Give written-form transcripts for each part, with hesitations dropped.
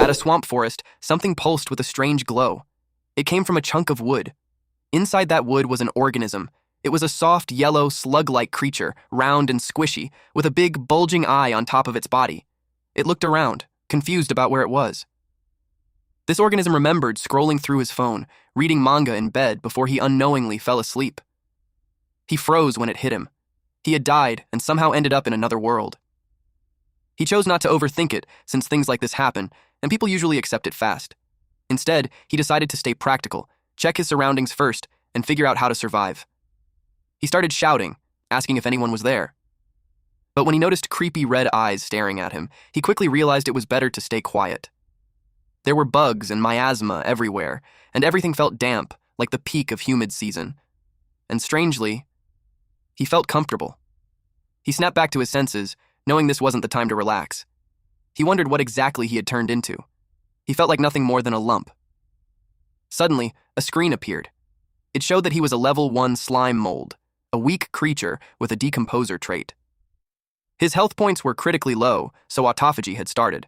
At a swamp forest, something pulsed with a strange glow. It came from a chunk of wood. Inside that wood was an organism. It was a soft, yellow, slug-like creature, round and squishy, with a big, bulging eye on top of its body. It looked around, confused about where it was. This organism remembered scrolling through his phone, reading manga in bed before he unknowingly fell asleep. He froze when it hit him. He had died and somehow ended up in another world. He chose not to overthink it, since things like this happen, and people usually accept it fast. Instead, he decided to stay practical, check his surroundings first, and figure out how to survive. He started shouting, asking if anyone was there. But when he noticed creepy red eyes staring at him, he quickly realized it was better to stay quiet. There were bugs and miasma everywhere, and everything felt damp, like the peak of humid season. And strangely, he felt comfortable. He snapped back to his senses, knowing this wasn't the time to relax. He wondered what exactly he had turned into. He felt like nothing more than a lump. Suddenly, a screen appeared. It showed that he was a level 1 slime mold, a weak creature with a decomposer trait. His health points were critically low, so autophagy had started.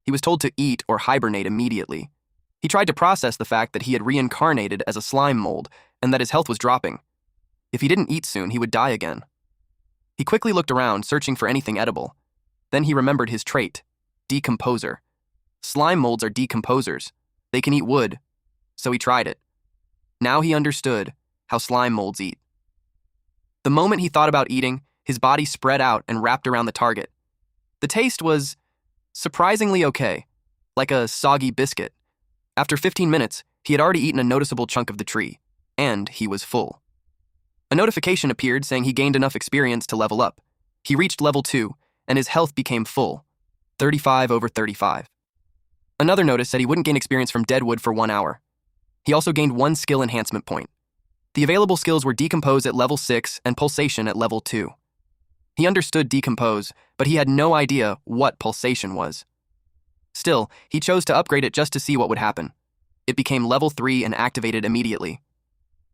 He was told to eat or hibernate immediately. He tried to process the fact that he had reincarnated as a slime mold and that his health was dropping. If he didn't eat soon, he would die again. He quickly looked around, searching for anything edible. Then he remembered his trait, decomposer. Slime molds are decomposers. They can eat wood, so he tried it. Now he understood how slime molds eat. The moment he thought about eating, his body spread out and wrapped around the target. The taste was surprisingly okay, like a soggy biscuit. After 15 minutes, he had already eaten a noticeable chunk of the tree, and he was full. A notification appeared saying he gained enough experience to level up. He reached level 2, and his health became full, 35/35. Another notice said he wouldn't gain experience from dead wood for 1 hour. He also gained 1 skill enhancement point. The available skills were Decompose at level 6 and Pulsation at level 2. He understood Decompose, but he had no idea what Pulsation was. Still, he chose to upgrade it just to see what would happen. It became level 3 and activated immediately.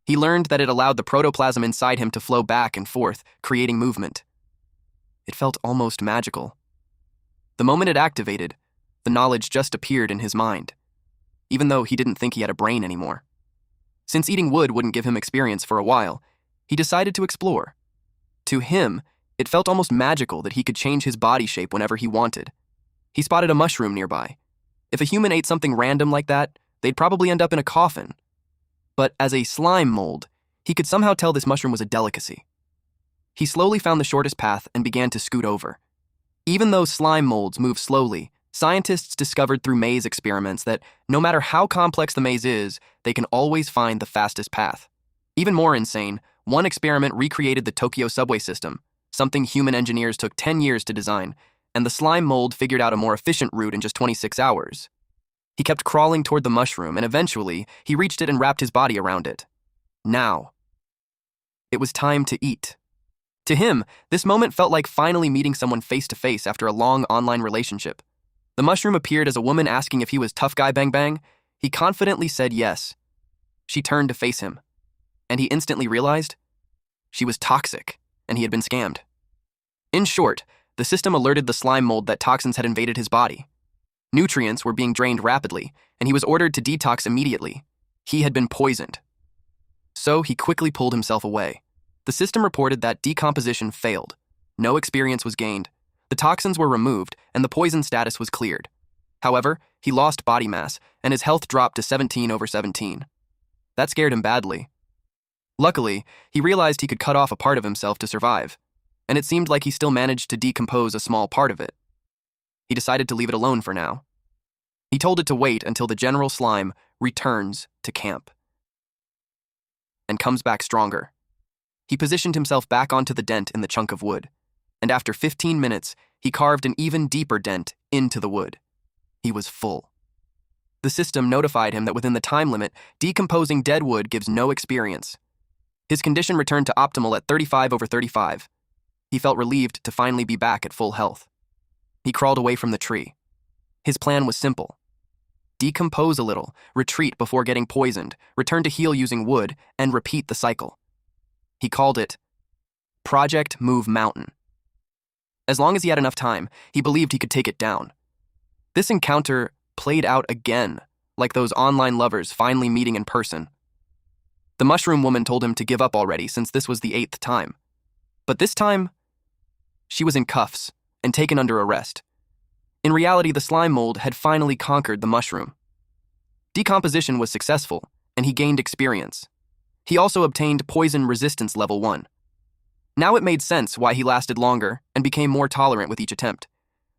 He learned that it allowed the protoplasm inside him to flow back and forth, creating movement. It felt almost magical. The moment it activated, the knowledge just appeared in his mind, even though he didn't think he had a brain anymore. Since eating wood wouldn't give him experience for a while, he decided to explore. To him, it felt almost magical that he could change his body shape whenever he wanted. He spotted a mushroom nearby. If a human ate something random like that, they'd probably end up in a coffin. But as a slime mold, he could somehow tell this mushroom was a delicacy. He slowly found the shortest path and began to scoot over. Even though slime molds move slowly, scientists discovered through maze experiments that no matter how complex the maze is, they can always find the fastest path. Even more insane, one experiment recreated the Tokyo subway system, something human engineers took 10 years to design, and the slime mold figured out a more efficient route in just 26 hours. He kept crawling toward the mushroom, and eventually, he reached it and wrapped his body around it. Now, it was time to eat. To him, this moment felt like finally meeting someone face to face after a long online relationship. The mushroom appeared as a woman asking if he was tough guy bang bang. He confidently said yes. She turned to face him, and he instantly realized she was toxic, and he had been scammed. In short, the system alerted the slime mold that toxins had invaded his body. Nutrients were being drained rapidly, and he was ordered to detox immediately. He had been poisoned. So he quickly pulled himself away. The system reported that decomposition failed. No experience was gained. The toxins were removed, and the poison status was cleared. However, he lost body mass, and his health dropped to 17/17. That scared him badly. Luckily, he realized he could cut off a part of himself to survive, and it seemed like he still managed to decompose a small part of it. He decided to leave it alone for now. He told it to wait until the general slime returns to camp and comes back stronger. He positioned himself back onto the dent in the chunk of wood, and after 15 minutes, he carved an even deeper dent into the wood. He was full. The system notified him that within the time limit, decomposing dead wood gives no experience. His condition returned to optimal at 35/35. He felt relieved to finally be back at full health. He crawled away from the tree. His plan was simple. Decompose a little, retreat before getting poisoned, return to heal using wood, and repeat the cycle. He called it Project Move Mountain. As long as he had enough time, he believed he could take it down. This encounter played out again, like those online lovers finally meeting in person. The mushroom woman told him to give up already since this was the 8th time. But this time, she was in cuffs and taken under arrest. In reality, the slime mold had finally conquered the mushroom. Decomposition was successful, and he gained experience. He also obtained poison resistance level 1. Now it made sense why he lasted longer and became more tolerant with each attempt.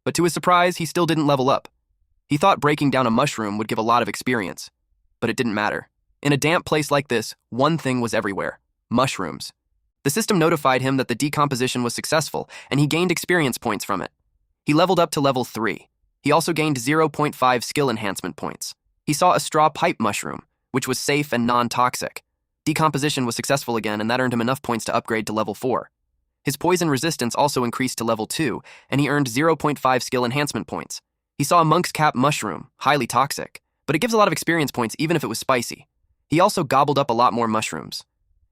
But to his surprise, he still didn't level up. He thought breaking down a mushroom would give a lot of experience, but it didn't matter. In a damp place like this, one thing was everywhere: mushrooms. The system notified him that the decomposition was successful, and he gained experience points from it. He leveled up to level 3. He also gained 0.5 skill enhancement points. He saw a straw pipe mushroom, which was safe and non-toxic. Decomposition was successful again, and that earned him enough points to upgrade to level 4. His poison resistance also increased to level 2, and he earned 0.5 skill enhancement points. He saw a monk's cap mushroom, highly toxic, but it gives a lot of experience points even if it was spicy. He also gobbled up a lot more mushrooms.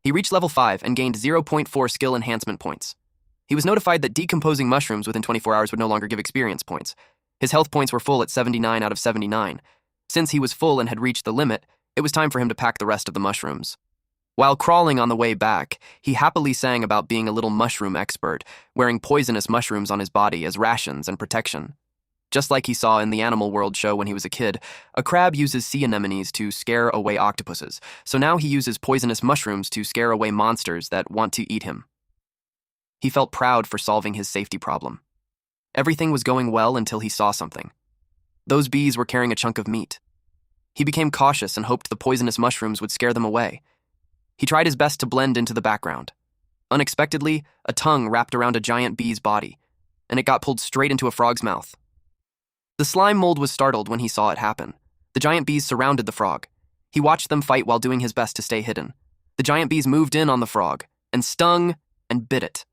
He reached level 5 and gained 0.4 skill enhancement points. He was notified that decomposing mushrooms within 24 hours would no longer give experience points. His health points were full at 79 out of 79. Since he was full and had reached the limit, it was time for him to pack the rest of the mushrooms. While crawling on the way back, he happily sang about being a little mushroom expert, wearing poisonous mushrooms on his body as rations and protection. Just like he saw in the Animal World show when he was a kid, a crab uses sea anemones to scare away octopuses, so now he uses poisonous mushrooms to scare away monsters that want to eat him. He felt proud for solving his safety problem. Everything was going well until he saw something. Those bees were carrying a chunk of meat. He became cautious and hoped the poisonous mushrooms would scare them away. He tried his best to blend into the background. Unexpectedly, a tongue wrapped around a giant bee's body, and it got pulled straight into a frog's mouth. The slime mold was startled when he saw it happen. The giant bees surrounded the frog. He watched them fight while doing his best to stay hidden. The giant bees moved in on the frog, and stung and bit it.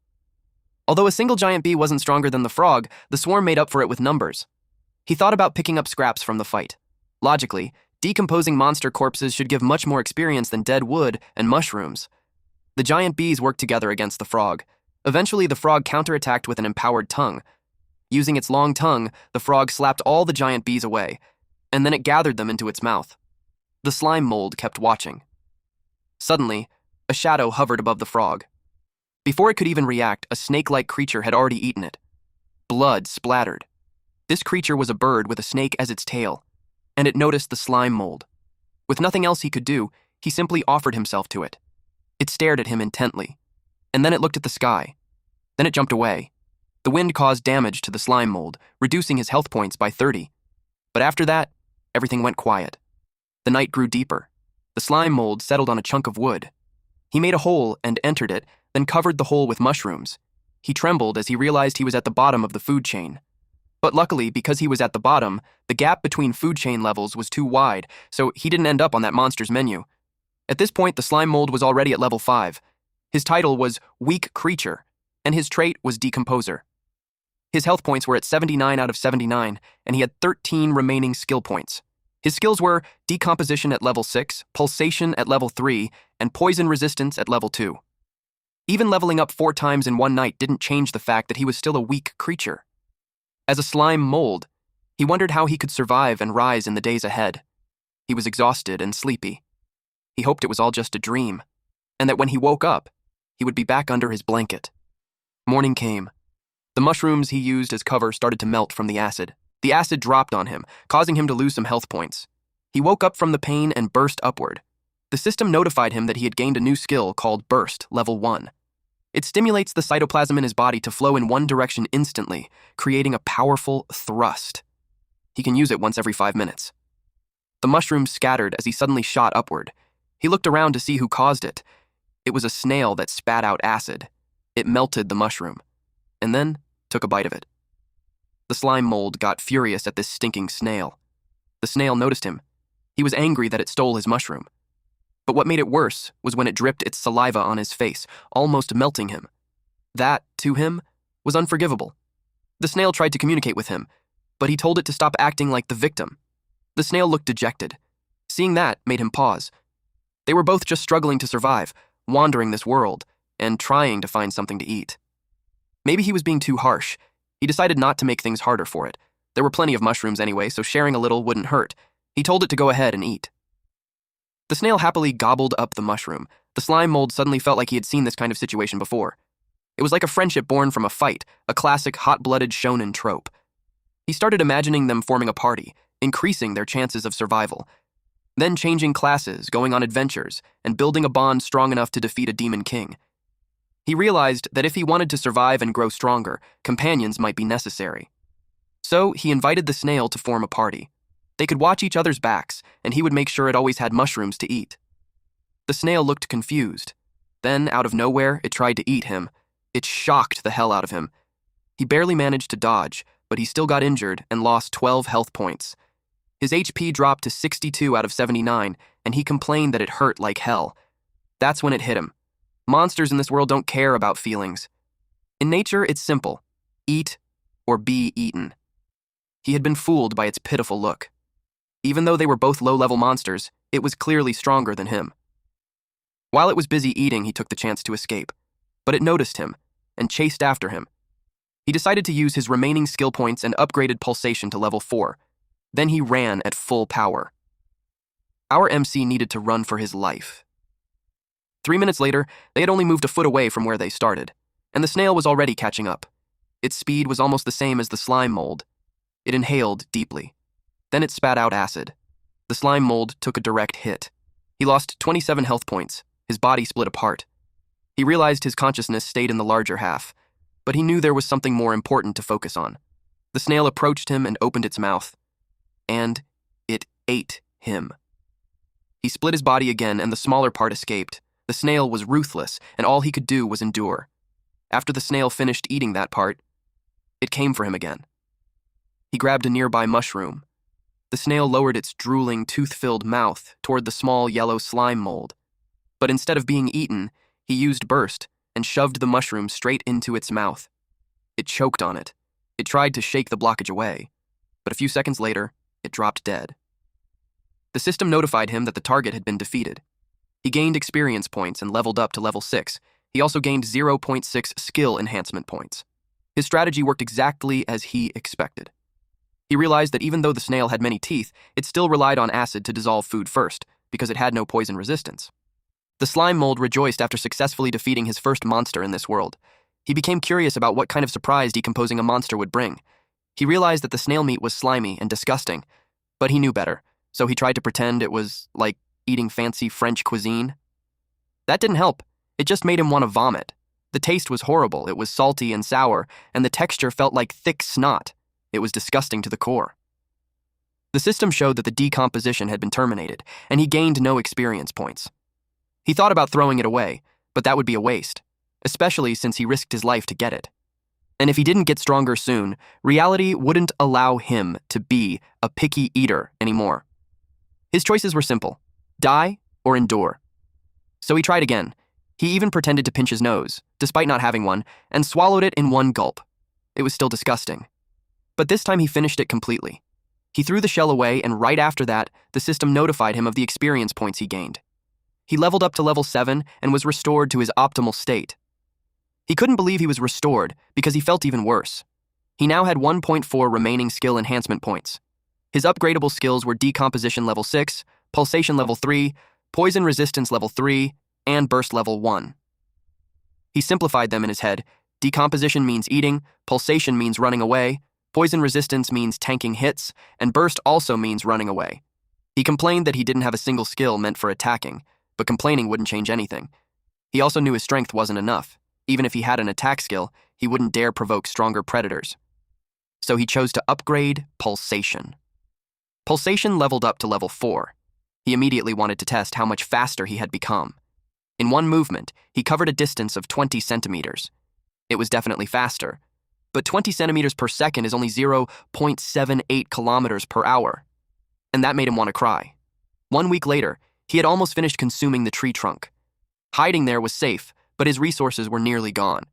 Although a single giant bee wasn't stronger than the frog, the swarm made up for it with numbers. He thought about picking up scraps from the fight. Logically, decomposing monster corpses should give much more experience than dead wood and mushrooms. The giant bees worked together against the frog. Eventually, the frog counterattacked with an empowered tongue. Using its long tongue, the frog slapped all the giant bees away, and then it gathered them into its mouth. The slime mold kept watching. Suddenly, a shadow hovered above the frog. Before it could even react, a snake-like creature had already eaten it. Blood splattered. This creature was a bird with a snake as its tail, and it noticed the slime mold. With nothing else he could do, he simply offered himself to it. It stared at him intently, and then it looked at the sky. Then it jumped away. The wind caused damage to the slime mold, reducing his health points by 30. But after that, everything went quiet. The night grew deeper. The slime mold settled on a chunk of wood. He made a hole and entered it, then covered the hole with mushrooms. He trembled as he realized he was at the bottom of the food chain. But luckily, because he was at the bottom, the gap between food chain levels was too wide, so he didn't end up on that monster's menu. At this point, the slime mold was already at level 5. His title was Weak Creature, and his trait was Decomposer. His health points were at 79 out of 79, and he had 13 remaining skill points. His skills were Decomposition at level 6, Pulsation at level 3, and Poison Resistance at level 2. Even leveling up 4 times in one night didn't change the fact that he was still a weak creature. As a slime mold, he wondered how he could survive and rise in the days ahead. He was exhausted and sleepy. He hoped it was all just a dream, and that when he woke up, he would be back under his blanket. Morning came. The mushrooms he used as cover started to melt from the acid. The acid dropped on him, causing him to lose some health points. He woke up from the pain and burst upward. The system notified him that he had gained a new skill called Burst, level 1. It stimulates the cytoplasm in his body to flow in one direction instantly, creating a powerful thrust. He can use it once every 5 minutes. The mushrooms scattered as he suddenly shot upward. He looked around to see who caused it. It was a snail that spat out acid. It melted the mushroom, and then took a bite of it. The slime mold got furious at this stinking snail. The snail noticed him. He was angry that it stole his mushroom. But what made it worse was when it dripped its saliva on his face, almost melting him. That, to him, was unforgivable. The snail tried to communicate with him, but he told it to stop acting like the victim. The snail looked dejected. Seeing that made him pause. They were both just struggling to survive, wandering this world, and trying to find something to eat. Maybe he was being too harsh. He decided not to make things harder for it. There were plenty of mushrooms anyway, so sharing a little wouldn't hurt. He told it to go ahead and eat. The snail happily gobbled up the mushroom. The slime mold suddenly felt like he had seen this kind of situation before. It was like a friendship born from a fight, a classic hot-blooded shonen trope. He started imagining them forming a party, increasing their chances of survival. Then changing classes, going on adventures, and building a bond strong enough to defeat a demon king. He realized that if he wanted to survive and grow stronger, companions might be necessary. So he invited the snail to form a party. They could watch each other's backs, and he would make sure it always had mushrooms to eat. The snail looked confused. Then, out of nowhere, it tried to eat him. It shocked the hell out of him. He barely managed to dodge, but he still got injured and lost 12 health points. His HP dropped to 62 out of 79, and he complained that it hurt like hell. That's when it hit him. Monsters in this world don't care about feelings. In nature, it's simple. Eat or be eaten. He had been fooled by its pitiful look. Even though they were both low-level monsters, it was clearly stronger than him. While it was busy eating, he took the chance to escape. But it noticed him and chased after him. He decided to use his remaining skill points and upgraded pulsation to level 4. Then he ran at full power. Our MC needed to run for his life. 3 minutes later, they had only moved a foot away from where they started, and the snail was already catching up. Its speed was almost the same as the slime mold. It inhaled deeply. Then it spat out acid. The slime mold took a direct hit. He lost 27 health points. His body split apart. He realized his consciousness stayed in the larger half, but he knew there was something more important to focus on. The snail approached him and opened its mouth. And it ate him. He split his body again, and the smaller part escaped. The snail was ruthless, and all he could do was endure. After the snail finished eating that part, it came for him again. He grabbed a nearby mushroom. The snail lowered its drooling, tooth-filled mouth toward the small yellow slime mold. But instead of being eaten, he used burst and shoved the mushroom straight into its mouth. It choked on it. It tried to shake the blockage away, but a few seconds later, it dropped dead. The system notified him that the target had been defeated. He gained experience points and leveled up to level 6. He also gained 0.6 skill enhancement points. His strategy worked exactly as he expected. He realized that even though the snail had many teeth, it still relied on acid to dissolve food first, because it had no poison resistance. The slime mold rejoiced after successfully defeating his first monster in this world. He became curious about what kind of surprise decomposing a monster would bring. He realized that the snail meat was slimy and disgusting, but he knew better, so he tried to pretend it was like eating fancy French cuisine. That didn't help. It just made him want to vomit. The taste was horrible. It was salty and sour, and the texture felt like thick snot. It was disgusting to the core. The system showed that the decomposition had been terminated, and he gained no experience points. He thought about throwing it away, but that would be a waste, especially since he risked his life to get it. And if he didn't get stronger soon, reality wouldn't allow him to be a picky eater anymore. His choices were simple: die or endure. So he tried again. He even pretended to pinch his nose, despite not having one, and swallowed it in one gulp. It was still disgusting. But this time he finished it completely. He threw the shell away, and right after that, the system notified him of the experience points he gained. He leveled up to level 7 and was restored to his optimal state. He couldn't believe he was restored because he felt even worse. He now had 1.4 remaining skill enhancement points. His upgradable skills were decomposition level 6, pulsation level 3, poison resistance level 3, and burst level 1. He simplified them in his head. Decomposition means eating, pulsation means running away, poison resistance means tanking hits, and burst also means running away. He complained that he didn't have a single skill meant for attacking, but complaining wouldn't change anything. He also knew his strength wasn't enough. Even if he had an attack skill, he wouldn't dare provoke stronger predators. So he chose to upgrade pulsation. Pulsation leveled up to level 4. He immediately wanted to test how much faster he had become. In one movement, he covered a distance of 20 centimeters. It was definitely faster, but 20 centimeters per second is only 0.78 kilometers per hour. And that made him want to cry. 1 week later, he had almost finished consuming the tree trunk. Hiding there was safe, but his resources were nearly gone.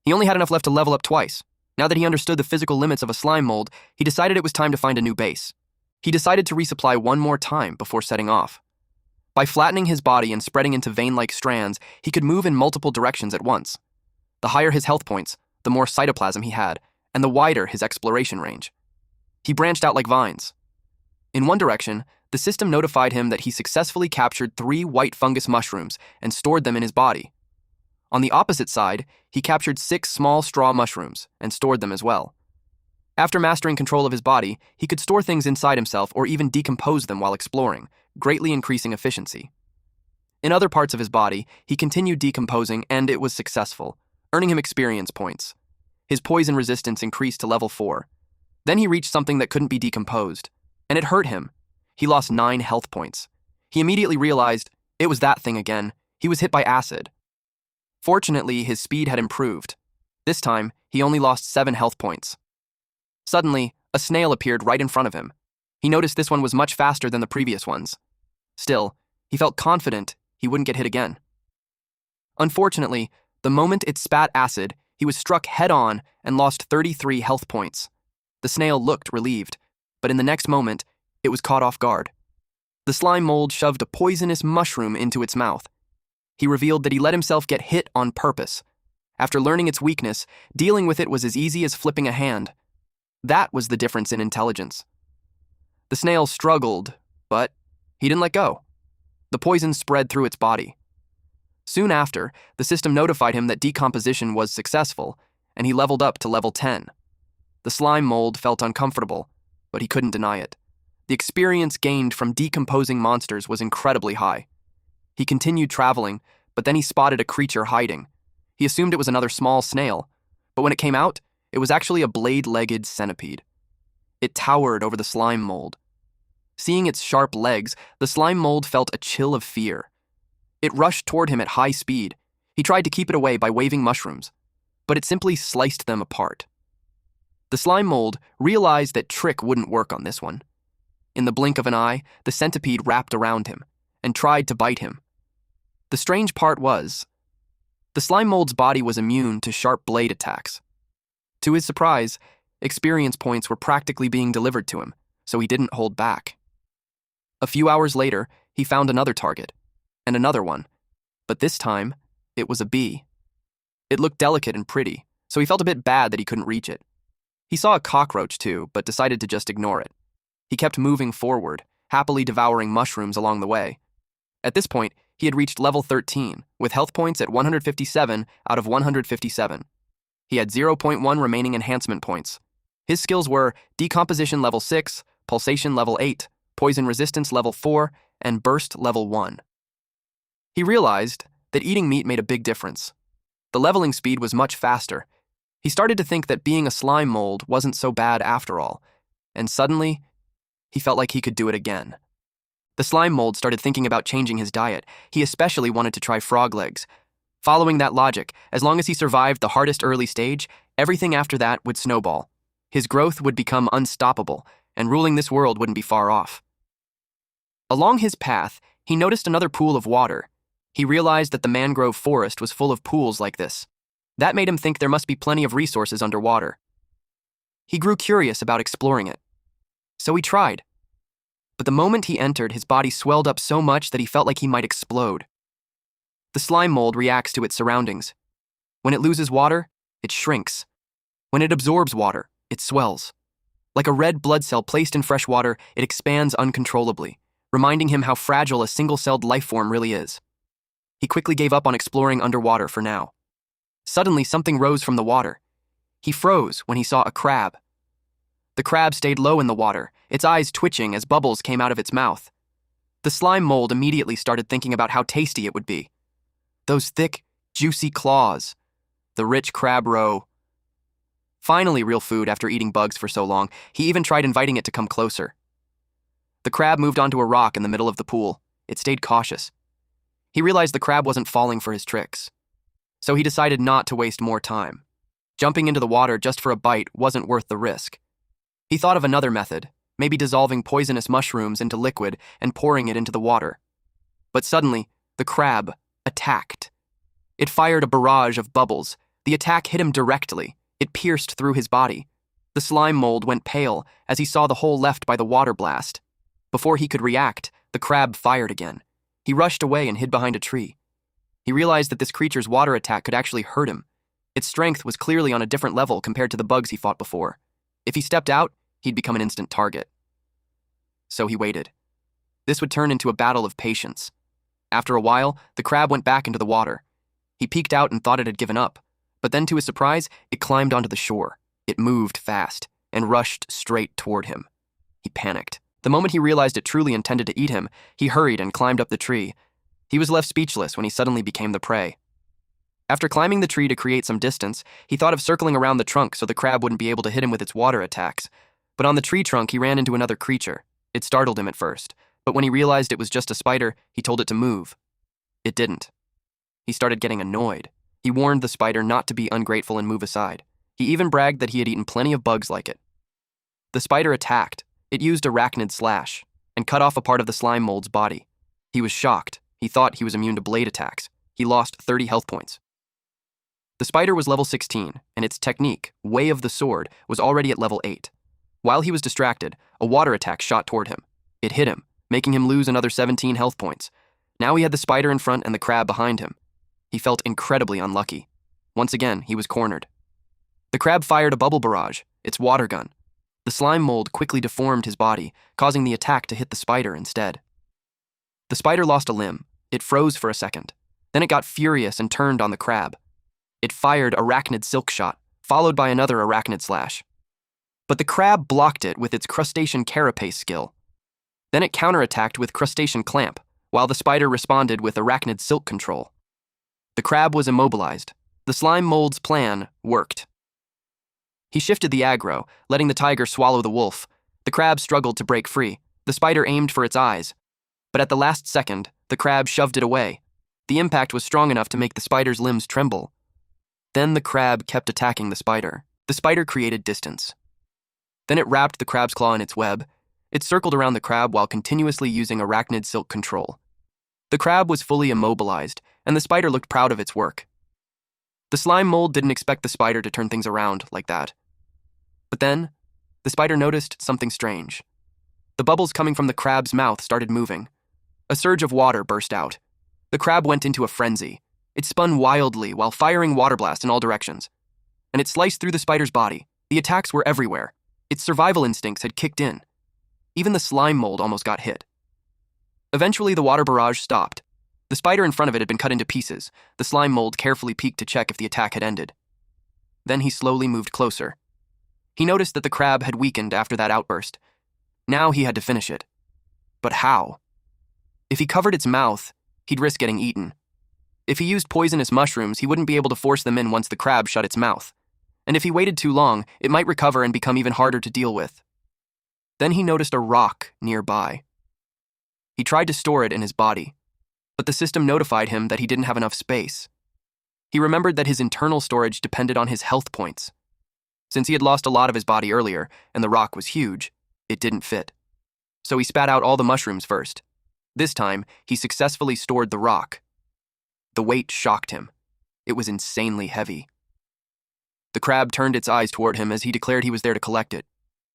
He only had enough left to level up twice. Now that he understood the physical limits of a slime mold, he decided it was time to find a new base. He decided to resupply one more time before setting off. By flattening his body and spreading into vein-like strands, he could move in multiple directions at once. The higher his health points, the more cytoplasm he had, and the wider his exploration range. He branched out like vines. In one direction, the system notified him that he successfully captured 3 white fungus mushrooms and stored them in his body. On the opposite side, he captured 6 small straw mushrooms and stored them as well. After mastering control of his body, he could store things inside himself or even decompose them while exploring, greatly increasing efficiency. In other parts of his body, he continued decomposing, and it was successful, earning him experience points. His poison resistance increased to level 4. Then he reached something that couldn't be decomposed, and it hurt him. He lost 9 health points. He immediately realized it was that thing again. He was hit by acid. Fortunately, his speed had improved. This time, he only lost 7 health points. Suddenly, a snail appeared right in front of him. He noticed this one was much faster than the previous ones. Still, he felt confident he wouldn't get hit again. Unfortunately, the moment it spat acid, he was struck head-on and lost 33 health points. The snail looked relieved, but in the next moment, it was caught off guard. The slime mold shoved a poisonous mushroom into its mouth. He revealed that he let himself get hit on purpose. After learning its weakness, dealing with it was as easy as flipping a hand. That was the difference in intelligence. The snail struggled, but he didn't let go. The poison spread through its body. Soon after, the system notified him that decomposition was successful, and he leveled up to level 10. The slime mold felt uncomfortable, but he couldn't deny it. The experience gained from decomposing monsters was incredibly high. He continued traveling, but then he spotted a creature hiding. He assumed it was another small snail, but when it came out, it was actually a blade-legged centipede. It towered over the slime mold. Seeing its sharp legs, the slime mold felt a chill of fear. It rushed toward him at high speed. He tried to keep it away by waving mushrooms, but it simply sliced them apart. The slime mold realized that trick wouldn't work on this one. In the blink of an eye, the centipede wrapped around him and tried to bite him. The strange part was, the slime mold's body was immune to sharp blade attacks. To his surprise, experience points were practically being delivered to him, so he didn't hold back. A few hours later, he found another target, and another one, but this time, it was a bee. It looked delicate and pretty, so he felt a bit bad that he couldn't reach it. He saw a cockroach too, but decided to just ignore it. He kept moving forward, happily devouring mushrooms along the way. At this point, he had reached level 13, with health points at 157 out of 157. He had 0.1 remaining enhancement points. His skills were Decomposition level 6, Pulsation level 8, Poison Resistance level 4, and Burst level 1. He realized that eating meat made a big difference. The leveling speed was much faster. He started to think that being a slime mold wasn't so bad after all, and suddenly, he felt like he could do it again. The slime mold started thinking about changing his diet. He especially wanted to try frog legs. Following that logic, as long as he survived the hardest early stage, everything after that would snowball. His growth would become unstoppable, and ruling this world wouldn't be far off. Along his path, he noticed another pool of water. He realized that the mangrove forest was full of pools like this. That made him think there must be plenty of resources underwater. He grew curious about exploring it. So he tried. But the moment he entered, his body swelled up so much that he felt like he might explode. The slime mold reacts to its surroundings. When it loses water, it shrinks. When it absorbs water, it swells. Like a red blood cell placed in fresh water, it expands uncontrollably, reminding him how fragile a single-celled life form really is. He quickly gave up on exploring underwater for now. Suddenly, something rose from the water. He froze when he saw a crab. The crab stayed low in the water, its eyes twitching as bubbles came out of its mouth. The slime mold immediately started thinking about how tasty it would be. Those thick, juicy claws. The rich crab roe. Finally real food after eating bugs for so long, he even tried inviting it to come closer. The crab moved onto a rock in the middle of the pool. It stayed cautious. He realized the crab wasn't falling for his tricks. So he decided not to waste more time. Jumping into the water just for a bite wasn't worth the risk. He thought of another method, maybe dissolving poisonous mushrooms into liquid and pouring it into the water. But suddenly, the crab attacked. It fired a barrage of bubbles. The attack hit him directly. It pierced through his body. The slime mold went pale as he saw the hole left by the water blast. Before he could react, the crab fired again. He rushed away and hid behind a tree. He realized that this creature's water attack could actually hurt him. Its strength was clearly on a different level compared to the bugs he fought before. If he stepped out, he'd become an instant target. So he waited. This would turn into a battle of patience. After a while, the crab went back into the water. He peeked out and thought it had given up, but then to his surprise, it climbed onto the shore. It moved fast and rushed straight toward him. He panicked. The moment he realized it truly intended to eat him, he hurried and climbed up the tree. He was left speechless when he suddenly became the prey. After climbing the tree to create some distance, he thought of circling around the trunk so the crab wouldn't be able to hit him with its water attacks. But on the tree trunk, he ran into another creature. It startled him at first, but when he realized it was just a spider, he told it to move. It didn't. He started getting annoyed. He warned the spider not to be ungrateful and move aside. He even bragged that he had eaten plenty of bugs like it. The spider attacked. It used arachnid slash and cut off a part of the slime mold's body. He was shocked. He thought he was immune to blade attacks. He lost 30 health points. The spider was level 16, and its technique, Way of the Sword, was already at level 8. While he was distracted, a water attack shot toward him. It hit him, making him lose another 17 health points. Now he had the spider in front and the crab behind him. He felt incredibly unlucky. Once again, he was cornered. The crab fired a bubble barrage, its water gun. The slime mold quickly deformed his body, causing the attack to hit the spider instead. The spider lost a limb. It froze for a second. Then it got furious and turned on the crab. It fired arachnid silk shot, followed by another arachnid slash. But the crab blocked it with its crustacean carapace skill. Then it counterattacked with crustacean clamp, while the spider responded with arachnid silk control. The crab was immobilized. The slime mold's plan worked. He shifted the aggro, letting the tiger swallow the wolf. The crab struggled to break free. The spider aimed for its eyes. But at the last second, the crab shoved it away. The impact was strong enough to make the spider's limbs tremble. Then the crab kept attacking the spider. The spider created distance. Then it wrapped the crab's claw in its web. It circled around the crab while continuously using arachnid silk control. The crab was fully immobilized, and the spider looked proud of its work. The slime mold didn't expect the spider to turn things around like that. But then, the spider noticed something strange. The bubbles coming from the crab's mouth started moving. A surge of water burst out. The crab went into a frenzy. It spun wildly while firing water blasts in all directions. And it sliced through the spider's body. The attacks were everywhere. Its survival instincts had kicked in. Even the slime mold almost got hit. Eventually, the water barrage stopped. The spider in front of it had been cut into pieces. The slime mold carefully peeked to check if the attack had ended. Then he slowly moved closer. He noticed that the crab had weakened after that outburst. Now he had to finish it. But how? If he covered its mouth, he'd risk getting eaten. If he used poisonous mushrooms, he wouldn't be able to force them in once the crab shut its mouth. And if he waited too long, it might recover and become even harder to deal with. Then he noticed a rock nearby. He tried to store it in his body, but the system notified him that he didn't have enough space. He remembered that his internal storage depended on his health points. Since he had lost a lot of his body earlier, and the rock was huge, it didn't fit. So he spat out all the mushrooms first. This time, he successfully stored the rock. The weight shocked him. It was insanely heavy. The crab turned its eyes toward him as he declared he was there to collect it.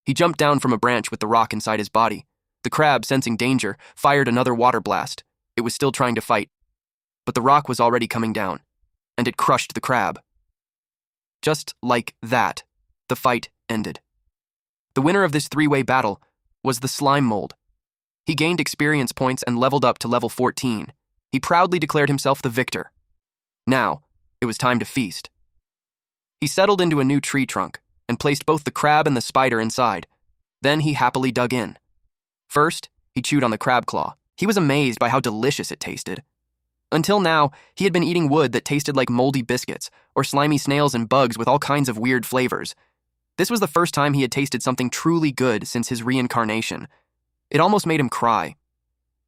He jumped down from a branch with the rock inside his body. The crab, sensing danger, fired another water blast. It was still trying to fight. But the rock was already coming down, and it crushed the crab. Just like that, the fight ended. The winner of this three-way battle was the slime mold. He gained experience points and leveled up to level 14. He proudly declared himself the victor. Now, it was time to feast. He settled into a new tree trunk and placed both the crab and the spider inside. Then he happily dug in. First, he chewed on the crab claw. He was amazed by how delicious it tasted. Until now, he had been eating wood that tasted like moldy biscuits or slimy snails and bugs with all kinds of weird flavors. This was the first time he had tasted something truly good since his reincarnation. It almost made him cry.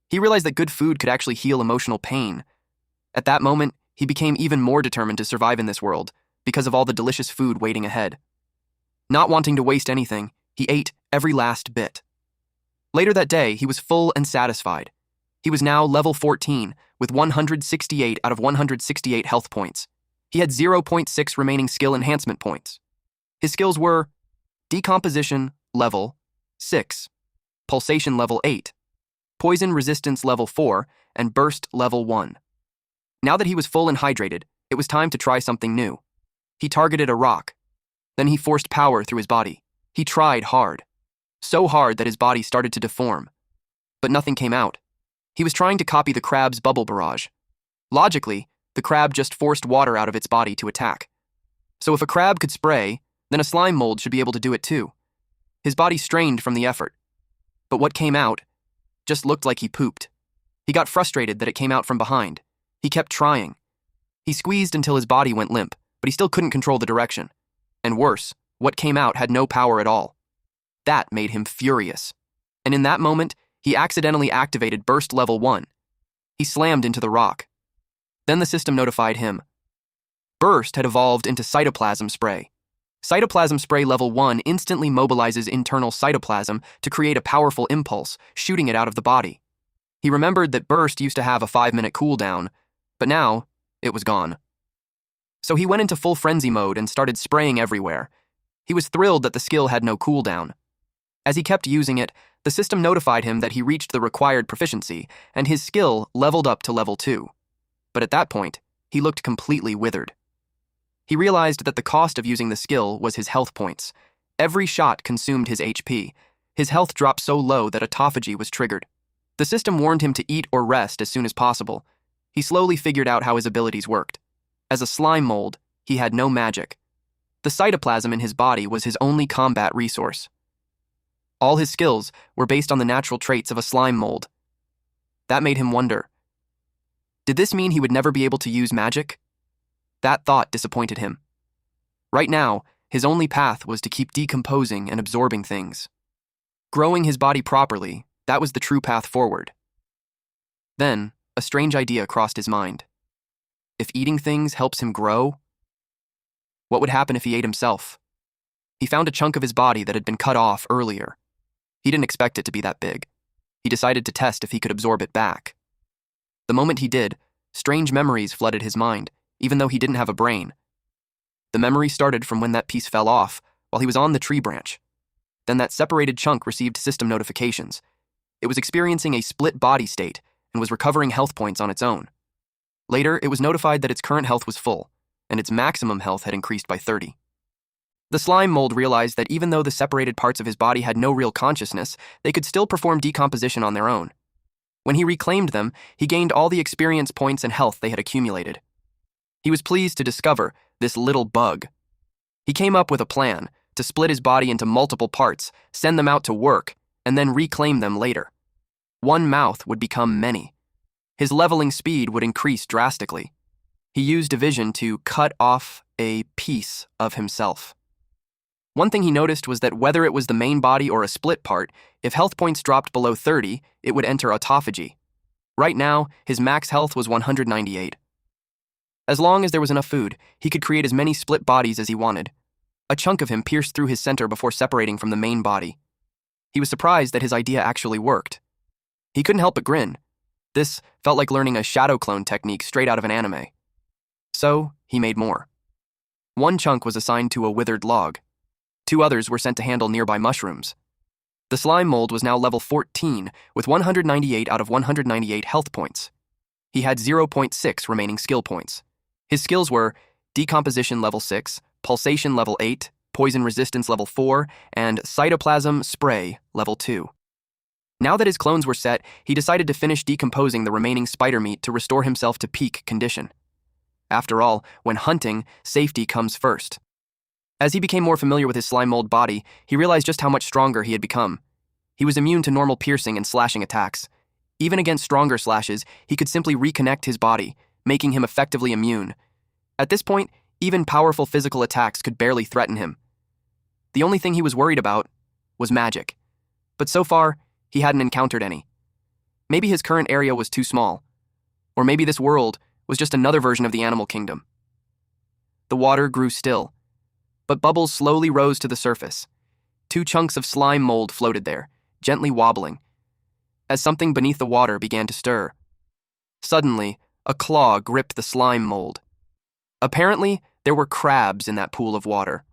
He realized that good food could actually heal emotional pain. At that moment, he became even more determined to survive in this world because of all the delicious food waiting ahead. Not wanting to waste anything, he ate every last bit. Later that day, he was full and satisfied. He was now level 14 with 168 out of 168 health points. He had 0.6 remaining skill enhancement points. His skills were Decomposition level 6, Pulsation level 8, Poison resistance level 4, and Burst level 1. Now that he was full and hydrated, it was time to try something new. He targeted a rock. Then he forced power through his body. He tried hard. so hard that his body started to deform. But nothing came out. He was trying to copy the crab's bubble barrage. Logically, the crab just forced water out of its body to attack. So if a crab could spray, then a slime mold should be able to do it too. His body strained from the effort. But what came out just looked like he pooped. He got frustrated that it came out from behind. He kept trying. He squeezed until his body went limp, but he still couldn't control the direction. And worse, what came out had no power at all. That made him furious. And in that moment, he accidentally activated Burst Level 1. He slammed into the rock. Then the system notified him. Burst had evolved into Cytoplasm Spray. Cytoplasm Spray Level 1 instantly mobilizes internal cytoplasm to create a powerful impulse, shooting it out of the body. He remembered that Burst used to have a 5-minute cooldown, but now it was gone. So he went into full frenzy mode and started spraying everywhere. He was thrilled that the skill had no cooldown. As he kept using it, the system notified him that he reached the required proficiency, and his skill leveled up to level 2. But at that point, he looked completely withered. He realized that the cost of using the skill was his health points. Every shot consumed his HP. His health dropped so low that autophagy was triggered. The system warned him to eat or rest as soon as possible. He slowly figured out how his abilities worked. As a slime mold, he had no magic. The cytoplasm in his body was his only combat resource. All his skills were based on the natural traits of a slime mold. That made him wonder. Did this mean he would never be able to use magic? That thought disappointed him. Right now, his only path was to keep decomposing and absorbing things. Growing his body properly, that was the true path forward. Then, a strange idea crossed his mind. If eating things helps him grow, what would happen if he ate himself? He found a chunk of his body that had been cut off earlier. He didn't expect it to be that big. He decided to test if he could absorb it back. The moment he did, strange memories flooded his mind, even though he didn't have a brain. The memory started from when that piece fell off while he was on the tree branch. Then that separated chunk received system notifications. It was experiencing a split body state and was recovering health points on its own. Later, it was notified that its current health was full, and its maximum health had increased by 30. The slime mold realized that even though the separated parts of his body had no real consciousness, they could still perform decomposition on their own. When he reclaimed them, he gained all the experience points and health they had accumulated. He was pleased to discover this little bug. He came up with a plan to split his body into multiple parts, send them out to work, and then reclaim them later. One mouth would become many. His leveling speed would increase drastically. He used division to cut off a piece of himself. One thing he noticed was that whether it was the main body or a split part, if health points dropped below 30, it would enter autophagy. Right now, his max health was 198. As long as there was enough food, he could create as many split bodies as he wanted. A chunk of him pierced through his center before separating from the main body. He was surprised that his idea actually worked. He couldn't help but grin. This felt like learning a shadow clone technique straight out of an anime. So, he made more. One chunk was assigned to a withered log. 2 others were sent to handle nearby mushrooms. The slime mold was now level 14, with 198 out of 198 health points. He had 0.6 remaining skill points. His skills were Decomposition Level 6, Pulsation Level 8, Poison Resistance Level 4, and Cytoplasm Spray Level 2. Now that his clones were set, he decided to finish decomposing the remaining spider meat to restore himself to peak condition. After all, when hunting, safety comes first. As he became more familiar with his slime mold body, he realized just how much stronger he had become. He was immune to normal piercing and slashing attacks. Even against stronger slashes, he could simply reconnect his body, making him effectively immune. At this point, even powerful physical attacks could barely threaten him. The only thing he was worried about was magic. But so far, he hadn't encountered any. Maybe his current area was too small. Or maybe this world was just another version of the animal kingdom. The water grew still, but bubbles slowly rose to the surface. 2 chunks of slime mold floated there, gently wobbling, as something beneath the water began to stir. Suddenly, a claw gripped the slime mold. Apparently, there were crabs in that pool of water.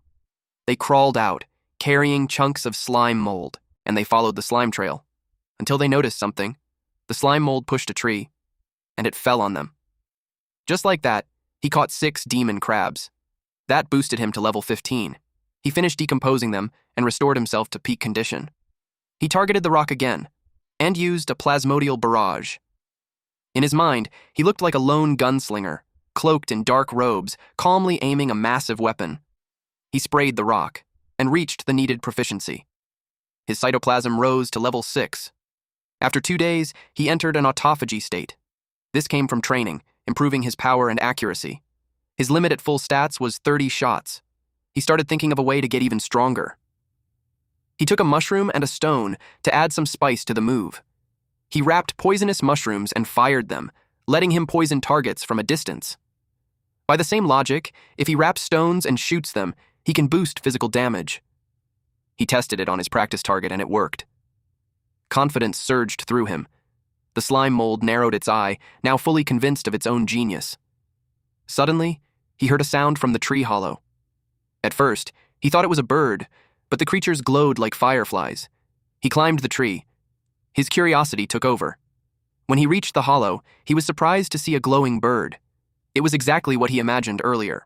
They crawled out, carrying chunks of slime mold, and they followed the slime trail. Until they noticed something. The slime mold pushed a tree, and it fell on them. Just like that, he caught 6 demon crabs. That boosted him to level 15. He finished decomposing them and restored himself to peak condition. He targeted the rock again, and used a plasmodial barrage. In his mind, he looked like a lone gunslinger, cloaked in dark robes, calmly aiming a massive weapon. He sprayed the rock, and reached the needed proficiency. His cytoplasm rose to level 6. After 2 days, he entered an autophagy state. This came from training, improving his power and accuracy. His limit at full stats was 30 shots. He started thinking of a way to get even stronger. He took a mushroom and a stone to add some spice to the move. He wrapped poisonous mushrooms and fired them, letting him poison targets from a distance. By the same logic, if he wraps stones and shoots them, he can boost physical damage. He tested it on his practice target and it worked. Confidence surged through him. The slime mold narrowed its eye, now fully convinced of its own genius. Suddenly, he heard a sound from the tree hollow. At first, he thought it was a bird, but the creatures glowed like fireflies. He climbed the tree. His curiosity took over. When he reached the hollow, he was surprised to see a glowing bird. It was exactly what he imagined earlier.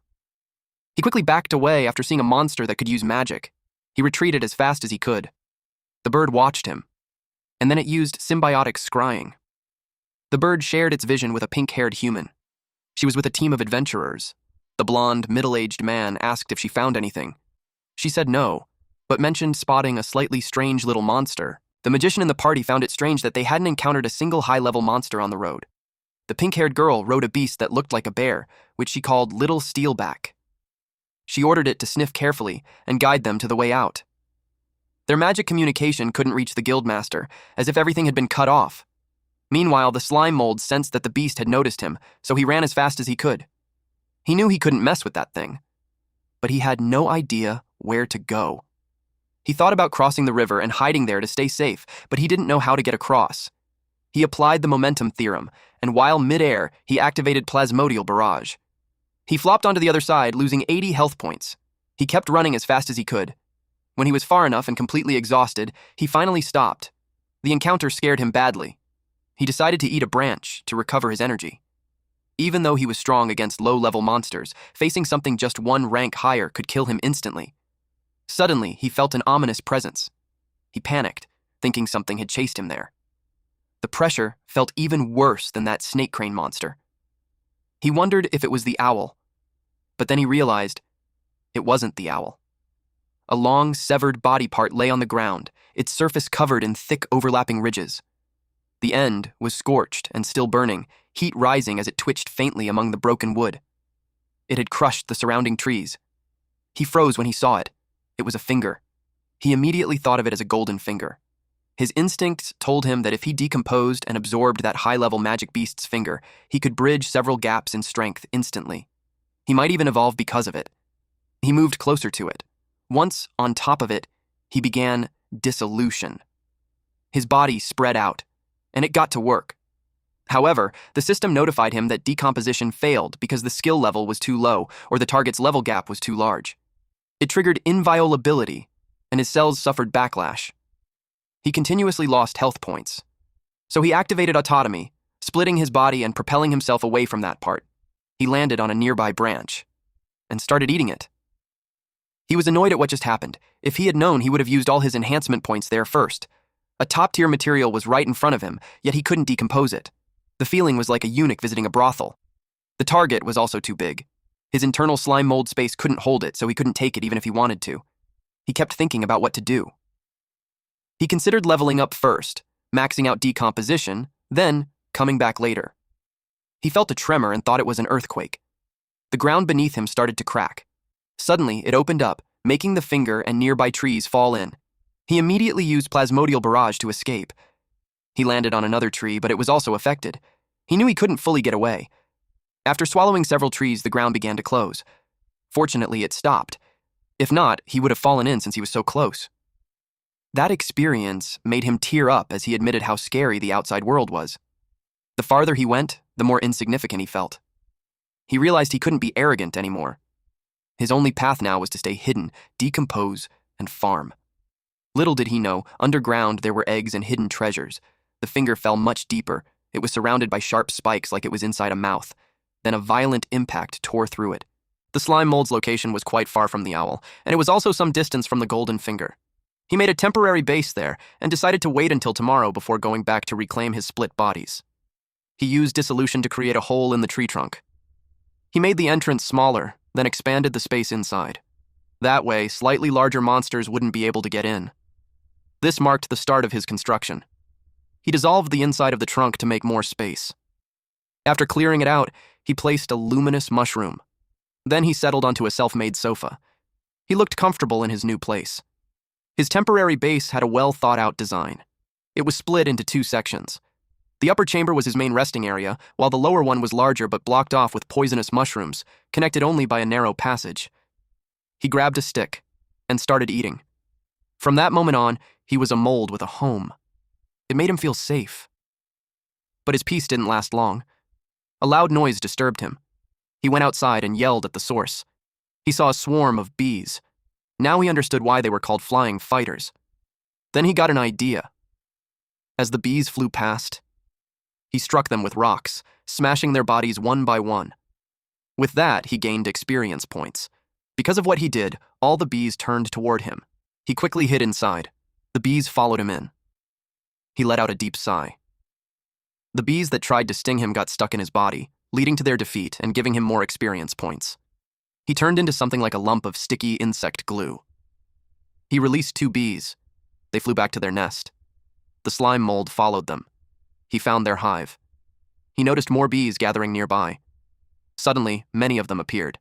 He quickly backed away after seeing a monster that could use magic. He retreated as fast as he could. The bird watched him, and then it used symbiotic scrying. The bird shared its vision with a pink-haired human. She was with a team of adventurers. The blonde, middle-aged man asked if she found anything. She said no, but mentioned spotting a slightly strange little monster. The magician in the party found it strange that they hadn't encountered a single high-level monster on the road. The pink-haired girl rode a beast that looked like a bear, which she called Little Steelback. She ordered it to sniff carefully and guide them to the way out. Their magic communication couldn't reach the guildmaster, as if everything had been cut off. Meanwhile, the slime mold sensed that the beast had noticed him, so he ran as fast as he could. He knew he couldn't mess with that thing, but he had no idea where to go. He thought about crossing the river and hiding there to stay safe, but he didn't know how to get across. He applied the momentum theorem, and while midair, he activated plasmodial barrage. He flopped onto the other side, losing 80 health points. He kept running as fast as he could. When he was far enough and completely exhausted, he finally stopped. The encounter scared him badly. He decided to eat a branch to recover his energy. Even though he was strong against low-level monsters, facing something just one rank higher could kill him instantly. Suddenly, he felt an ominous presence. He panicked, thinking something had chased him there. The pressure felt even worse than that snake crane monster. He wondered if it was the owl, but then he realized it wasn't the owl. A long, severed body part lay on the ground, its surface covered in thick, overlapping ridges. The end was scorched and still burning, heat rising as it twitched faintly among the broken wood. It had crushed the surrounding trees. He froze when he saw it. It was a finger. He immediately thought of it as a golden finger. His instincts told him that if he decomposed and absorbed that high-level magic beast's finger, he could bridge several gaps in strength instantly. He might even evolve because of it. He moved closer to it. Once on top of it, he began dissolution. His body spread out, and it got to work. However, the system notified him that decomposition failed because the skill level was too low or the target's level gap was too large. It triggered inviolability, and his cells suffered backlash. He continuously lost health points. So he activated autonomy, splitting his body and propelling himself away from that part. He landed on a nearby branch and started eating it. He was annoyed at what just happened. If he had known, he would have used all his enhancement points there first. A top-tier material was right in front of him, yet he couldn't decompose it. The feeling was like a eunuch visiting a brothel. The target was also too big. His internal slime mold space couldn't hold it, so he couldn't take it even if he wanted to. He kept thinking about what to do. He considered leveling up first, maxing out decomposition, then coming back later. He felt a tremor and thought it was an earthquake. The ground beneath him started to crack. Suddenly, it opened up, making the finger and nearby trees fall in. He immediately used plasmodial barrage to escape. He landed on another tree, but it was also affected. He knew he couldn't fully get away. After swallowing several trees, the ground began to close. Fortunately, it stopped. If not, he would have fallen in since he was so close. That experience made him tear up as he admitted how scary the outside world was. The farther he went, the more insignificant he felt. He realized he couldn't be arrogant anymore. His only path now was to stay hidden, decompose, and farm. Little did he know, underground there were eggs and hidden treasures. The finger fell much deeper. It was surrounded by sharp spikes like it was inside a mouth. Then a violent impact tore through it. The slime mold's location was quite far from the owl, and it was also some distance from the golden finger. He made a temporary base there and decided to wait until tomorrow before going back to reclaim his split bodies. He used dissolution to create a hole in the tree trunk. He made the entrance smaller, then expanded the space inside. That way, slightly larger monsters wouldn't be able to get in. This marked the start of his construction. He dissolved the inside of the trunk to make more space. After clearing it out, he placed a luminous mushroom. Then he settled onto a self-made sofa. He looked comfortable in his new place. His temporary base had a well-thought-out design. It was split into two sections. The upper chamber was his main resting area, while the lower one was larger but blocked off with poisonous mushrooms, connected only by a narrow passage. He grabbed a stick and started eating. From that moment on, he was a mold with a home. It made him feel safe. But his peace didn't last long. A loud noise disturbed him. He went outside and yelled at the source. He saw a swarm of bees. Now he understood why they were called flying fighters. Then he got an idea. As the bees flew past, he struck them with rocks, smashing their bodies one by one. With that, he gained experience points. Because of what he did, all the bees turned toward him. He quickly hid inside. The bees followed him in. He let out a deep sigh. The bees that tried to sting him got stuck in his body, leading to their defeat and giving him more experience points. He turned into something like a lump of sticky insect glue. He released 2 bees. They flew back to their nest. The slime mold followed them. He found their hive. He noticed more bees gathering nearby. Suddenly, many of them appeared.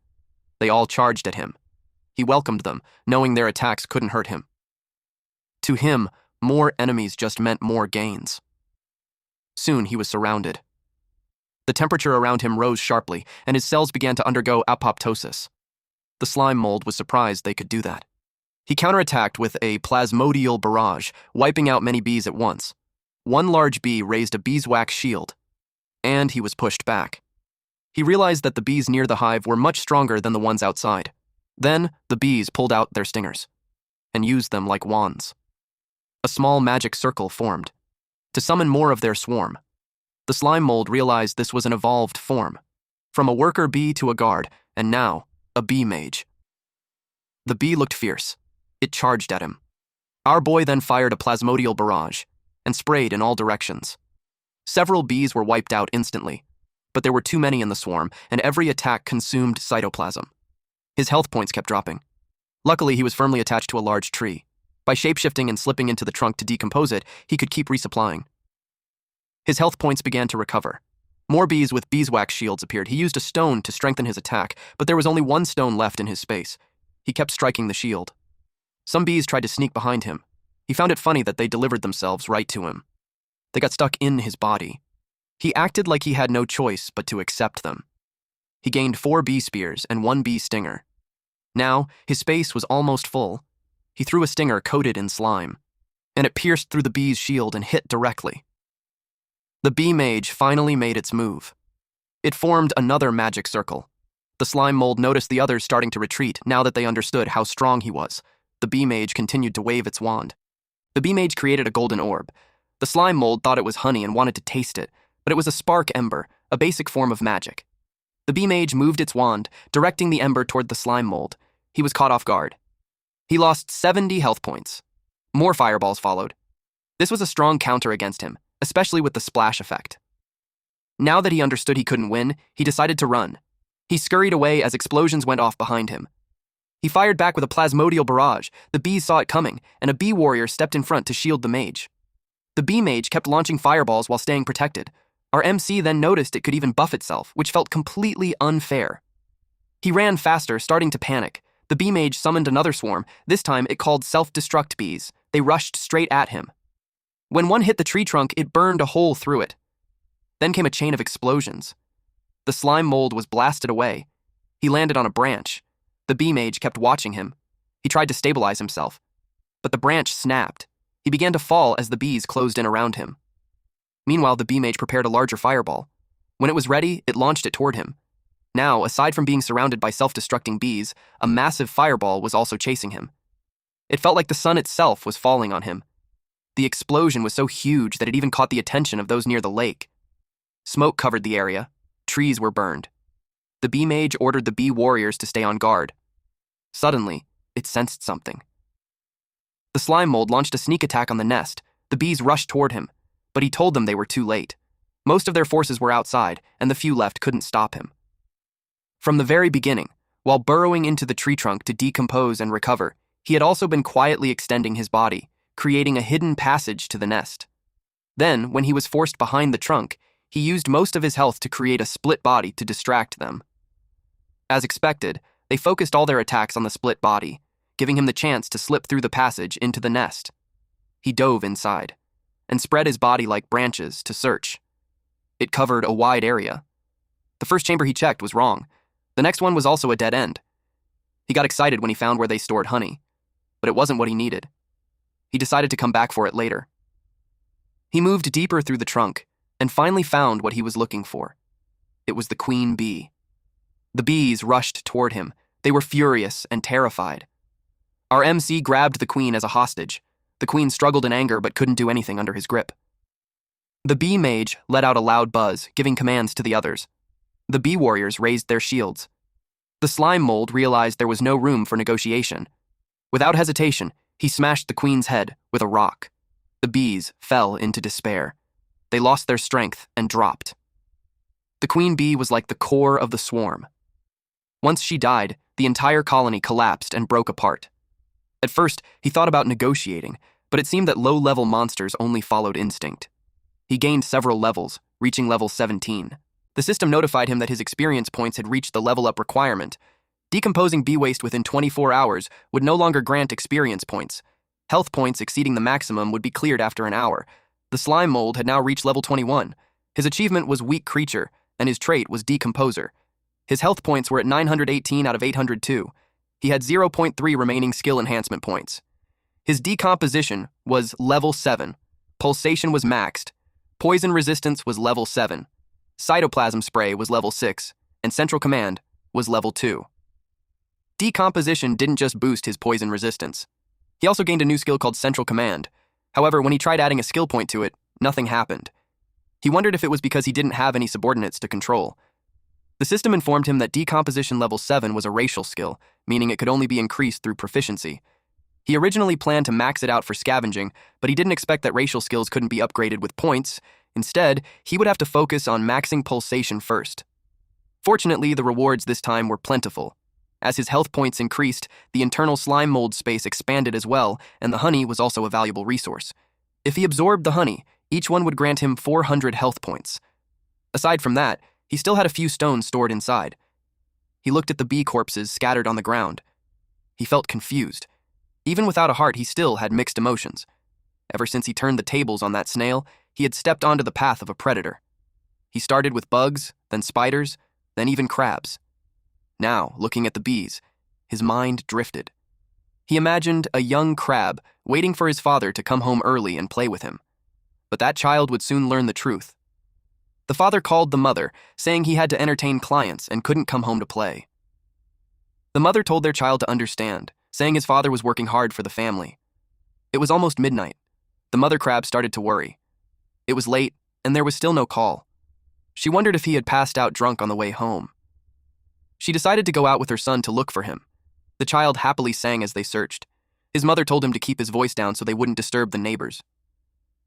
They all charged at him. He welcomed them, knowing their attacks couldn't hurt him. To him, more enemies just meant more gains. Soon he was surrounded. The temperature around him rose sharply, and his cells began to undergo apoptosis. The slime mold was surprised they could do that. He counterattacked with a plasmodial barrage, wiping out many bees at once. One large bee raised a beeswax shield, and he was pushed back. He realized that the bees near the hive were much stronger than the ones outside. Then, the bees pulled out their stingers and used them like wands. A small magic circle formed to summon more of their swarm. The slime mold realized this was an evolved form, from a worker bee to a guard, and now, a bee mage. The bee looked fierce. It charged at him. Our boy then fired a plasmodial barrage and sprayed in all directions. Several bees were wiped out instantly, but there were too many in the swarm, and every attack consumed cytoplasm. His health points kept dropping. Luckily, he was firmly attached to a large tree. By shapeshifting and slipping into the trunk to decompose it, he could keep resupplying. His health points began to recover. More bees with beeswax shields appeared. He used a stone to strengthen his attack, but there was only one stone left in his space. He kept striking the shield. Some bees tried to sneak behind him. He found it funny that they delivered themselves right to him. They got stuck in his body. He acted like he had no choice but to accept them. He gained 4 bee spears and 1 bee stinger. Now, his space was almost full. He threw a stinger coated in slime, and it pierced through the bee's shield and hit directly. The bee mage finally made its move. It formed another magic circle. The slime mold noticed the others starting to retreat now that they understood how strong he was. The bee mage continued to wave its wand. The bee mage created a golden orb. The slime mold thought it was honey and wanted to taste it, but it was a spark ember, a basic form of magic. The bee mage moved its wand, directing the ember toward the slime mold. He was caught off guard. He lost 70 health points. More fireballs followed. This was a strong counter against him, especially with the splash effect. Now that he understood he couldn't win, he decided to run. He scurried away as explosions went off behind him. He fired back with a plasmodial barrage. The bees saw it coming, and a bee warrior stepped in front to shield the mage. The bee mage kept launching fireballs while staying protected. Our MC then noticed it could even buff itself, which felt completely unfair. He ran faster, starting to panic. The bee mage summoned another swarm. This time, it called self-destruct bees. They rushed straight at him. When one hit the tree trunk, it burned a hole through it. Then came a chain of explosions. The slime mold was blasted away. He landed on a branch. The bee mage kept watching him. He tried to stabilize himself, but the branch snapped. He began to fall as the bees closed in around him. Meanwhile, the bee mage prepared a larger fireball. When it was ready, it launched it toward him. Now, aside from being surrounded by self-destructing bees, a massive fireball was also chasing him. It felt like the sun itself was falling on him. The explosion was so huge that it even caught the attention of those near the lake. Smoke covered the area. Trees were burned. The bee mage ordered the bee warriors to stay on guard. Suddenly, it sensed something. The slime mold launched a sneak attack on the nest. The bees rushed toward him, but he told them they were too late. Most of their forces were outside, and the few left couldn't stop him. From the very beginning, while burrowing into the tree trunk to decompose and recover, he had also been quietly extending his body, creating a hidden passage to the nest. Then, when he was forced behind the trunk, he used most of his health to create a split body to distract them. As expected, they focused all their attacks on the split body, giving him the chance to slip through the passage into the nest. He dove inside and spread his body like branches to search. It covered a wide area. The first chamber he checked was wrong. The next one was also a dead end. He got excited when he found where they stored honey, but it wasn't what he needed. He decided to come back for it later. He moved deeper through the trunk and finally found what he was looking for. It was the queen bee. The bees rushed toward him. They were furious and terrified. Our MC grabbed the queen as a hostage. The queen struggled in anger but couldn't do anything under his grip. The bee mage let out a loud buzz, giving commands to the others. The bee warriors raised their shields. The slime mold realized there was no room for negotiation. Without hesitation, he smashed the queen's head with a rock. The bees fell into despair. They lost their strength and dropped. The queen bee was like the core of the swarm. Once she died, the entire colony collapsed and broke apart. At first, he thought about negotiating, but it seemed that low-level monsters only followed instinct. He gained several levels, reaching level 17. The system notified him that his experience points had reached the level-up requirement. Decomposing bee waste within 24 hours would no longer grant experience points. Health points exceeding the maximum would be cleared after an hour. The slime mold had now reached level 21. His achievement was Weak Creature, and his trait was Decomposer. His health points were at 918 out of 802. He had 0.3 remaining skill enhancement points. His decomposition was level 7. Pulsation was maxed. Poison resistance was level 7. Cytoplasm spray was level 6, and Central Command was level 2. Decomposition didn't just boost his poison resistance. He also gained a new skill called Central Command. However, when he tried adding a skill point to it, nothing happened. He wondered if it was because he didn't have any subordinates to control. The system informed him that Decomposition level 7 was a racial skill, meaning it could only be increased through proficiency. He originally planned to max it out for scavenging, but he didn't expect that racial skills couldn't be upgraded with points. Instead, he would have to focus on maxing pulsation first. Fortunately, the rewards this time were plentiful. As his health points increased, the internal slime mold space expanded as well, and the honey was also a valuable resource. If he absorbed the honey, each one would grant him 400 health points. Aside from that, he still had a few stones stored inside. He looked at the bee corpses scattered on the ground. He felt confused. Even without a heart, he still had mixed emotions. Ever since he turned the tables on that snail, he had stepped onto the path of a predator. He started with bugs, then spiders, then even crabs. Now, looking at the bees, his mind drifted. He imagined a young crab waiting for his father to come home early and play with him. But that child would soon learn the truth. The father called the mother, saying he had to entertain clients and couldn't come home to play. The mother told their child to understand, saying his father was working hard for the family. It was almost midnight. The mother crab started to worry. It was late, and there was still no call. She wondered if he had passed out drunk on the way home. She decided to go out with her son to look for him. The child happily sang as they searched. His mother told him to keep his voice down so they wouldn't disturb the neighbors.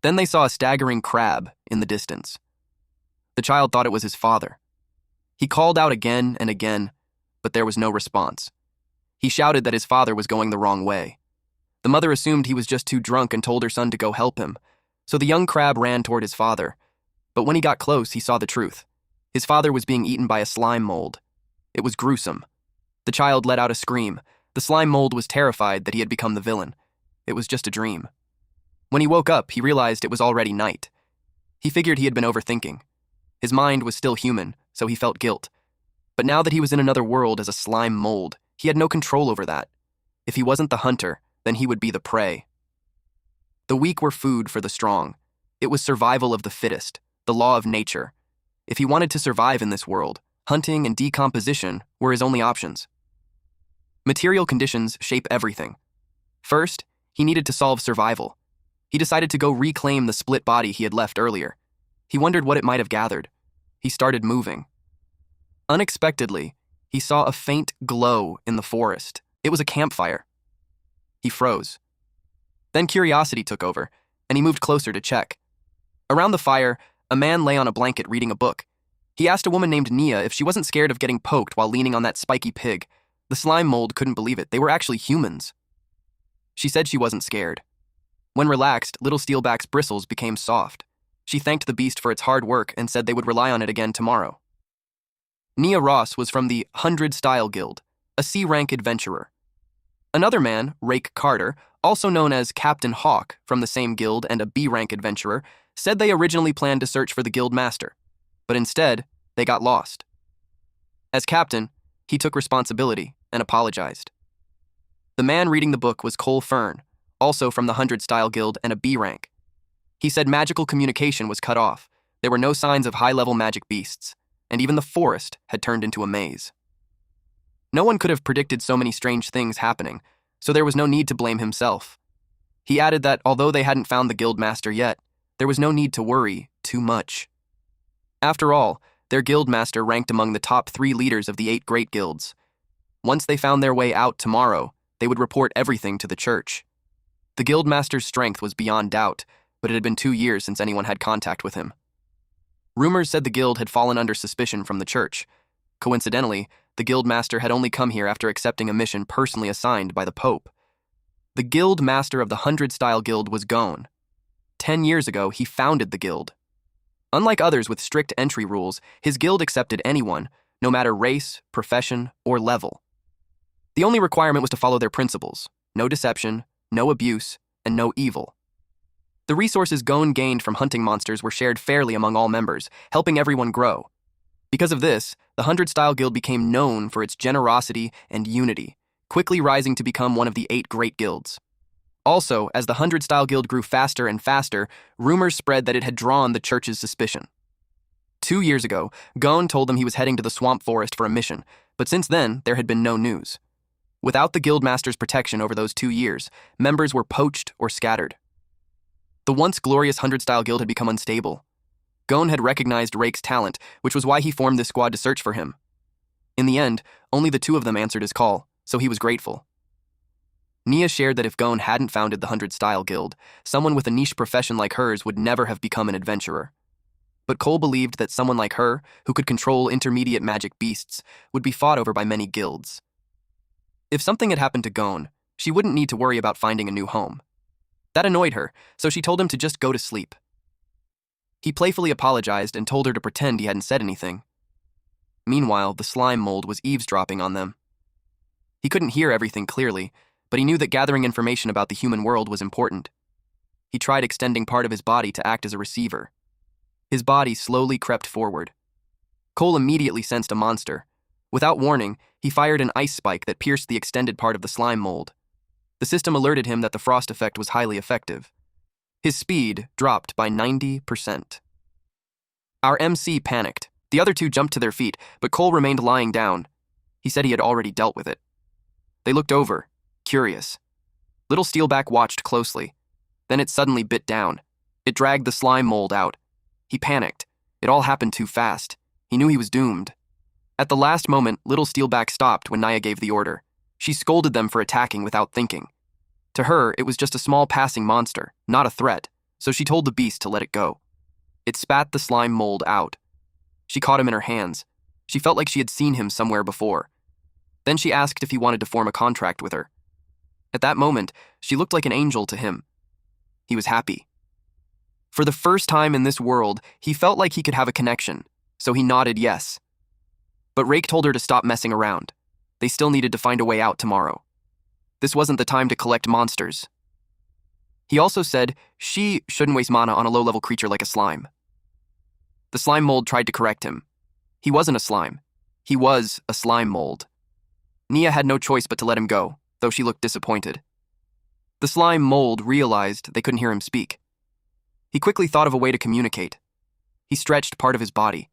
Then they saw a staggering crab in the distance. The child thought it was his father. He called out again and again, but there was no response. He shouted that his father was going the wrong way. The mother assumed he was just too drunk and told her son to go help him, so the young crab ran toward his father. But when he got close, he saw the truth. His father was being eaten by a slime mold. It was gruesome. The child let out a scream. The slime mold was terrified that he had become the villain. It was just a dream. When he woke up, he realized it was already night. He figured he had been overthinking. His mind was still human, so he felt guilt. But now that he was in another world as a slime mold, he had no control over that. If he wasn't the hunter, then he would be the prey. The weak were food for the strong. It was survival of the fittest, the law of nature. If he wanted to survive in this world, hunting and decomposition were his only options. Material conditions shape everything. First, he needed to solve survival. He decided to go reclaim the split body he had left earlier. He wondered what it might have gathered. He started moving. Unexpectedly, he saw a faint glow in the forest. It was a campfire. He froze. Then curiosity took over, and he moved closer to check. Around the fire, a man lay on a blanket reading a book. He asked a woman named Nia if she wasn't scared of getting poked while leaning on that spiky pig. The slime mold couldn't believe it. They were actually humans. She said she wasn't scared. When relaxed, Little Steelback's bristles became soft. She thanked the beast for its hard work and said they would rely on it again tomorrow. Nia Ross was from the 100 Style Guild, a C-rank adventurer. Another man, Rake Carter, also known as Captain Hawk from the same guild and a B-rank adventurer, said they originally planned to search for the guild master, but instead, they got lost. As captain, he took responsibility and apologized. The man reading the book was Cole Fern, also from the 100 Style Guild and a B rank. He said magical communication was cut off, there were no signs of high-level magic beasts, and even the forest had turned into a maze. No one could have predicted so many strange things happening, so there was no need to blame himself. He added that although they hadn't found the guild master yet, there was no need to worry too much. After all, their guild master ranked among the top 3 leaders of the 8 great guilds. Once they found their way out tomorrow, they would report everything to the church. The guild master's strength was beyond doubt, but it had been 2 years since anyone had contact with him. Rumors said the guild had fallen under suspicion from the church. Coincidentally, the guild master had only come here after accepting a mission personally assigned by the Pope. The guild master of the 100 Style Guild was Gon. 10 years ago, he founded the guild. Unlike others with strict entry rules, his guild accepted anyone, no matter race, profession, or level. The only requirement was to follow their principles: no deception, no abuse, and no evil. The resources Gon gained from hunting monsters were shared fairly among all members, helping everyone grow. Because of this, the 100 Style Guild became known for its generosity and unity, quickly rising to become one of the 8 great guilds. Also, as the 100 Style Guild grew faster and faster, rumors spread that it had drawn the church's suspicion. 2 years ago, Gon told them he was heading to the swamp forest for a mission, but since then, there had been no news. Without the guildmaster's protection over those 2 years, members were poached or scattered. The once glorious 100 Style Guild had become unstable. Gon had recognized Rake's talent, which was why he formed this squad to search for him. In the end, only the 2 of them answered his call, so he was grateful. Nia shared that if Gon hadn't founded the 100 Style Guild, someone with a niche profession like hers would never have become an adventurer. But Cole believed that someone like her, who could control intermediate magic beasts, would be fought over by many guilds. If something had happened to Gon, she wouldn't need to worry about finding a new home. That annoyed her, so she told him to just go to sleep. He playfully apologized and told her to pretend he hadn't said anything. Meanwhile, the slime mold was eavesdropping on them. He couldn't hear everything clearly, but he knew that gathering information about the human world was important. He tried extending part of his body to act as a receiver. His body slowly crept forward. Cole immediately sensed a monster. Without warning, he fired an ice spike that pierced the extended part of the slime mold. The system alerted him that the frost effect was highly effective. His speed dropped by 90%. Our MC panicked. The other 2 jumped to their feet, but Cole remained lying down. He said he had already dealt with it. They looked over, curious. Little Steelback watched closely. Then it suddenly bit down. It dragged the slime mold out. He panicked. It all happened too fast. He knew he was doomed. At the last moment, Little Steelback stopped when Nia gave the order. She scolded them for attacking without thinking. To her, it was just a small passing monster, not a threat, so she told the beast to let it go. It spat the slime mold out. She caught him in her hands. She felt like she had seen him somewhere before. Then she asked if he wanted to form a contract with her. At that moment, she looked like an angel to him. He was happy. For the first time in this world, he felt like he could have a connection, so he nodded yes. But Rake told her to stop messing around. They still needed to find a way out tomorrow. This wasn't the time to collect monsters. He also said she shouldn't waste mana on a low-level creature like a slime. The slime mold tried to correct him. He wasn't a slime. He was a slime mold. Nia had no choice but to let him go, though she looked disappointed. The slime mold realized they couldn't hear him speak. He quickly thought of a way to communicate. He stretched part of his body.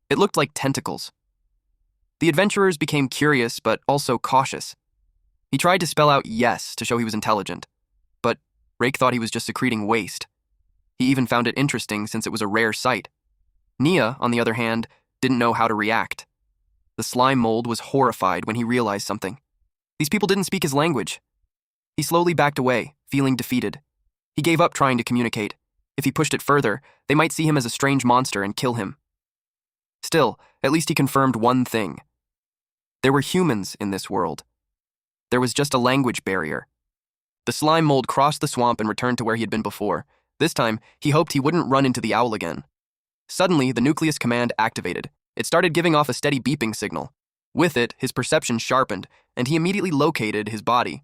It looked like tentacles. The adventurers became curious, but also cautious. He tried to spell out yes to show he was intelligent, but Rake thought he was just secreting waste. He even found it interesting since it was a rare sight. Nia, on the other hand, didn't know how to react. The slime mold was horrified when he realized something. These people didn't speak his language. He slowly backed away, feeling defeated. He gave up trying to communicate. If he pushed it further, they might see him as a strange monster and kill him. Still, at least he confirmed one thing. There were humans in this world. There was just a language barrier. The slime mold crossed the swamp and returned to where he had been before. This time, he hoped he wouldn't run into the owl again. Suddenly, the nucleus command activated. It started giving off a steady beeping signal. With it, his perception sharpened, and he immediately located his body.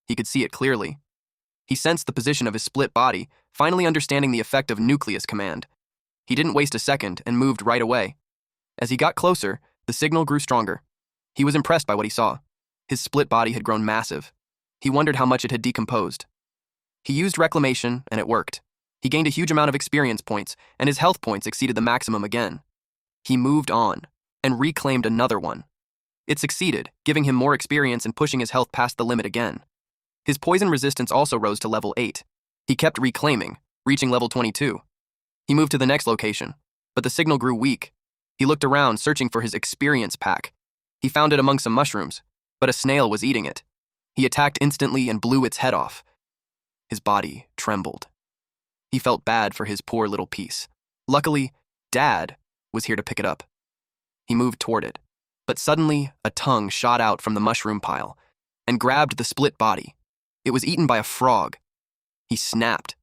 He could see it clearly. He sensed the position of his split body, finally understanding the effect of nucleus command. He didn't waste a second and moved right away. As he got closer, the signal grew stronger. He was impressed by what he saw. His split body had grown massive. He wondered how much it had decomposed. He used reclamation, and it worked. He gained a huge amount of experience points, and his health points exceeded the maximum again. He moved on, and reclaimed another one. It succeeded, giving him more experience and pushing his health past the limit again. His poison resistance also rose to level 8. He kept reclaiming, reaching level 22. He moved to the next location, but the signal grew weak. He looked around, searching for his experience pack. He found it among some mushrooms, but a snail was eating it. He attacked instantly and blew its head off. His body trembled. He felt bad for his poor little piece. Luckily, Dad was here to pick it up. He moved toward it, but suddenly a tongue shot out from the mushroom pile and grabbed the split body. It was eaten by a frog. He snapped.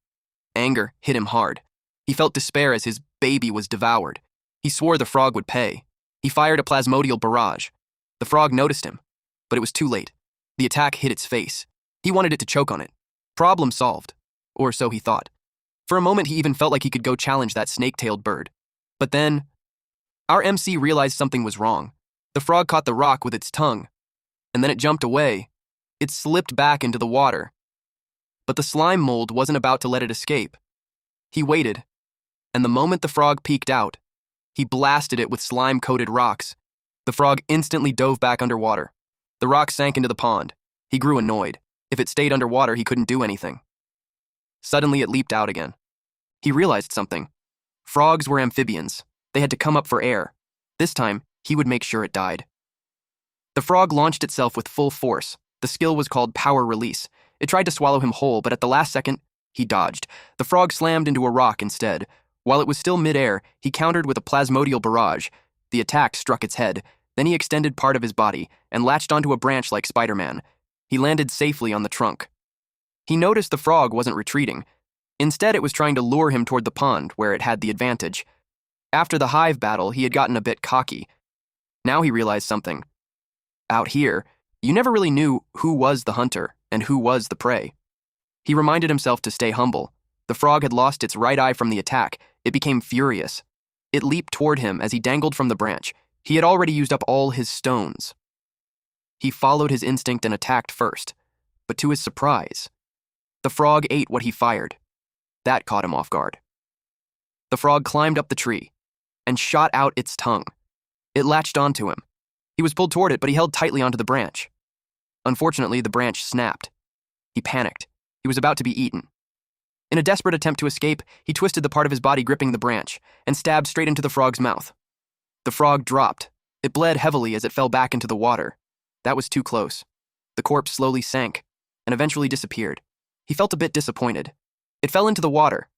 Anger hit him hard. He felt despair as his baby was devoured. He swore the frog would pay. He fired a plasmodial barrage. The frog noticed him, but it was too late. The attack hit its face. He wanted it to choke on it. Problem solved, or so he thought. For a moment, he even felt like he could go challenge that snake-tailed bird. But then, our MC realized something was wrong. The frog caught the rock with its tongue, and then it jumped away. It slipped back into the water. But the slime mold wasn't about to let it escape. He waited, and the moment the frog peeked out, he blasted it with slime-coated rocks. The frog instantly dove back underwater. The rocks sank into the pond. He grew annoyed. If it stayed underwater, he couldn't do anything. Suddenly, it leaped out again. He realized something. Frogs were amphibians. They had to come up for air. This time, he would make sure it died. The frog launched itself with full force. The skill was called power release. It tried to swallow him whole, but at the last second, he dodged. The frog slammed into a rock instead. While it was still mid-air, he countered with a plasmodial barrage. The attack struck its head. Then he extended part of his body and latched onto a branch like Spider-Man. He landed safely on the trunk. He noticed the frog wasn't retreating. Instead, it was trying to lure him toward the pond, where it had the advantage. After the hive battle, he had gotten a bit cocky. Now he realized something. Out here, you never really knew who was the hunter and who was the prey. He reminded himself to stay humble. The frog had lost its right eye from the attack. It became furious. It leaped toward him as he dangled from the branch. He had already used up all his stones. He followed his instinct and attacked first, but to his surprise, the frog ate what he fired. That caught him off guard. The frog climbed up the tree and shot out its tongue. It latched onto him. He was pulled toward it, but he held tightly onto the branch. Unfortunately, the branch snapped. He panicked. He was about to be eaten. In a desperate attempt to escape, he twisted the part of his body gripping the branch and stabbed straight into the frog's mouth. The frog dropped. It bled heavily as it fell back into the water. That was too close. The corpse slowly sank and eventually disappeared. He felt a bit disappointed. It fell into the water,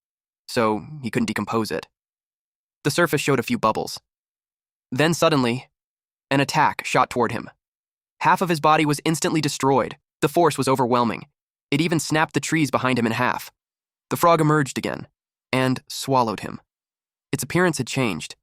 so he couldn't decompose it. The surface showed a few bubbles. Then suddenly, an attack shot toward him. Half of his body was instantly destroyed. The force was overwhelming. It even snapped the trees behind him in half. The frog emerged again and swallowed him. Its appearance had changed.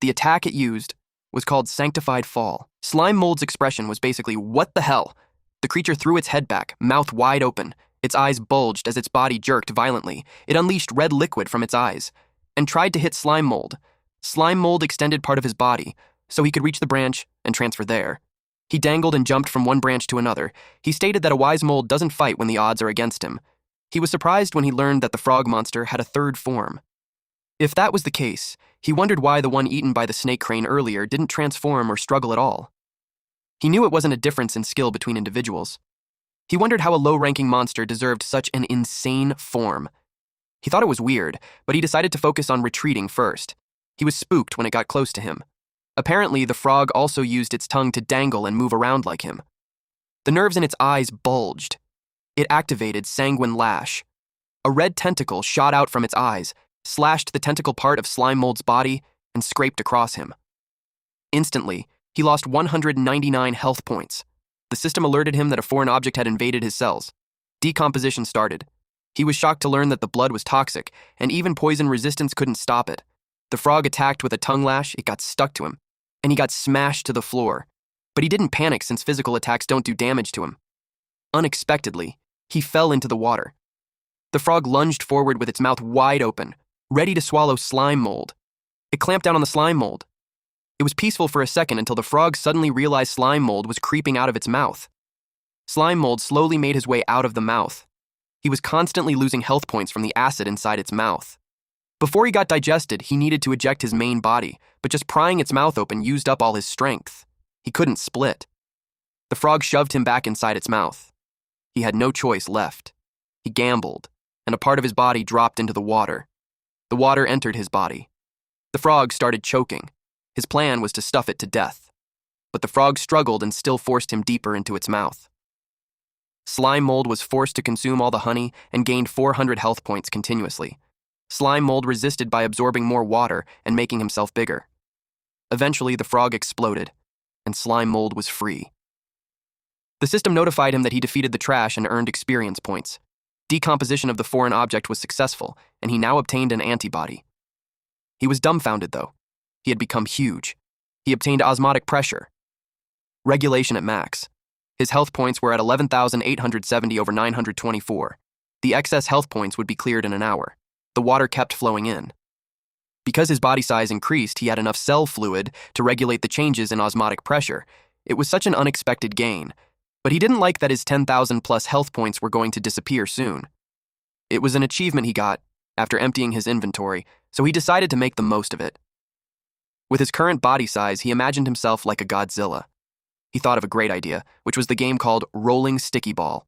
The attack it used was called Sanctified Fall. Slime Mold's expression was basically, "What the hell?" The creature threw its head back, mouth wide open. Its eyes bulged as its body jerked violently. It unleashed red liquid from its eyes and tried to hit Slime Mold. Slime Mold extended part of his body so he could reach the branch and transfer there. He dangled and jumped from one branch to another. He stated that a wise mold doesn't fight when the odds are against him. He was surprised when he learned that the frog monster had a third form. If that was the case, he wondered why the one eaten by the snake crane earlier didn't transform or struggle at all. He knew it wasn't a difference in skill between individuals. He wondered how a low-ranking monster deserved such an insane form. He thought it was weird, but he decided to focus on retreating first. He was spooked when it got close to him. Apparently, the frog also used its tongue to dangle and move around like him. The nerves in its eyes bulged. It activated Sanguine Lash. A red tentacle shot out from its eyes, slashed the tentacle part of Slime Mold's body, and scraped across him. Instantly, he lost 199 health points. The system alerted him that a foreign object had invaded his cells. Decomposition started. He was shocked to learn that the blood was toxic, and even poison resistance couldn't stop it. The frog attacked with a tongue lash, it got stuck to him, and he got smashed to the floor. But he didn't panic since physical attacks don't do damage to him. Unexpectedly, he fell into the water. The frog lunged forward with its mouth wide open, ready to swallow slime mold. It clamped down on the slime mold. It was peaceful for a second until the frog suddenly realized slime mold was creeping out of its mouth. Slime mold slowly made his way out of the mouth. He was constantly losing health points from the acid inside its mouth. Before he got digested, he needed to eject his main body, but just prying its mouth open used up all his strength. He couldn't split. The frog shoved him back inside its mouth. He had no choice left. He gambled, and a part of his body dropped into the water. The water entered his body. The frog started choking. His plan was to stuff it to death. But the frog struggled and still forced him deeper into its mouth. Slime mold was forced to consume all the honey and gained 400 health points continuously. Slime mold resisted by absorbing more water and making himself bigger. Eventually, the frog exploded, and slime mold was free. The system notified him that he defeated the trash and earned experience points. Decomposition of the foreign object was successful, and he now obtained an antibody. He was dumbfounded, though. He had become huge. He obtained osmotic pressure. Regulation at max. His health points were at 11,870 over 924. The excess health points would be cleared in an hour. The water kept flowing in. Because his body size increased, he had enough cell fluid to regulate the changes in osmotic pressure. It was such an unexpected gain, but he didn't like that his 10,000 plus health points were going to disappear soon. It was an achievement he got after emptying his inventory, so he decided to make the most of it. With his current body size, he imagined himself like a Godzilla. He thought of a great idea, which was the game called Rolling Sticky Ball.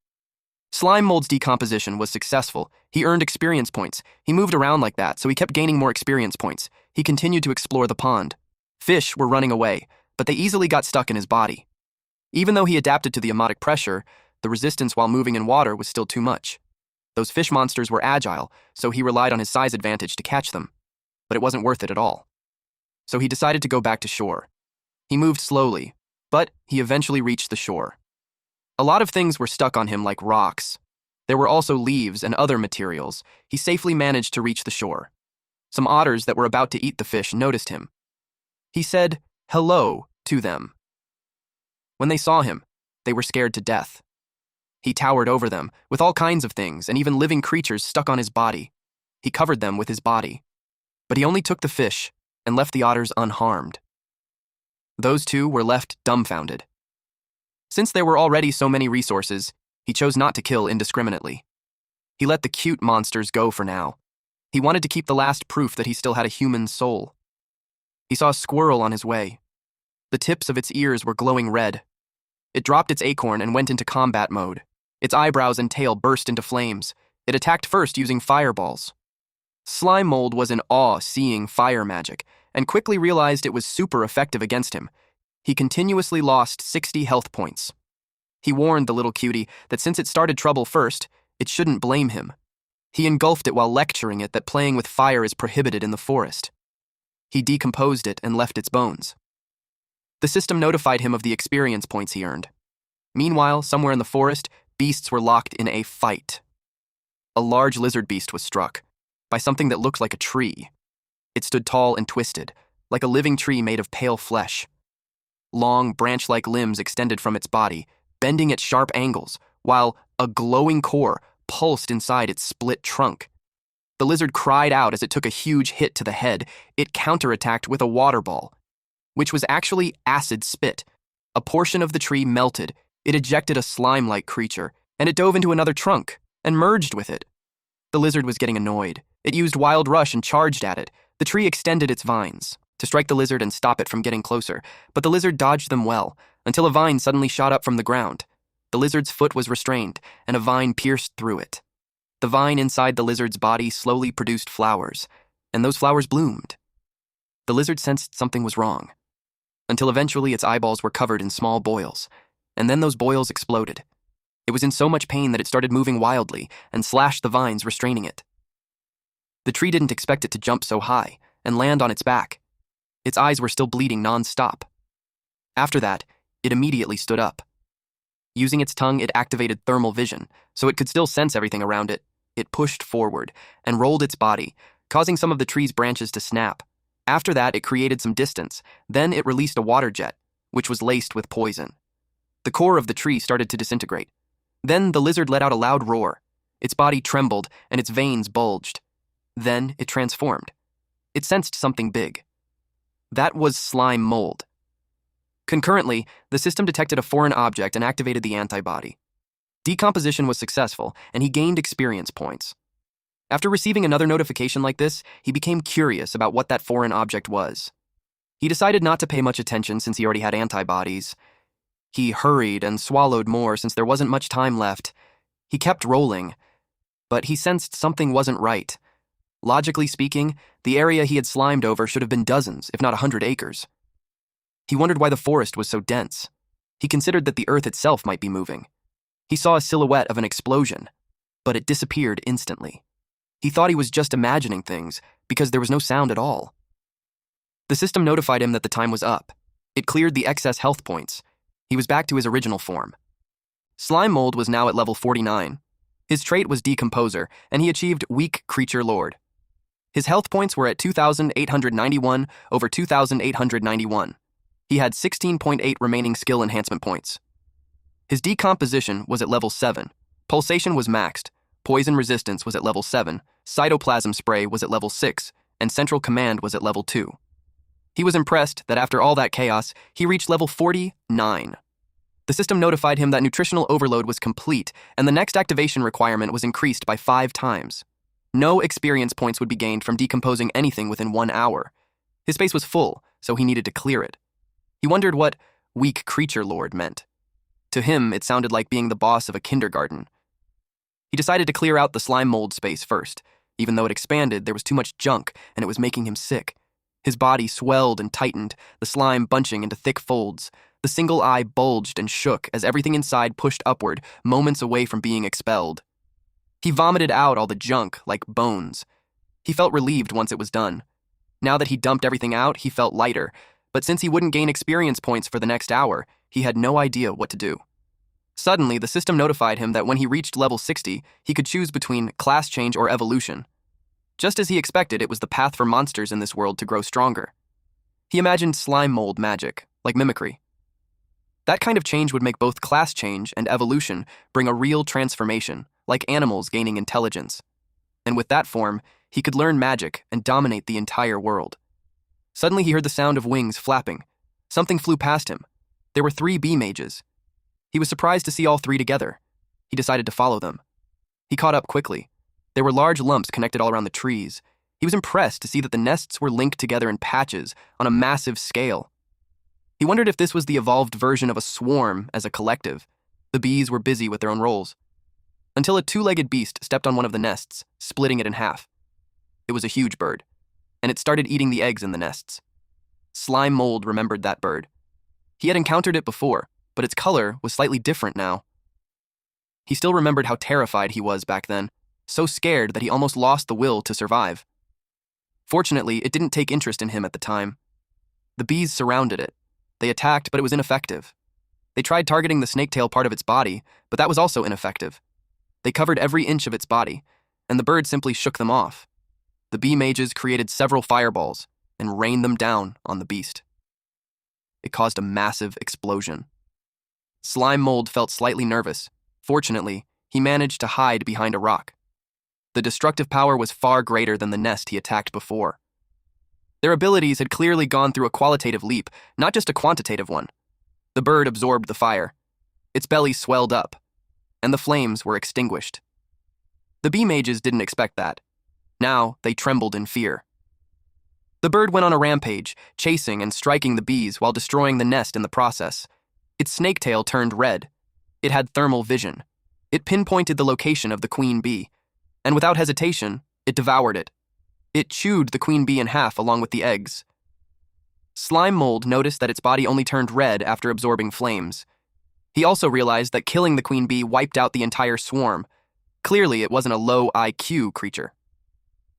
Slime mold's decomposition was successful. He earned experience points. He moved around like that, so he kept gaining more experience points. He continued to explore the pond. Fish were running away, but they easily got stuck in his body. Even though he adapted to the osmotic pressure, the resistance while moving in water was still too much. Those fish monsters were agile, so he relied on his size advantage to catch them. But it wasn't worth it at all. So he decided to go back to shore. He moved slowly, but he eventually reached the shore. A lot of things were stuck on him like rocks. There were also leaves and other materials. He safely managed to reach the shore. Some otters that were about to eat the fish noticed him. He said hello to them. When they saw him, they were scared to death. He towered over them with all kinds of things and even living creatures stuck on his body. He covered them with his body. But he only took the fish and left the otters unharmed. Those two were left dumbfounded. Since there were already so many resources, he chose not to kill indiscriminately. He let the cute monsters go for now. He wanted to keep the last proof that he still had a human soul. He saw a squirrel on his way. The tips of its ears were glowing red. It dropped its acorn and went into combat mode. Its eyebrows and tail burst into flames. It attacked first using fireballs. Slime mold was in awe seeing fire magic, and quickly realized it was super effective against him. He continuously lost 60 health points. He warned the little cutie that since it started trouble first, it shouldn't blame him. He engulfed it while lecturing it that playing with fire is prohibited in the forest. He decomposed it and left its bones. The system notified him of the experience points he earned. Meanwhile, somewhere in the forest, beasts were locked in a fight. A large lizard beast was struck by something that looked like a tree. It stood tall and twisted, like a living tree made of pale flesh. Long, branch-like limbs extended from its body, bending at sharp angles, while a glowing core pulsed inside its split trunk. The lizard cried out as it took a huge hit to the head. It counterattacked with a water ball, which was actually acid spit. A portion of the tree melted. It ejected a slime-like creature, and it dove into another trunk and merged with it. The lizard was getting annoyed. It used Wild Rush and charged at it. The tree extended its vines to strike the lizard and stop it from getting closer, but the lizard dodged them well, until a vine suddenly shot up from the ground. The lizard's foot was restrained, and a vine pierced through it. The vine inside the lizard's body slowly produced flowers, and those flowers bloomed. The lizard sensed something was wrong, until eventually its eyeballs were covered in small boils, and then those boils exploded. It was in so much pain that it started moving wildly and slashed the vines restraining it. The tree didn't expect it to jump so high and land on its back. Its eyes were still bleeding non-stop. After that, it immediately stood up. Using its tongue, it activated thermal vision, so it could still sense everything around it. It pushed forward and rolled its body, causing some of the tree's branches to snap. After that, it created some distance. Then it released a water jet, which was laced with poison. The core of the tree started to disintegrate. Then the lizard let out a loud roar. Its body trembled and its veins bulged. Then it transformed. It sensed something big. That was slime mold. Concurrently, the system detected a foreign object and activated the antibody. Decomposition was successful, and he gained experience points. After receiving another notification like this, he became curious about what that foreign object was. He decided not to pay much attention since he already had antibodies. He hurried and swallowed more since there wasn't much time left. He kept rolling, but he sensed something wasn't right. Logically speaking, the area he had slimed over should have been dozens, if not 100 acres. He wondered why the forest was so dense. He considered that the earth itself might be moving. He saw a silhouette of an explosion, but it disappeared instantly. He thought he was just imagining things because there was no sound at all. The system notified him that the time was up. It cleared the excess health points. He was back to his original form. Slime Mold was now at level 49. His trait was Decomposer, and he achieved Weak Creature Lord. His health points were at 2,891 over 2,891. He had 16.8 remaining skill enhancement points. His decomposition was at level 7. Pulsation was maxed. Poison resistance was at level 7. Cytoplasm spray was at level 6. And central command was at level 2. He was impressed that after all that chaos, he reached level 49. The system notified him that nutritional overload was complete, and the next activation requirement was increased by 5 times. No experience points would be gained from decomposing anything within 1 hour. His space was full, so he needed to clear it. He wondered what Weak Creature Lord meant. To him, it sounded like being the boss of a kindergarten. He decided to clear out the slime mold space first. Even though it expanded, there was too much junk, and it was making him sick. His body swelled and tightened, the slime bunching into thick folds. The single eye bulged and shook as everything inside pushed upward, moments away from being expelled. He vomited out all the junk, like bones. He felt relieved once it was done. Now that he dumped everything out, he felt lighter, but since he wouldn't gain experience points for the next hour, he had no idea what to do. Suddenly, the system notified him that when he reached level 60, he could choose between class change or evolution. Just as he expected, it was the path for monsters in this world to grow stronger. He imagined slime mold magic, like mimicry. That kind of change would make both class change and evolution bring a real transformation, like animals gaining intelligence. And with that form, he could learn magic and dominate the entire world. Suddenly he heard the sound of wings flapping. Something flew past him. There were 3 bee mages. He was surprised to see all 3 together. He decided to follow them. He caught up quickly. There were large lumps connected all around the trees. He was impressed to see that the nests were linked together in patches on a massive scale. He wondered if this was the evolved version of a swarm as a collective. The bees were busy with their own roles. Until a 2-legged beast stepped on one of the nests, splitting it in half. It was a huge bird, and it started eating the eggs in the nests. Slime Mold remembered that bird. He had encountered it before, but its color was slightly different now. He still remembered how terrified he was back then, so scared that he almost lost the will to survive. Fortunately, it didn't take interest in him at the time. The bees surrounded it. They attacked, but it was ineffective. They tried targeting the snake-tail part of its body, but that was also ineffective. They covered every inch of its body, and the bird simply shook them off. The bee mages created several fireballs and rained them down on the beast. It caused a massive explosion. Slime Mold felt slightly nervous. Fortunately, he managed to hide behind a rock. The destructive power was far greater than the nest he attacked before. Their abilities had clearly gone through a qualitative leap, not just a quantitative one. The bird absorbed the fire. Its belly swelled up, and the flames were extinguished. The bee mages didn't expect that. Now they trembled in fear. The bird went on a rampage, chasing and striking the bees while destroying the nest in the process. Its snake tail turned red. It had thermal vision. It pinpointed the location of the queen bee, and without hesitation, it devoured it. It chewed the queen bee in half along with the eggs. Slime Mold noticed that its body only turned red after absorbing flames. He also realized that killing the queen bee wiped out the entire swarm. Clearly, it wasn't a low IQ creature.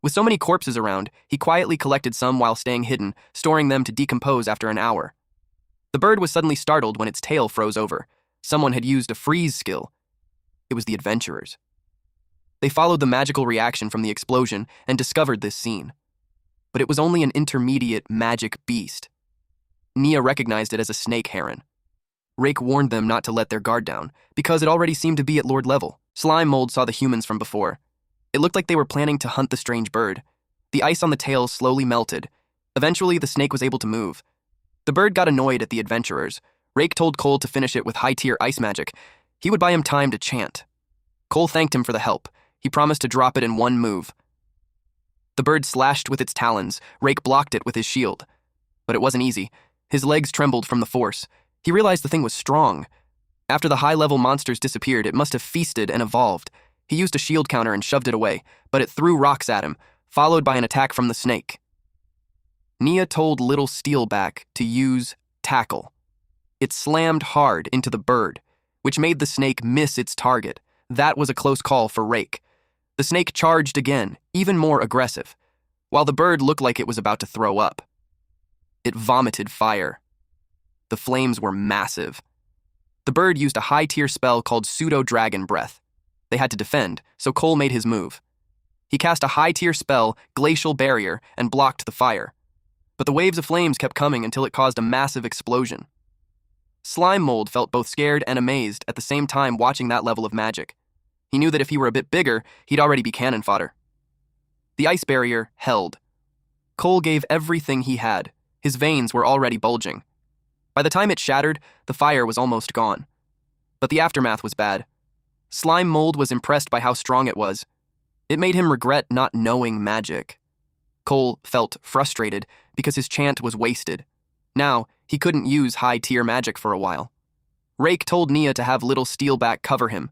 With so many corpses around, he quietly collected some while staying hidden, storing them to decompose after an hour. The bird was suddenly startled when its tail froze over. Someone had used a freeze skill. It was the adventurers. They followed the magical reaction from the explosion and discovered this scene. But it was only an intermediate magic beast. Nia recognized it as a snake heron. Rake warned them not to let their guard down, because it already seemed to be at lord level. Slime Mold saw the humans from before. It looked like they were planning to hunt the strange bird. The ice on the tail slowly melted. Eventually, the snake was able to move. The bird got annoyed at the adventurers. Rake told Cole to finish it with high-tier ice magic. He would buy him time to chant. Cole thanked him for the help. He promised to drop it in one move. The bird slashed with its talons. Rake blocked it with his shield. But it wasn't easy. His legs trembled from the force. He realized the thing was strong. After the high-level monsters disappeared, it must have feasted and evolved. He used a shield counter and shoved it away, but it threw rocks at him, followed by an attack from the snake. Nia told Little Steelback to use Tackle. It slammed hard into the bird, which made the snake miss its target. That was a close call for Rake. The snake charged again, even more aggressive, while the bird looked like it was about to throw up. It vomited fire. The flames were massive. The bird used a high-tier spell called Pseudo-Dragon Breath. They had to defend, so Cole made his move. He cast a high-tier spell, Glacial Barrier, and blocked the fire. But the waves of flames kept coming until it caused a massive explosion. Slime Mold felt both scared and amazed at the same time watching that level of magic. He knew that if he were a bit bigger, he'd already be cannon fodder. The ice barrier held. Cole gave everything he had. His veins were already bulging. By the time it shattered, the fire was almost gone. But the aftermath was bad. Slime Mold was impressed by how strong it was. It made him regret not knowing magic. Cole felt frustrated because his chant was wasted. Now, he couldn't use high-tier magic for a while. Rake told Nia to have Little Steelback cover him.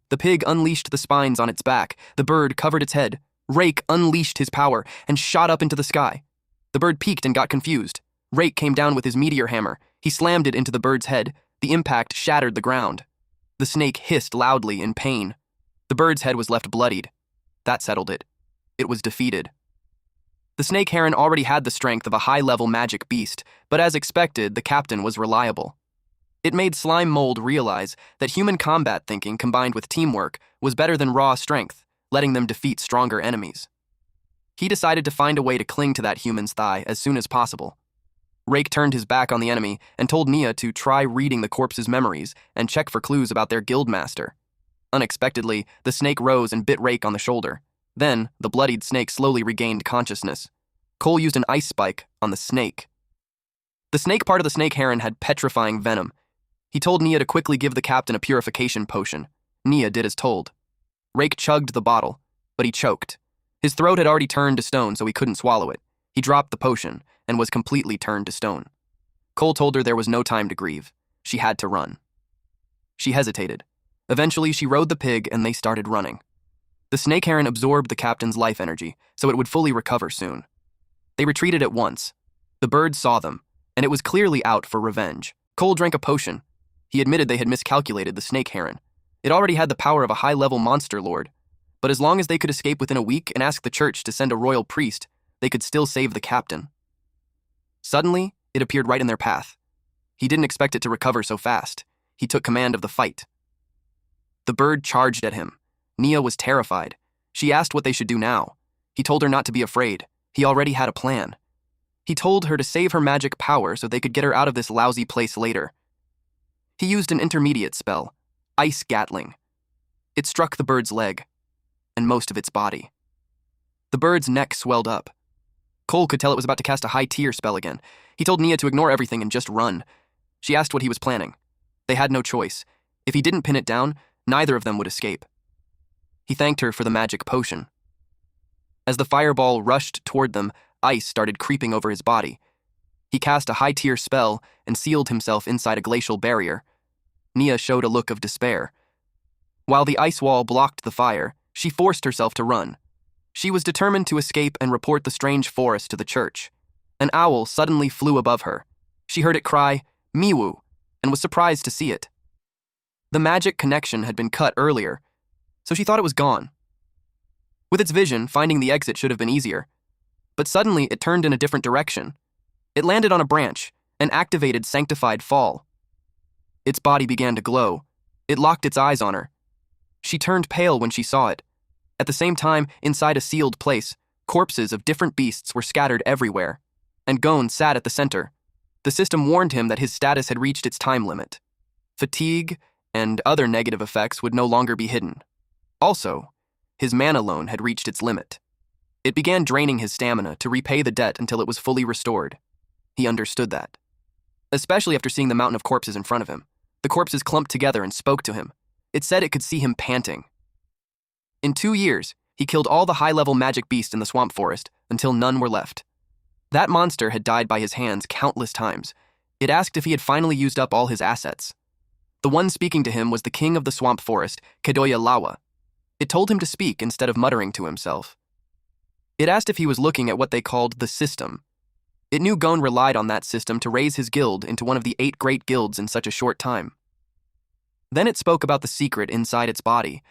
The pig unleashed the spines on its back. The bird covered its head. Rake unleashed his power and shot up into the sky. The bird peeked and got confused. Rake came down with his meteor hammer. He slammed it into the bird's head. The impact shattered the ground. The snake hissed loudly in pain. The bird's head was left bloodied. That settled it. It was defeated. The snake heron already had the strength of a high-level magic beast, but as expected, the captain was reliable. It made Slime Mold realize that human combat thinking combined with teamwork was better than raw strength, letting them defeat stronger enemies. He decided to find a way to cling to that human's thigh as soon as possible. Rake turned his back on the enemy and told Nia to try reading the corpse's memories and check for clues about their guildmaster. Unexpectedly, the snake rose and bit Rake on the shoulder. Then, the bloodied snake slowly regained consciousness. Cole used an ice spike on the snake. The snake part of the snake heron had petrifying venom. He told Nia to quickly give the captain a purification potion. Nia did as told. Rake chugged the bottle, but he choked. His throat had already turned to stone, so he couldn't swallow it. He dropped the potion and was completely turned to stone. Cole told her there was no time to grieve. She had to run. She hesitated. Eventually, she rode the pig and they started running. The snake heron absorbed the captain's life energy, so it would fully recover soon. They retreated at once. The bird saw them, and it was clearly out for revenge. Cole drank a potion. He admitted they had miscalculated the snake heron. It already had the power of a high-level monster lord, but as long as they could escape within a week and ask the church to send a royal priest, they could still save the captain. Suddenly, it appeared right in their path. He didn't expect it to recover so fast. He took command of the fight. The bird charged at him. Nia was terrified. She asked what they should do now. He told her not to be afraid. He already had a plan. He told her to save her magic power so they could get her out of this lousy place later. He used an intermediate spell, Ice Gatling. It struck the bird's leg, and most of its body. The bird's neck swelled up. Cole could tell it was about to cast a high-tier spell again. He told Nia to ignore everything and just run. She asked what he was planning. They had no choice. If he didn't pin it down, neither of them would escape. He thanked her for the magic potion. As the fireball rushed toward them, ice started creeping over his body. He cast a high-tier spell and sealed himself inside a glacial barrier. Nia showed a look of despair. While the ice wall blocked the fire, she forced herself to run. She was determined to escape and report the strange forest to the church. An owl suddenly flew above her. She heard it cry, "Miwu," and was surprised to see it. The magic connection had been cut earlier, so she thought it was gone. With its vision, finding the exit should have been easier. But suddenly, it turned in a different direction. It landed on a branch and activated Sanctified Fall. Its body began to glow. It locked its eyes on her. She turned pale when she saw it. At the same time, inside a sealed place, corpses of different beasts were scattered everywhere, and Gon sat at the center. The system warned him that his status had reached its time limit. Fatigue and other negative effects would no longer be hidden. Also, his mana loan had reached its limit. It began draining his stamina to repay the debt until it was fully restored. He understood that. Especially after seeing the mountain of corpses in front of him. The corpses clumped together and spoke to him. It said it could see him panting. In 2 years, he killed all the high-level magic beasts in the swamp forest until none were left. That monster had died by his hands countless times. It asked if he had finally used up all his assets. The one speaking to him was the king of the swamp forest, Yahello. It told him to speak instead of muttering to himself. It asked if he was looking at what they called the system. It knew Gon relied on that system to raise his guild into one of the 8 great guilds in such a short time. Then it spoke about the secret inside its body.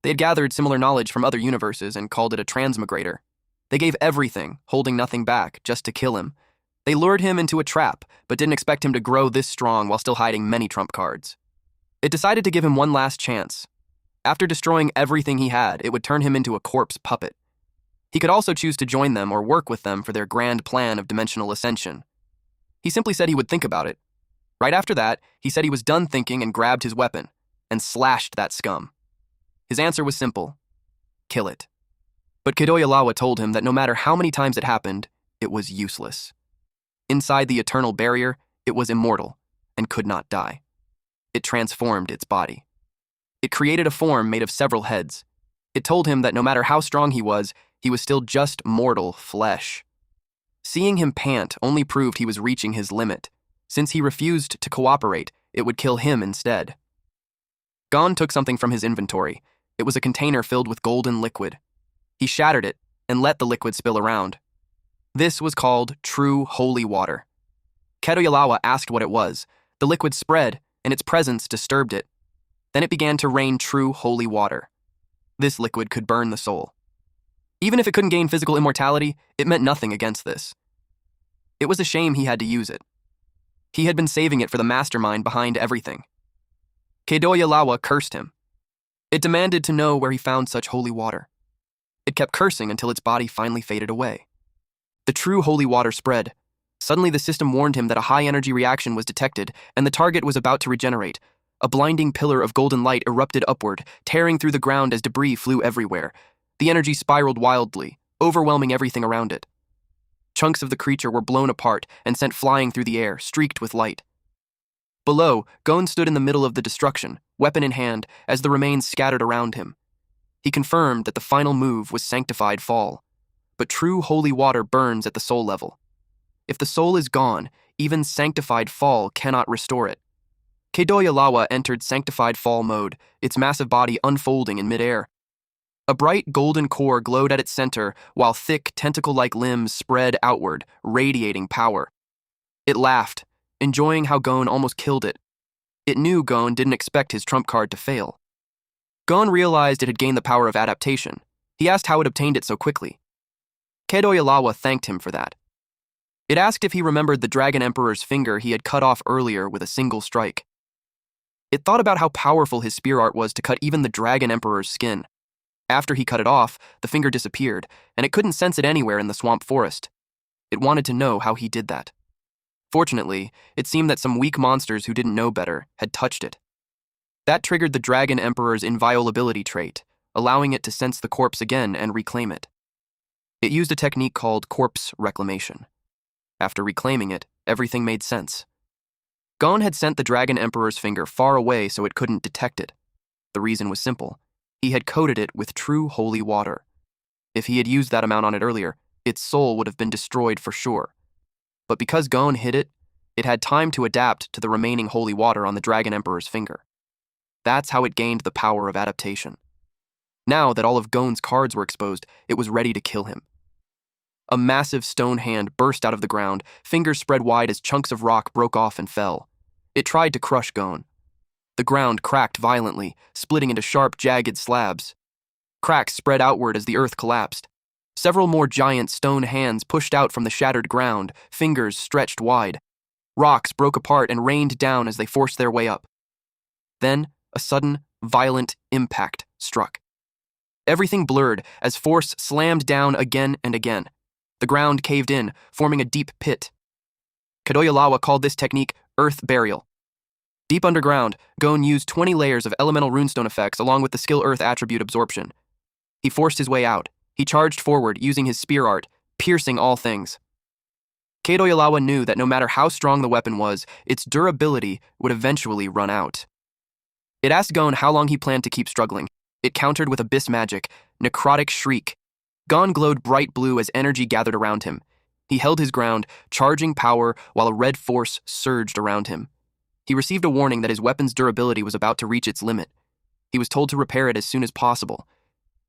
They had gathered similar knowledge from other universes and called it a transmigrator. They gave everything, holding nothing back, just to kill him. They lured him into a trap, but didn't expect him to grow this strong while still hiding many trump cards. It decided to give him one last chance. After destroying everything he had, it would turn him into a corpse puppet. He could also choose to join them or work with them for their grand plan of dimensional ascension. He simply said he would think about it. Right after that, he said he was done thinking and grabbed his weapon and slashed that scum. His answer was simple: kill it. But Yahello told him that no matter how many times it happened, it was useless. Inside the eternal barrier, it was immortal and could not die. It transformed its body. It created a form made of several heads. It told him that no matter how strong he was still just mortal flesh. Seeing him pant only proved he was reaching his limit. Since he refused to cooperate, it would kill him instead. Gon took something from his inventory. It was a container filled with golden liquid. He shattered it and let the liquid spill around. This was called true holy water. Yahello asked what it was. The liquid spread, and its presence disturbed it. Then it began to rain true holy water. This liquid could burn the soul. Even if it couldn't gain physical immortality, it meant nothing against this. It was a shame he had to use it. He had been saving it for the mastermind behind everything. Yahello cursed him. It demanded to know where he found such holy water. It kept cursing until its body finally faded away. The true holy water spread. Suddenly the system warned him that a high-energy reaction was detected, and the target was about to regenerate. A blinding pillar of golden light erupted upward, tearing through the ground as debris flew everywhere. The energy spiraled wildly, overwhelming everything around it. Chunks of the creature were blown apart and sent flying through the air, streaked with light. Below, Gon stood in the middle of the destruction, weapon in hand, as the remains scattered around him. He confirmed that the final move was Sanctified Fall. But true holy water burns at the soul level. If the soul is gone, even Sanctified Fall cannot restore it. Yahello entered Sanctified Fall mode, its massive body unfolding in midair. A bright golden core glowed at its center, while thick, tentacle-like limbs spread outward, radiating power. It laughed, enjoying how Gon almost killed it. It knew Gon didn't expect his trump card to fail. Gon realized it had gained the power of adaptation. He asked how it obtained it so quickly. Yahello thanked him for that. It asked if he remembered the Dragon Emperor's finger he had cut off earlier with a single strike. It thought about how powerful his spear art was to cut even the Dragon Emperor's skin. After he cut it off, the finger disappeared, and it couldn't sense it anywhere in the swamp forest. It wanted to know how he did that. Fortunately, it seemed that some weak monsters who didn't know better had touched it. That triggered the Dragon Emperor's inviolability trait, allowing it to sense the corpse again and reclaim it. It used a technique called corpse reclamation. After reclaiming it, everything made sense. Gon had sent the Dragon Emperor's finger far away so it couldn't detect it. The reason was simple. He had coated it with true holy water. If he had used that amount on it earlier, its soul would have been destroyed for sure. But because Gon hid it, it had time to adapt to the remaining holy water on the Dragon Emperor's finger. That's how it gained the power of adaptation. Now that all of Gon's cards were exposed, it was ready to kill him. A massive stone hand burst out of the ground, fingers spread wide as chunks of rock broke off and fell. It tried to crush Gon. The ground cracked violently, splitting into sharp, jagged slabs. Cracks spread outward as the earth collapsed. Several more giant stone hands pushed out from the shattered ground, fingers stretched wide. Rocks broke apart and rained down as they forced their way up. Then, a sudden, violent impact struck. Everything blurred as force slammed down again and again. The ground caved in, forming a deep pit. Kadoyalawa called this technique earth burial. Deep underground, Gon used 20 layers of elemental runestone effects along with the skill earth attribute absorption. He forced his way out. He charged forward using his spear art, piercing all things. Kadoyalawa knew that no matter how strong the weapon was, its durability would eventually run out. It asked Gon how long he planned to keep struggling. It countered with abyss magic, necrotic shriek. Gon glowed bright blue as energy gathered around him. He held his ground, charging power while a red force surged around him. He received a warning that his weapon's durability was about to reach its limit. He was told to repair it as soon as possible.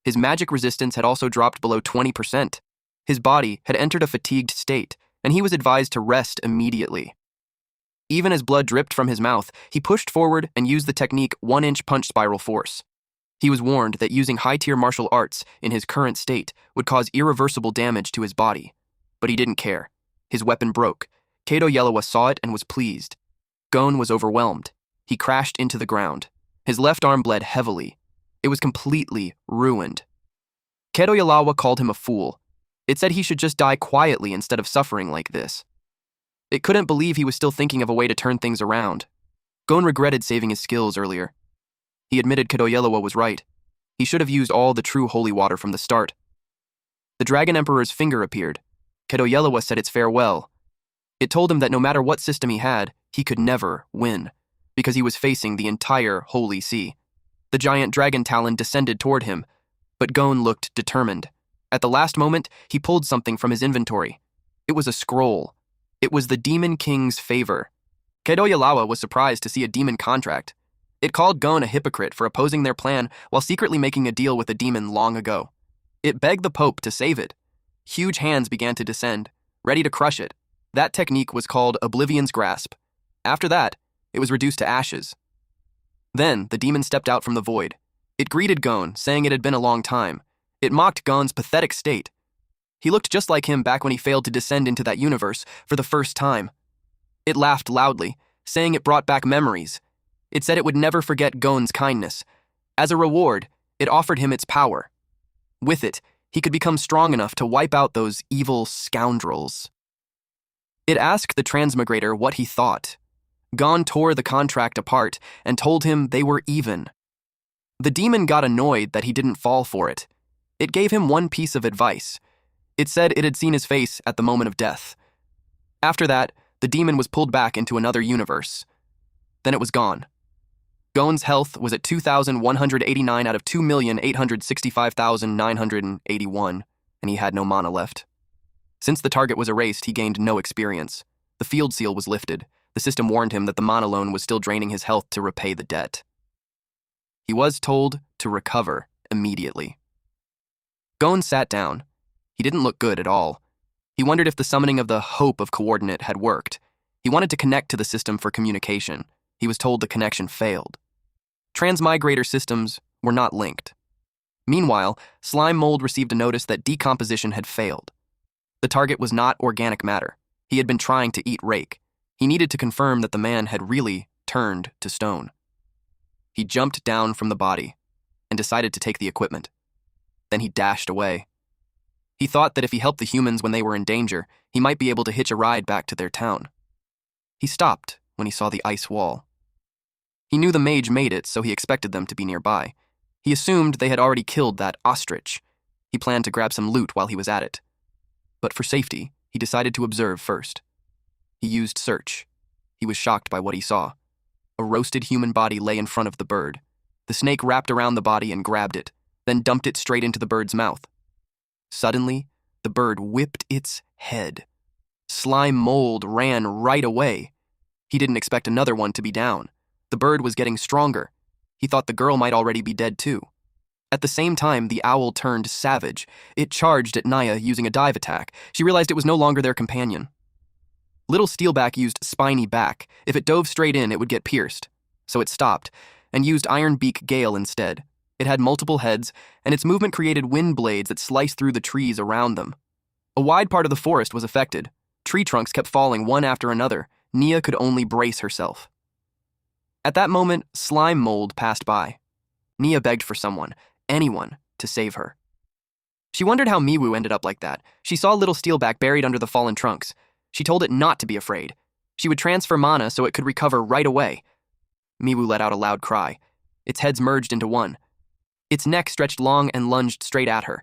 His magic resistance had also dropped below 20%. His body had entered a fatigued state, and he was advised to rest immediately. Even as blood dripped from his mouth, he pushed forward and used the technique 1-inch punch spiral force. He was warned that using high-tier martial arts in his current state would cause irreversible damage to his body. But he didn't care. His weapon broke. Kadoyalawa saw it and was pleased. Gon was overwhelmed. He crashed into the ground. His left arm bled heavily. It was completely ruined. Kadoyalawa called him a fool. It said he should just die quietly instead of suffering like this. It couldn't believe he was still thinking of a way to turn things around. Gon regretted saving his skills earlier. He admitted Kadoyalawa was right. He should have used all the true holy water from the start. The Dragon Emperor's finger appeared. Kadoyalawa said its farewell. It told him that no matter what system he had, he could never win, because he was facing the entire Holy Sea. The giant dragon talon descended toward him, but Gon looked determined. At the last moment, he pulled something from his inventory. It was a scroll. It was the Demon King's favor. Kadoyalawa was surprised to see a demon contract. It called Gon a hypocrite for opposing their plan while secretly making a deal with a demon long ago. It begged the Pope to save it. Huge hands began to descend, ready to crush it. That technique was called Oblivion's Grasp. After that, it was reduced to ashes. Then, the demon stepped out from the void. It greeted Gon, saying it had been a long time. It mocked Gon's pathetic state. He looked just like him back when he failed to descend into that universe for the first time. It laughed loudly, saying it brought back memories. It said it would never forget Gon's kindness. As a reward, it offered him its power. With it, he could become strong enough to wipe out those evil scoundrels. It asked the transmigrator what he thought. Gon tore the contract apart and told him they were even. The demon got annoyed that he didn't fall for it. It gave him one piece of advice. It said it had seen his face at the moment of death. After that, the demon was pulled back into another universe. Then it was gone. Gon's health was at 2,189 out of 2,865,981, and he had no mana left. Since the target was erased, he gained no experience. The field seal was lifted. The system warned him that the mana loan was still draining his health to repay the debt. He was told to recover immediately. Gon sat down. He didn't look good at all. He wondered if the summoning of the Hope of Coordinate had worked. He wanted to connect to the system for communication. He was told the connection failed. Transmigrator systems were not linked. Meanwhile, Slime Mold received a notice that decomposition had failed. The target was not organic matter. He had been trying to eat Rake. He needed to confirm that the man had really turned to stone. He jumped down from the body and decided to take the equipment. Then he dashed away. He thought that if he helped the humans when they were in danger, he might be able to hitch a ride back to their town. He stopped when he saw the ice wall. He knew the mage made it, so he expected them to be nearby. He assumed they had already killed that ostrich. He planned to grab some loot while he was at it. But for safety, he decided to observe first. He used search. He was shocked by what he saw. A roasted human body lay in front of the bird. The snake wrapped around the body and grabbed it, then dumped it straight into the bird's mouth. Suddenly, the bird whipped its head. Slime Mold ran right away. He didn't expect another one to be down. The bird was getting stronger. He thought the girl might already be dead too. At the same time, the owl turned savage. It charged at Naya using a dive attack. She realized it was no longer their companion. Little Steelback used Spiny Back. If it dove straight in, it would get pierced. so it stopped, and used Iron Beak Gale instead. It had multiple heads, and its movement created wind blades that sliced through the trees around them. A wide part of the forest was affected. Tree trunks kept falling one after another. Nia could only brace herself. At that moment, Slime Mold passed by. Nia begged for someone, anyone, to save her. She wondered how Miwu ended up like that. She saw little Steelback buried under the fallen trunks. She told it not to be afraid. She would transfer mana so it could recover right away. Miwu let out a loud cry. Its heads merged into one. Its neck stretched long and lunged straight at her.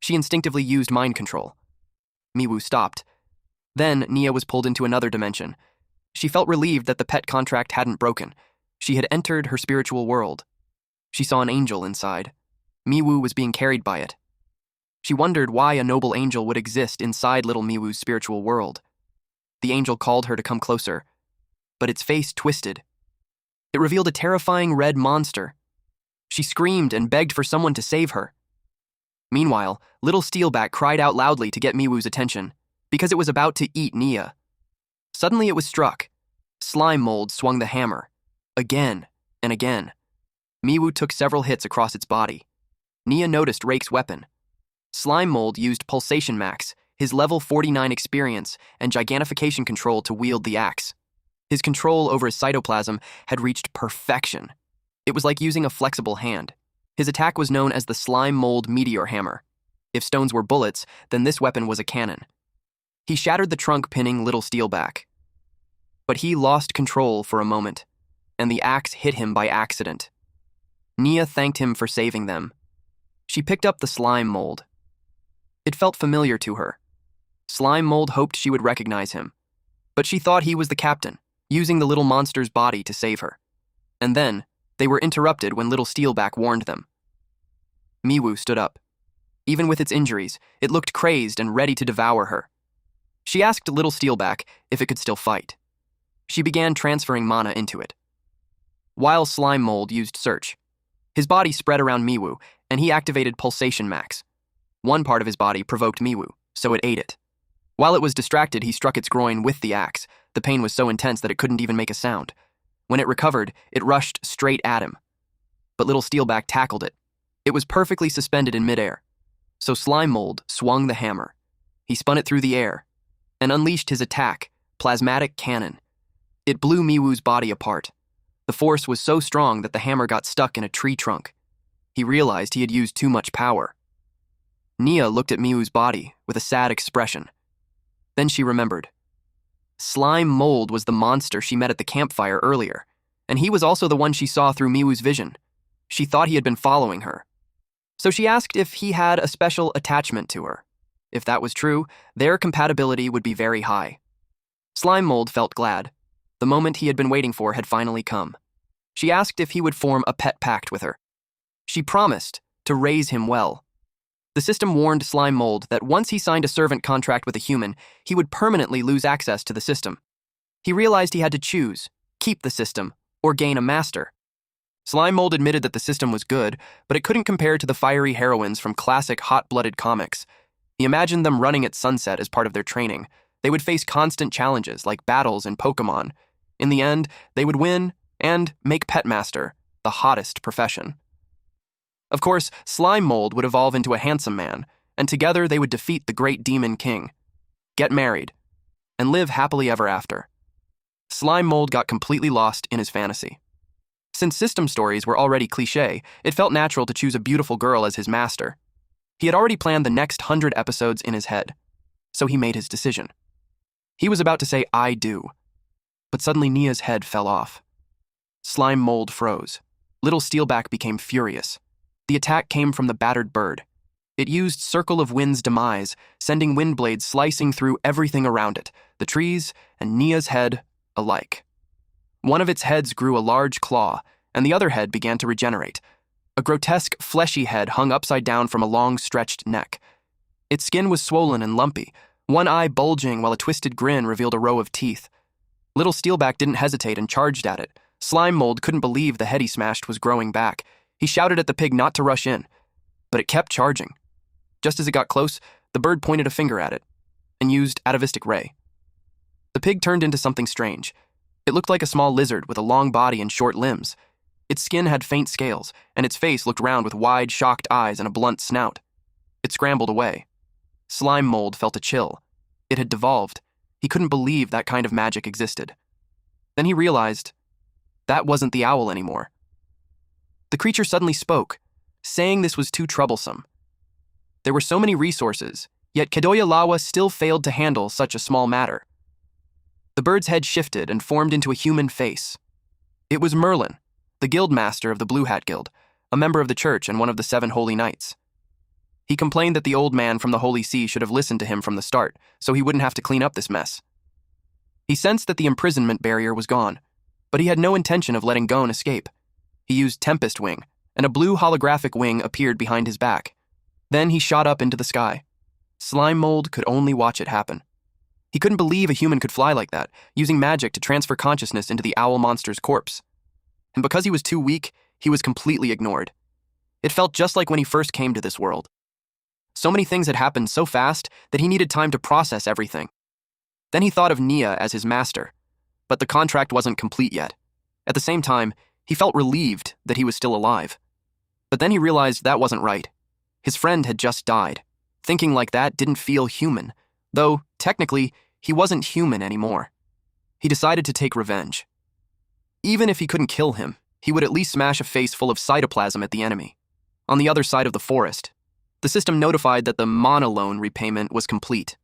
She instinctively used mind control. Miwu stopped. Then Nia was pulled into another dimension. She felt relieved that the pet contract hadn't broken. She had entered her spiritual world. She saw an angel inside. Miwu was being carried by it. She wondered why a noble angel would exist inside little Miwu's spiritual world. The angel called her to come closer, but its face twisted. It revealed a terrifying red monster. She screamed and begged for someone to save her. Meanwhile, little Steelback cried out loudly to get Miwu's attention, because it was about to eat Nia. Suddenly it was struck. Slime Mold swung the hammer, again and again. Miwu took several hits across its body. Nia noticed Rake's weapon. Slime Mold used Pulsation Max, his level 49 experience, and gigantification control to wield the axe. His control over his cytoplasm had reached perfection. It was like using a flexible hand. His attack was known as the Slime Mold Meteor Hammer. If stones were bullets, then this weapon was a cannon. He shattered the trunk, pinning little Steelback. But he lost control for a moment, and the axe hit him by accident. Nia thanked him for saving them. She picked up the Slime Mold. It felt familiar to her. Slime Mold hoped she would recognize him, but she thought he was the captain, using the little monster's body to save her. And then, they were interrupted when little Steelback warned them. Miwu stood up. Even with its injuries, it looked crazed and ready to devour her. She asked little Steelback if it could still fight. She began transferring mana into it. While Slime Mold used Search, his body spread around Miwu, and he activated Pulsation Max. One part of his body provoked Miwu, so it ate it. While it was distracted, he struck its groin with the axe. The pain was so intense that it couldn't even make a sound. When it recovered, it rushed straight at him. But little Steelback tackled it. It was perfectly suspended in midair. So Slime Mold swung the hammer. He spun it through the air and unleashed his attack, Plasmatic Cannon. It blew Miwu's body apart. The force was so strong that the hammer got stuck in a tree trunk. He realized he had used too much power. Nia looked at Miwu's body with a sad expression. Then she remembered. Slime Mold was the monster she met at the campfire earlier, and he was also the one she saw through Miwu's vision. She thought he had been following her. So she asked if he had a special attachment to her. If that was true, their compatibility would be very high. Slime Mold felt glad. The moment he had been waiting for had finally come. She asked if he would form a pet pact with her. She promised to raise him well. The system warned Slime Mold that once he signed a servant contract with a human, he would permanently lose access to the system. He realized he had to choose, keep the system, or gain a master. Slime Mold admitted that the system was good, but it couldn't compare to the fiery heroines from classic hot-blooded comics. He imagined them running at sunset as part of their training. They would face constant challenges like battles and Pokemon. In the end, they would win and make Petmaster the hottest profession. Of course, Slime Mold would evolve into a handsome man, and together they would defeat the great demon king, get married, and live happily ever after. Slime Mold got completely lost in his fantasy. Since system stories were already cliché, it felt natural to choose a beautiful girl as his master. He had already planned the next 100 episodes in his head, so he made his decision. He was about to say, "I do," but suddenly Nia's head fell off. Slime Mold froze. Little Steelback became furious. The attack came from the battered bird. It used Circle of Wind's demise, sending wind blades slicing through everything around it, the trees and Nia's head alike. One of its heads grew a large claw, and the other head began to regenerate. A grotesque, fleshy head hung upside down from a long, stretched neck. Its skin was swollen and lumpy, one eye bulging while a twisted grin revealed a row of teeth. Little Steelback didn't hesitate and charged at it. Slime Mold couldn't believe the head he smashed was growing back. He shouted at the pig not to rush in, but it kept charging. Just as it got close, the bird pointed a finger at it and used Atavistic Ray. The pig turned into something strange. It looked like a small lizard with a long body and short limbs. Its skin had faint scales, and its face looked round with wide, shocked eyes and a blunt snout. It scrambled away. Slime Mold felt a chill. It had devolved. He couldn't believe that kind of magic existed. Then he realized that wasn't the owl anymore. The creature suddenly spoke, saying this was too troublesome. There were so many resources, yet Kedoya still failed to handle such a small matter. The bird's head shifted and formed into a human face. It was Merlin, the guild master of the Blue Hat Guild, a member of the church and one of the 7 holy knights. He complained that the old man from the Holy See should have listened to him from the start, so he wouldn't have to clean up this mess. He sensed that the imprisonment barrier was gone, but he had no intention of letting Gon escape. He used Tempest Wing, and a blue holographic wing appeared behind his back. Then he shot up into the sky. Slime Mold could only watch it happen. He couldn't believe a human could fly like that, using magic to transfer consciousness into the owl monster's corpse. And because he was too weak, he was completely ignored. It felt just like when he first came to this world. So many things had happened so fast that he needed time to process everything. Then he thought of Nia as his master, but the contract wasn't complete yet. At the same time, he felt relieved that he was still alive. But then he realized that wasn't right. His friend had just died. Thinking like that didn't feel human, though, technically, he wasn't human anymore. He decided to take revenge. Even if he couldn't kill him, he would at least smash a face full of cytoplasm at the enemy. On the other side of the forest, the system notified that the mana loan repayment was complete.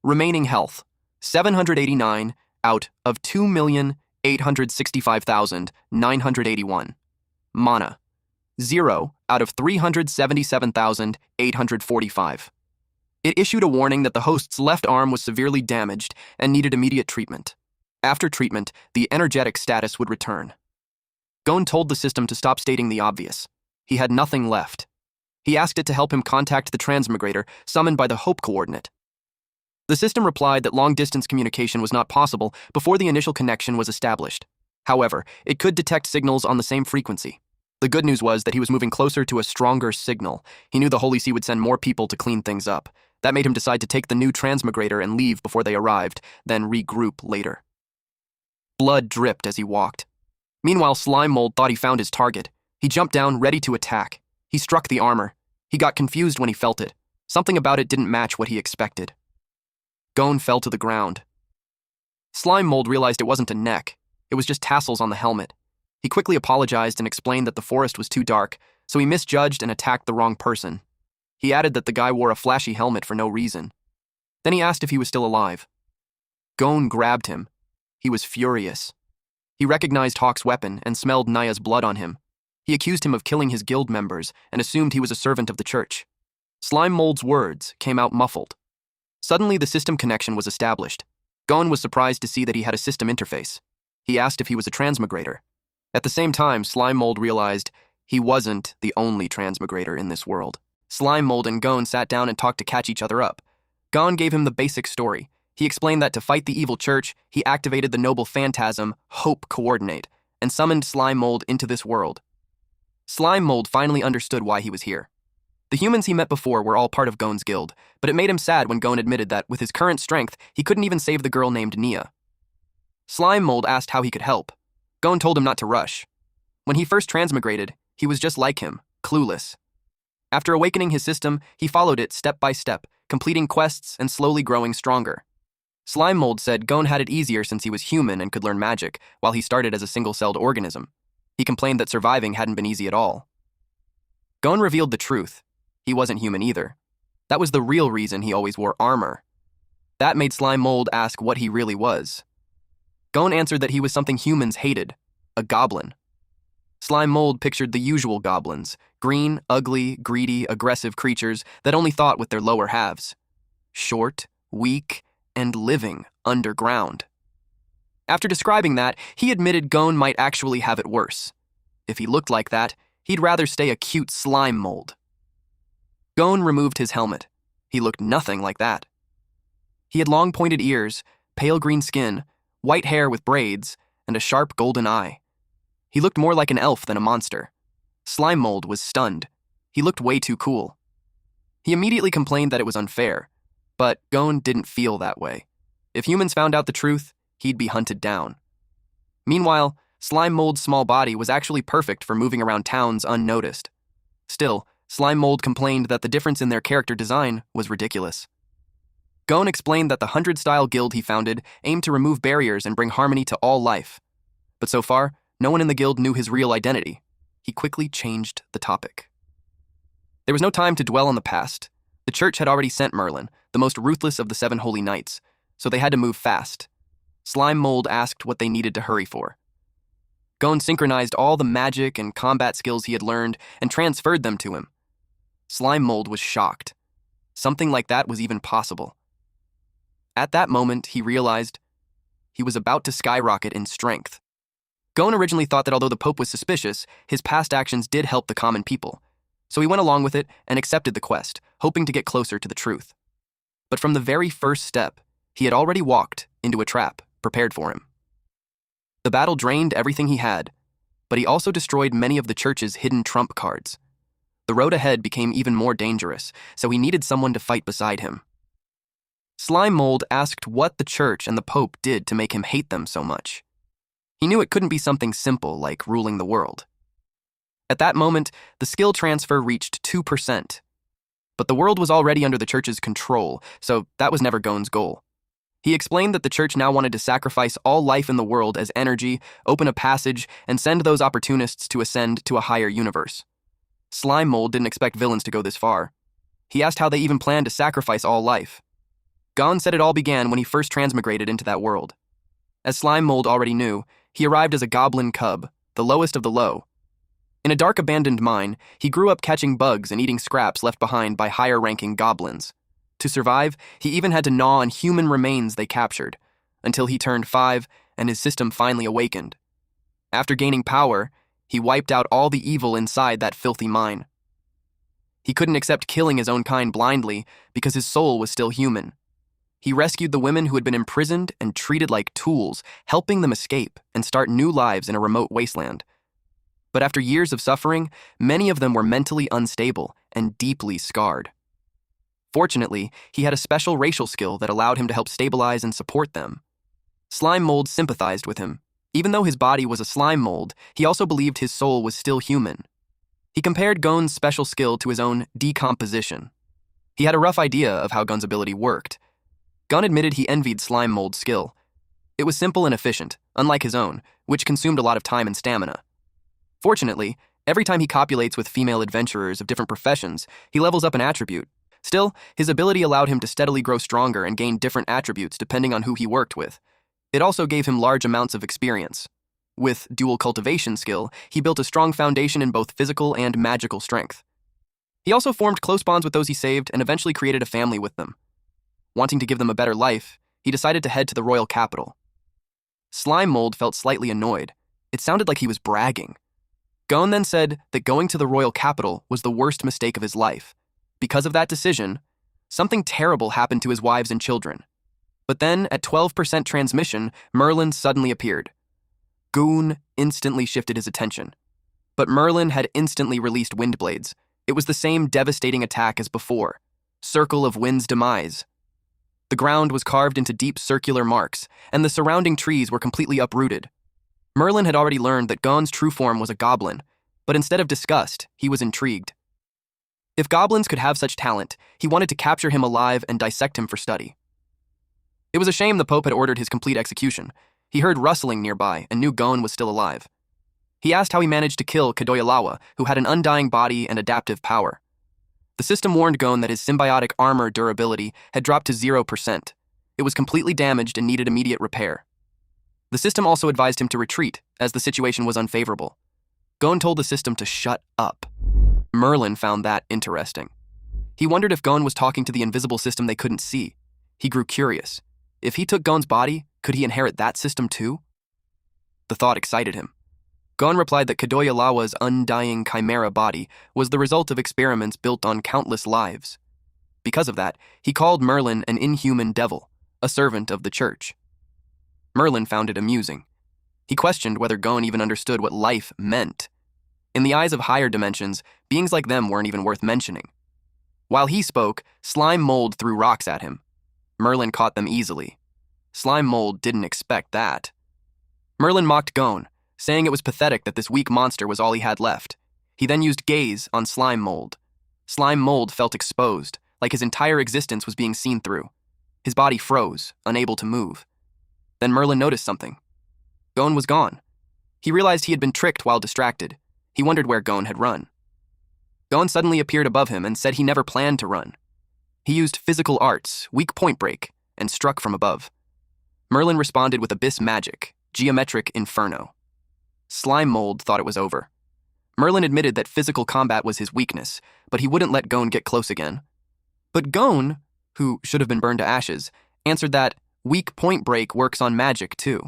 Remaining health, 789 out of 2,865,981. Mana, 0 out of 377,845. It issued a warning that the host's left arm was severely damaged and needed immediate treatment. After treatment, the energetic status would return. Gon told the system to stop stating the obvious. He had nothing left. He asked it to help him contact the transmigrator summoned by the Hope coordinate. The system replied that long-distance communication was not possible before the initial connection was established. However, it could detect signals on the same frequency. The good news was that he was moving closer to a stronger signal. He knew the Holy See would send more people to clean things up. That made him decide to take the new transmigrator and leave before they arrived, then regroup later. Blood dripped as he walked. Meanwhile, Slime Mold thought he found his target. He jumped down, ready to attack. He struck the armor. He got confused when he felt it. Something about it didn't match what he expected. Gon fell to the ground. Slime Mold realized it wasn't a neck. It was just tassels on the helmet. He quickly apologized and explained that the forest was too dark, so he misjudged and attacked the wrong person. He added that the guy wore a flashy helmet for no reason. Then he asked if he was still alive. Gon grabbed him. He was furious. He recognized Hawk's weapon and smelled Naya's blood on him. He accused him of killing his guild members and assumed he was a servant of the church. Slime Mold's words came out muffled. Suddenly, the system connection was established. Gon was surprised to see that he had a system interface. He asked if he was a transmigrator. At the same time, Slime Mold realized he wasn't the only transmigrator in this world. Slime Mold and Gon sat down and talked to catch each other up. Gon gave him the basic story. He explained that to fight the evil church, he activated the noble phantasm, Hope Coordinate, and summoned Slime Mold into this world. Slime Mold finally understood why he was here. The humans he met before were all part of Gon's guild, but it made him sad when Gon admitted that, with his current strength, he couldn't even save the girl named Nia. Slime Mold asked how he could help. Gon told him not to rush. When he first transmigrated, he was just like him, clueless. After awakening his system, he followed it step by step, completing quests and slowly growing stronger. Slime Mold said Gon had it easier since he was human and could learn magic, while he started as a single-celled organism. He complained that surviving hadn't been easy at all. Gon revealed the truth. He wasn't human either. That was the real reason he always wore armor. That made Slime Mold ask what he really was. Gon answered that he was something humans hated, a goblin. Slime Mold pictured the usual goblins, green, ugly, greedy, aggressive creatures that only thought with their lower halves. Short, weak, and living underground. After describing that, he admitted Gon might actually have it worse. If he looked like that, he'd rather stay a cute Slime Mold. Gon removed his helmet. He looked nothing like that. He had long pointed ears, pale green skin, white hair with braids, and a sharp golden eye. He looked more like an elf than a monster. Slime Mold was stunned. He looked way too cool. He immediately complained that it was unfair, but Gon didn't feel that way. If humans found out the truth, he'd be hunted down. Meanwhile, Slime Mold's small body was actually perfect for moving around towns unnoticed. Still, Slime Mold complained that the difference in their character design was ridiculous. Gon explained that the 100-style guild he founded aimed to remove barriers and bring harmony to all life. But so far, no one in the guild knew his real identity. He quickly changed the topic. There was no time to dwell on the past. The church had already sent Merlin, the most ruthless of the 7 holy knights, so they had to move fast. Slime Mold asked what they needed to hurry for. Gon synchronized all the magic and combat skills he had learned and transferred them to him. Slime Mold was shocked. Something like that was even possible. At that moment, he realized he was about to skyrocket in strength. Gon originally thought that although the Pope was suspicious, his past actions did help the common people. So he went along with it and accepted the quest, hoping to get closer to the truth. But from the very first step, he had already walked into a trap prepared for him. The battle drained everything he had, but he also destroyed many of the church's hidden trump cards. The road ahead became even more dangerous, so he needed someone to fight beside him. Slime Mold asked what the church and the Pope did to make him hate them so much. He knew it couldn't be something simple like ruling the world. At that moment, the skill transfer reached 2%. But the world was already under the church's control, so that was never Gon's goal. He explained that the church now wanted to sacrifice all life in the world as energy, open a passage, and send those opportunists to ascend to a higher universe. Slime Mold didn't expect villains to go this far. He asked how they even planned to sacrifice all life. Gon said it all began when he first transmigrated into that world. As Slime Mold already knew, he arrived as a goblin cub, the lowest of the low. In a dark abandoned mine, he grew up catching bugs and eating scraps left behind by higher-ranking goblins. To survive, he even had to gnaw on human remains they captured, until he turned 5 and his system finally awakened. After gaining power, he wiped out all the evil inside that filthy mine. He couldn't accept killing his own kind blindly because his soul was still human. He rescued the women who had been imprisoned and treated like tools, helping them escape and start new lives in a remote wasteland. But after years of suffering, many of them were mentally unstable and deeply scarred. Fortunately, he had a special racial skill that allowed him to help stabilize and support them. Slime Mold sympathized with him. Even though his body was a slime mold, he also believed his soul was still human. He compared Gon's special skill to his own decomposition. He had a rough idea of how Gon's ability worked. Gon admitted he envied Slime Mold's skill. It was simple and efficient, unlike his own, which consumed a lot of time and stamina. Fortunately, every time he copulates with female adventurers of different professions, he levels up an attribute. Still, his ability allowed him to steadily grow stronger and gain different attributes depending on who he worked with. It also gave him large amounts of experience. With dual cultivation skill, he built a strong foundation in both physical and magical strength. He also formed close bonds with those he saved and eventually created a family with them. Wanting to give them a better life, he decided to head to the royal capital. Slime Mold felt slightly annoyed. It sounded like he was bragging. Gon then said that going to the royal capital was the worst mistake of his life. Because of that decision, something terrible happened to his wives and children. But then, at 12% transmission, Merlin suddenly appeared. Gon instantly shifted his attention. But Merlin had instantly released wind blades. It was the same devastating attack as before. Circle of Wind's Demise. The ground was carved into deep circular marks, and the surrounding trees were completely uprooted. Merlin had already learned that Gon's true form was a goblin, but instead of disgust, he was intrigued. If goblins could have such talent, he wanted to capture him alive and dissect him for study. It was a shame the Pope had ordered his complete execution. He heard rustling nearby and knew Gon was still alive. He asked how he managed to kill Kadoyalawa, who had an undying body and adaptive power. The system warned Gon that his symbiotic armor durability had dropped to 0%. It was completely damaged and needed immediate repair. The system also advised him to retreat, as the situation was unfavorable. Gon told the system to shut up. Merlin found that interesting. He wondered if Gon was talking to the invisible system they couldn't see. He grew curious. If he took Gon's body, could he inherit that system too? The thought excited him. Gon replied that Kadoyalawa's undying chimera body was the result of experiments built on countless lives. Because of that, he called Merlin an inhuman devil, a servant of the church. Merlin found it amusing. He questioned whether Gon even understood what life meant. In the eyes of higher dimensions, beings like them weren't even worth mentioning. While he spoke, Slime Mold threw rocks at him. Merlin caught them easily. Slime Mold didn't expect that. Merlin mocked Gon, saying it was pathetic that this weak monster was all he had left. He then used gaze on Slime Mold. Slime Mold felt exposed, like his entire existence was being seen through. His body froze, unable to move. Then Merlin noticed something. Gon was gone. He realized he had been tricked while distracted. He wondered where Gon had run. Gon suddenly appeared above him and said he never planned to run. He used physical arts, weak point break, and struck from above. Merlin responded with abyss magic, geometric inferno. Slime Mold thought it was over. Merlin admitted that physical combat was his weakness, but he wouldn't let Gon get close again. But Gon, who should have been burned to ashes, answered that weak point break works on magic too.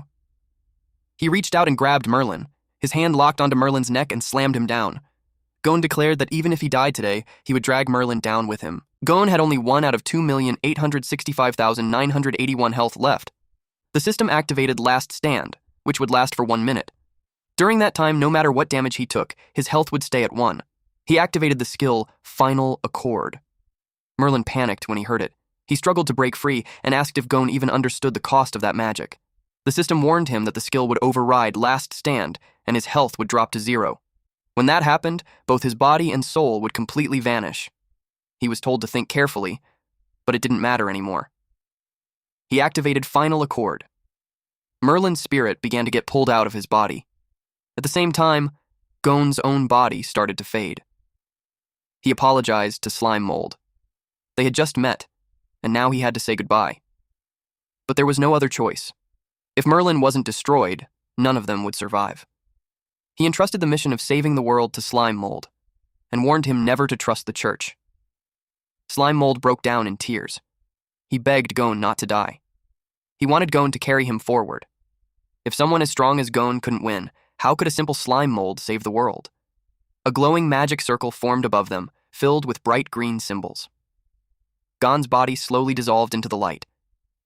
He reached out and grabbed Merlin. His hand locked onto Merlin's neck and slammed him down. Gon declared that even if he died today, he would drag Merlin down with him. Gon had only 1 out of 2,865,981 health left. The system activated Last Stand, which would last for 1 minute. During that time, no matter what damage he took, his health would stay at 1. He activated the skill Final Accord. Merlin panicked when he heard it. He struggled to break free and asked if Gon even understood the cost of that magic. The system warned him that the skill would override Last Stand and his health would drop to 0. When that happened, both his body and soul would completely vanish. He was told to think carefully, but it didn't matter anymore. He activated Final Accord. Merlin's spirit began to get pulled out of his body. At the same time, Gon's own body started to fade. He apologized to Slime Mold. They had just met, and now he had to say goodbye. But there was no other choice. If Merlin wasn't destroyed, none of them would survive. He entrusted the mission of saving the world to Slime Mold, and warned him never to trust the church. Slime Mold broke down in tears. He begged Gon not to die. He wanted Gon to carry him forward. If someone as strong as Gon couldn't win, how could a simple slime mold save the world? A glowing magic circle formed above them, filled with bright green symbols. Gon's body slowly dissolved into the light.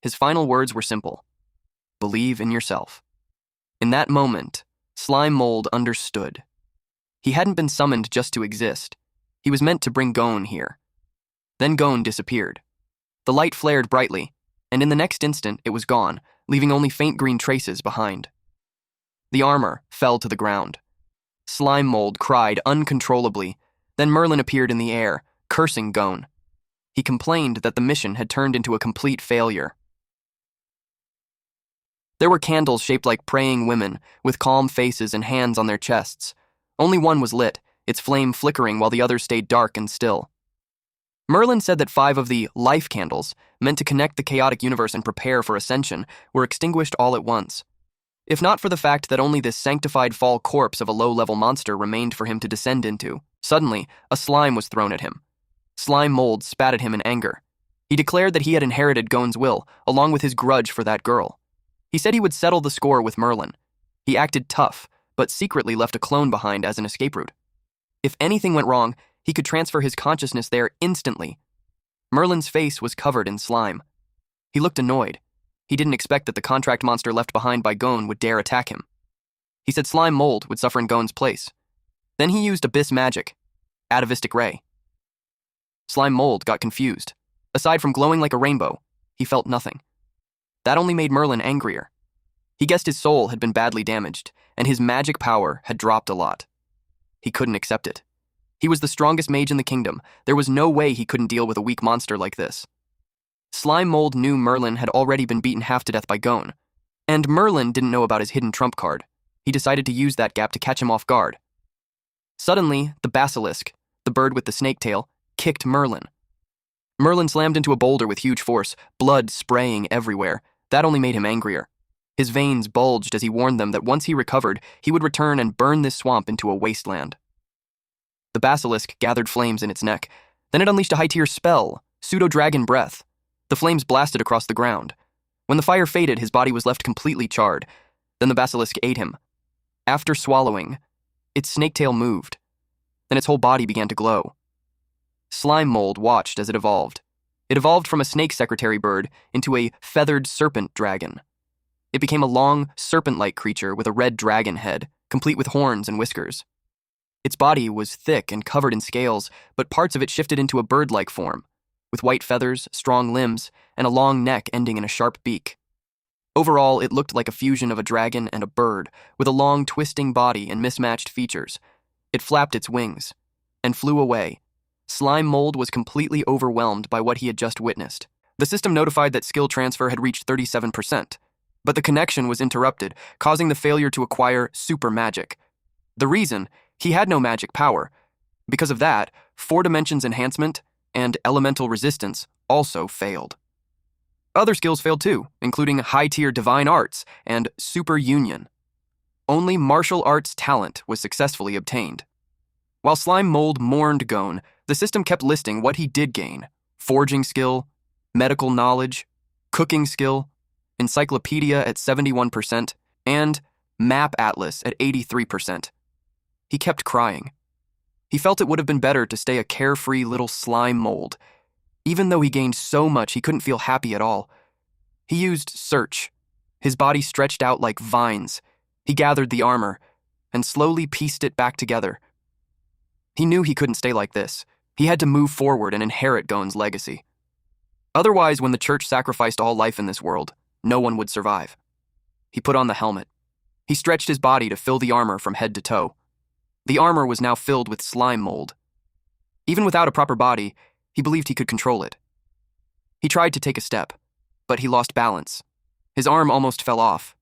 His final words were simple. Believe in yourself. In that moment, Slime Mold understood. He hadn't been summoned just to exist. He was meant to bring Gon here. Then Gon disappeared. The light flared brightly, and in the next instant it was gone, leaving only faint green traces behind. The armor fell to the ground. Slime Mold cried uncontrollably. Then Merlin appeared in the air, cursing Gon. He complained that the mission had turned into a complete failure. There were candles shaped like praying women, with calm faces and hands on their chests. Only one was lit, its flame flickering while the others stayed dark and still. Merlin said that 5 of the life candles, meant to connect the chaotic universe and prepare for ascension, were extinguished all at once. If not for the fact that only this sanctified fall corpse of a low-level monster remained for him to descend into, suddenly, a slime was thrown at him. Slime Mold spat at him in anger. He declared that he had inherited Gon's will, along with his grudge for that girl. He said he would settle the score with Merlin. He acted tough, but secretly left a clone behind as an escape route. If anything went wrong, he could transfer his consciousness there instantly. Merlin's face was covered in slime. He looked annoyed. He didn't expect that the contract monster left behind by Gon would dare attack him. He said Slime Mold would suffer in Gon's place. Then he used abyss magic, atavistic ray. Slime Mold got confused. Aside from glowing like a rainbow, he felt nothing. That only made Merlin angrier. He guessed his soul had been badly damaged, and his magic power had dropped a lot. He couldn't accept it. He was the strongest mage in the kingdom. There was no way he couldn't deal with a weak monster like this. Slime Mold knew Merlin had already been beaten half to death by Gon, and Merlin didn't know about his hidden trump card. He decided to use that gap to catch him off guard. Suddenly, the basilisk, the bird with the snake tail, kicked Merlin. Merlin slammed into a boulder with huge force, blood spraying everywhere. That only made him angrier. His veins bulged as he warned them that once he recovered, he would return and burn this swamp into a wasteland. The basilisk gathered flames in its neck. Then it unleashed a high-tier spell, Pseudo-Dragon Breath. The flames blasted across the ground. When the fire faded, his body was left completely charred. Then the basilisk ate him. After swallowing, its snake tail moved. Then its whole body began to glow. Slime Mold watched as it evolved. It evolved from a snake secretary bird into a feathered serpent dragon. It became a long, serpent-like creature with a red dragon head, complete with horns and whiskers. Its body was thick and covered in scales, but parts of it shifted into a bird-like form, with white feathers, strong limbs, and a long neck ending in a sharp beak. Overall, it looked like a fusion of a dragon and a bird, with a long, twisting body and mismatched features. It flapped its wings and flew away. Slime Mold was completely overwhelmed by what he had just witnessed. The system notified that skill transfer had reached 37%, but the connection was interrupted, causing the failure to acquire super magic. The reason? He had no magic power. Because of that, 4 dimensions enhancement and elemental resistance also failed. Other skills failed too, including high-tier divine arts and super union. Only martial arts talent was successfully obtained. While Slime Mold mourned Gon, the system kept listing what he did gain: forging skill, medical knowledge, cooking skill, encyclopedia at 71%, and map atlas at 83%. He kept crying. He felt it would have been better to stay a carefree little slime mold. Even though he gained so much, he couldn't feel happy at all. He used search. His body stretched out like vines. He gathered the armor and slowly pieced it back together. He knew he couldn't stay like this. He had to move forward and inherit Gon's legacy. Otherwise, when the church sacrificed all life in this world, no one would survive. He put on the helmet. He stretched his body to fill the armor from head to toe. The armor was now filled with slime mold. Even without a proper body, he believed he could control it. He tried to take a step, but he lost balance. His arm almost fell off.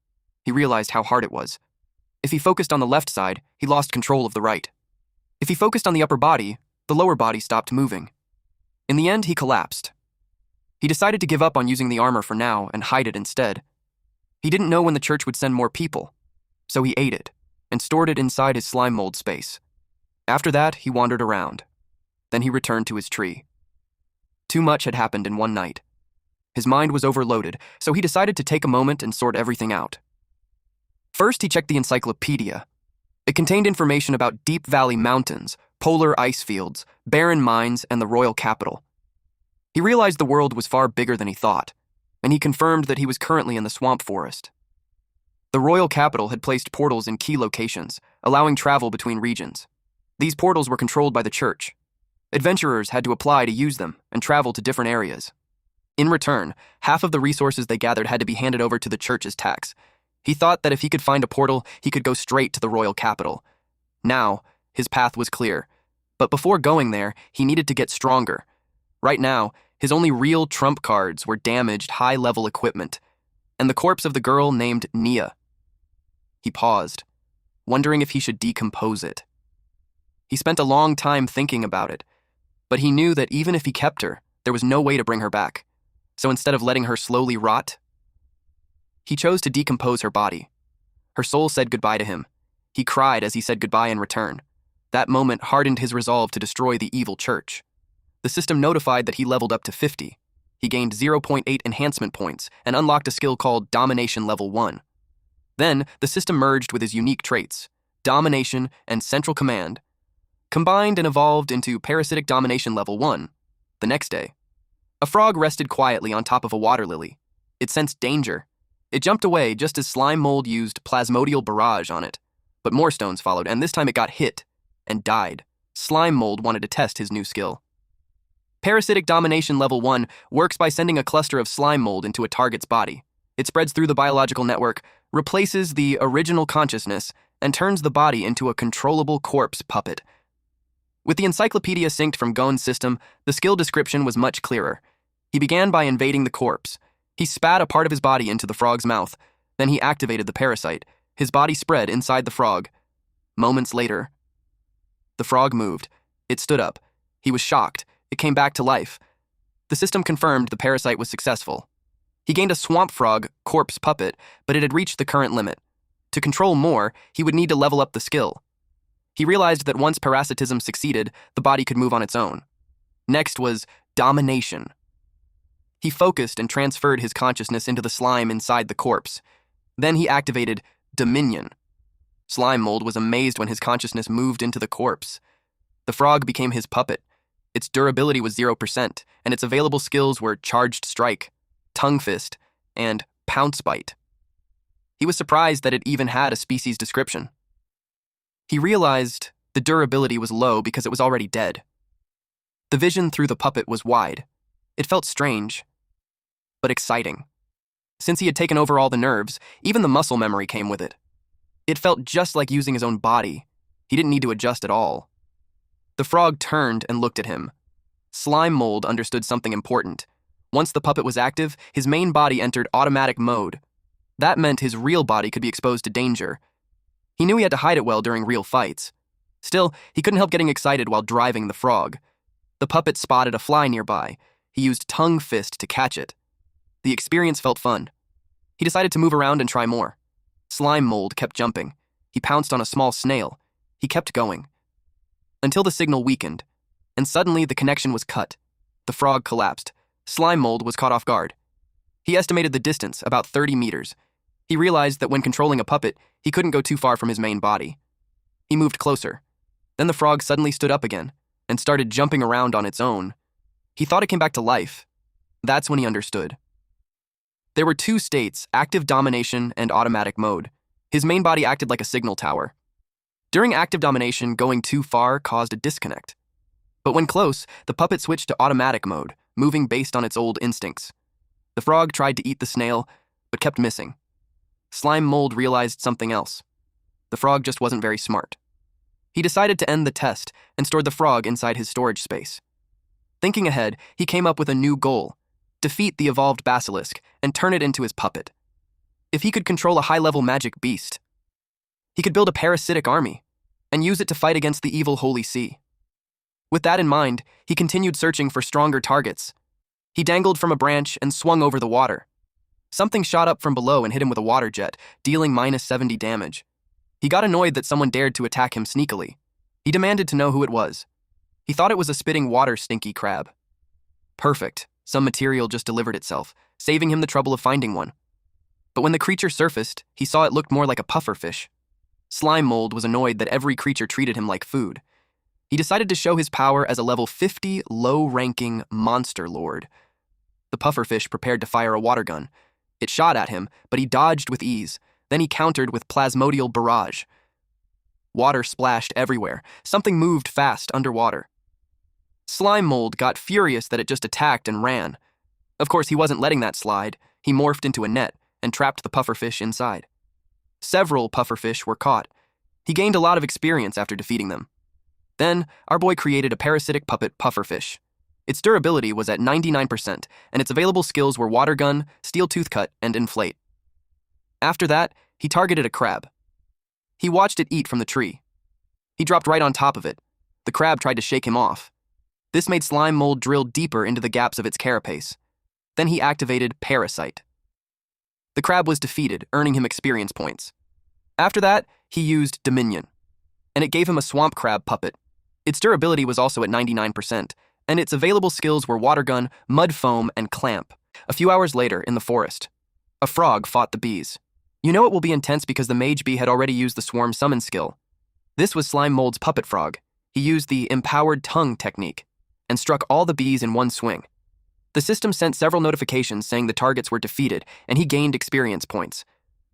He realized how hard it was. If he focused on the left side, he lost control of the right. If he focused on the upper body, the lower body stopped moving. In the end, he collapsed. He decided to give up on using the armor for now and hide it instead. He didn't know when the church would send more people, so he ate it and stored it inside his slime mold space. After that, he wandered around. Then he returned to his tree. Too much had happened in one night. His mind was overloaded, so he decided to take a moment and sort everything out. First, he checked the encyclopedia. It contained information about Deep Valley Mountains, polar ice fields, barren mines, and the royal capital. He realized the world was far bigger than he thought, and he confirmed that he was currently in the swamp forest. The royal capital had placed portals in key locations, allowing travel between regions. These portals were controlled by the church. Adventurers had to apply to use them and travel to different areas. In return, half of the resources they gathered had to be handed over to the church's tax. He thought that if he could find a portal, he could go straight to the royal capital. Now, his path was clear. But before going there, he needed to get stronger. Right now, his only real trump cards were damaged high-level equipment, and the corpse of the girl named Nia. He paused, wondering if he should decompose it. He spent a long time thinking about it, but he knew that even if he kept her, there was no way to bring her back. So instead of letting her slowly rot, he chose to decompose her body. Her soul said goodbye to him. He cried as he said goodbye in return. That moment hardened his resolve to destroy the evil church. The system notified that he leveled up to 50. He gained 0.8 enhancement points and unlocked a skill called Domination Level 1. Then, the system merged with his unique traits, Domination and Central Command, combined and evolved into Parasitic Domination Level 1. The next day, a frog rested quietly on top of a water lily. It sensed danger. It jumped away just as Slime Mold used Plasmodial Barrage on it. But more stones followed, and this time it got hit and died. Slime Mold wanted to test his new skill. Parasitic Domination Level 1 works by sending a cluster of slime mold into a target's body. It spreads through the biological network, replaces the original consciousness, and turns the body into a controllable corpse puppet. With the encyclopedia synced from Gon's system, the skill description was much clearer. He began by invading the corpse. He spat a part of his body into the frog's mouth. Then he activated the parasite. His body spread inside the frog. Moments later, the frog moved. It stood up. He was shocked. It came back to life. The system confirmed the parasite was successful. He gained a swamp frog corpse puppet, but it had reached the current limit. To control more, he would need to level up the skill. He realized that once parasitism succeeded, the body could move on its own. Next was domination. He focused and transferred his consciousness into the slime inside the corpse. Then he activated dominion. Slime Mold was amazed when his consciousness moved into the corpse. The frog became his puppet. Its durability was 0%, and its available skills were Charged Strike, Tongue Fist, and Pounce Bite. He was surprised that it even had a species description. He realized the durability was low because it was already dead. The vision through the puppet was wide. It felt strange, but exciting. Since he had taken over all the nerves, even the muscle memory came with it. It felt just like using his own body. He didn't need to adjust at all. The frog turned and looked at him. Slime Mold understood something important. Once the puppet was active, his main body entered automatic mode. That meant his real body could be exposed to danger. He knew he had to hide it well during real fights. Still, he couldn't help getting excited while driving the frog. The puppet spotted a fly nearby. He used tongue fist to catch it. The experience felt fun. He decided to move around and try more. Slime Mold kept jumping. He pounced on a small snail. He kept going. Until the signal weakened, and suddenly the connection was cut. The frog collapsed. Slime Mold was caught off guard. He estimated the distance, about 30 meters. He realized that when controlling a puppet, he couldn't go too far from his main body. He moved closer. Then the frog suddenly stood up again and started jumping around on its own. He thought it came back to life. That's when he understood. There were two states, active domination and automatic mode. His main body acted like a signal tower. During active domination, going too far caused a disconnect. But when close, the puppet switched to automatic mode, moving based on its old instincts. The frog tried to eat the snail, but kept missing. Slime Mold realized something else. The frog just wasn't very smart. He decided to end the test and stored the frog inside his storage space. Thinking ahead, he came up with a new goal: defeat the evolved basilisk and turn it into his puppet. If he could control a high-level magic beast, he could build a parasitic army and use it to fight against the evil Holy See. With that in mind, he continued searching for stronger targets. He dangled from a branch and swung over the water. Something shot up from below and hit him with a water jet, dealing -70 damage. He got annoyed that someone dared to attack him sneakily. He demanded to know who it was. He thought it was a spitting water stinky crab. Perfect. Some material just delivered itself, saving him the trouble of finding one. But when the creature surfaced, he saw it looked more like a pufferfish. Slime Mold was annoyed that every creature treated him like food. He decided to show his power as a level 50 low-ranking monster lord. The pufferfish prepared to fire a water gun. It shot at him, but he dodged with ease. Then he countered with plasmodial barrage. Water splashed everywhere. Something moved fast underwater. Slime Mold got furious that it just attacked and ran. Of course, he wasn't letting that slide. He morphed into a net and trapped the pufferfish inside. Several pufferfish were caught. He gained a lot of experience after defeating them. Then, our boy created a parasitic puppet pufferfish. Its durability was at 99%, and its available skills were water gun, steel tooth cut, and inflate. After that, he targeted a crab. He watched it eat from the tree. He dropped right on top of it. The crab tried to shake him off. This made Slime Mold drill deeper into the gaps of its carapace. Then he activated Parasite. The crab was defeated, earning him experience points. After that, he used Dominion, and it gave him a swamp crab puppet. Its durability was also at 99%, and its available skills were water gun, mud foam, and clamp. A few hours later, in the forest, a frog fought the bees. You know it will be intense because the mage bee had already used the swarm summon skill. This was Slime Mold's puppet frog. He used the empowered tongue technique and struck all the bees in one swing. The system sent several notifications saying the targets were defeated, and he gained experience points.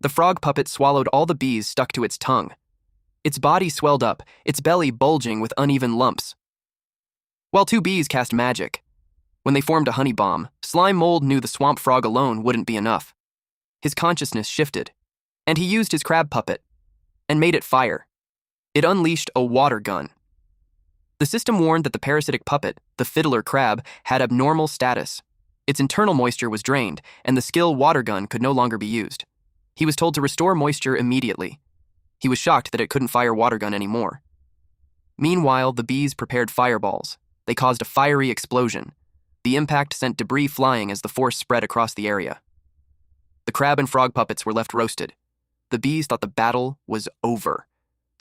The frog puppet swallowed all the bees stuck to its tongue. Its body swelled up, its belly bulging with uneven lumps. While two bees cast magic. When they formed a honey bomb, Slime Mold knew the swamp frog alone wouldn't be enough. His consciousness shifted, and he used his crab puppet and made it fire. It unleashed a water gun. The system warned that the parasitic puppet, the fiddler crab, had abnormal status. Its internal moisture was drained, and the skill water gun could no longer be used. He was told to restore moisture immediately. He was shocked that it couldn't fire water gun anymore. Meanwhile, the bees prepared fireballs. They caused a fiery explosion. The impact sent debris flying as the force spread across the area. The crab and frog puppets were left roasted. The bees thought the battle was over.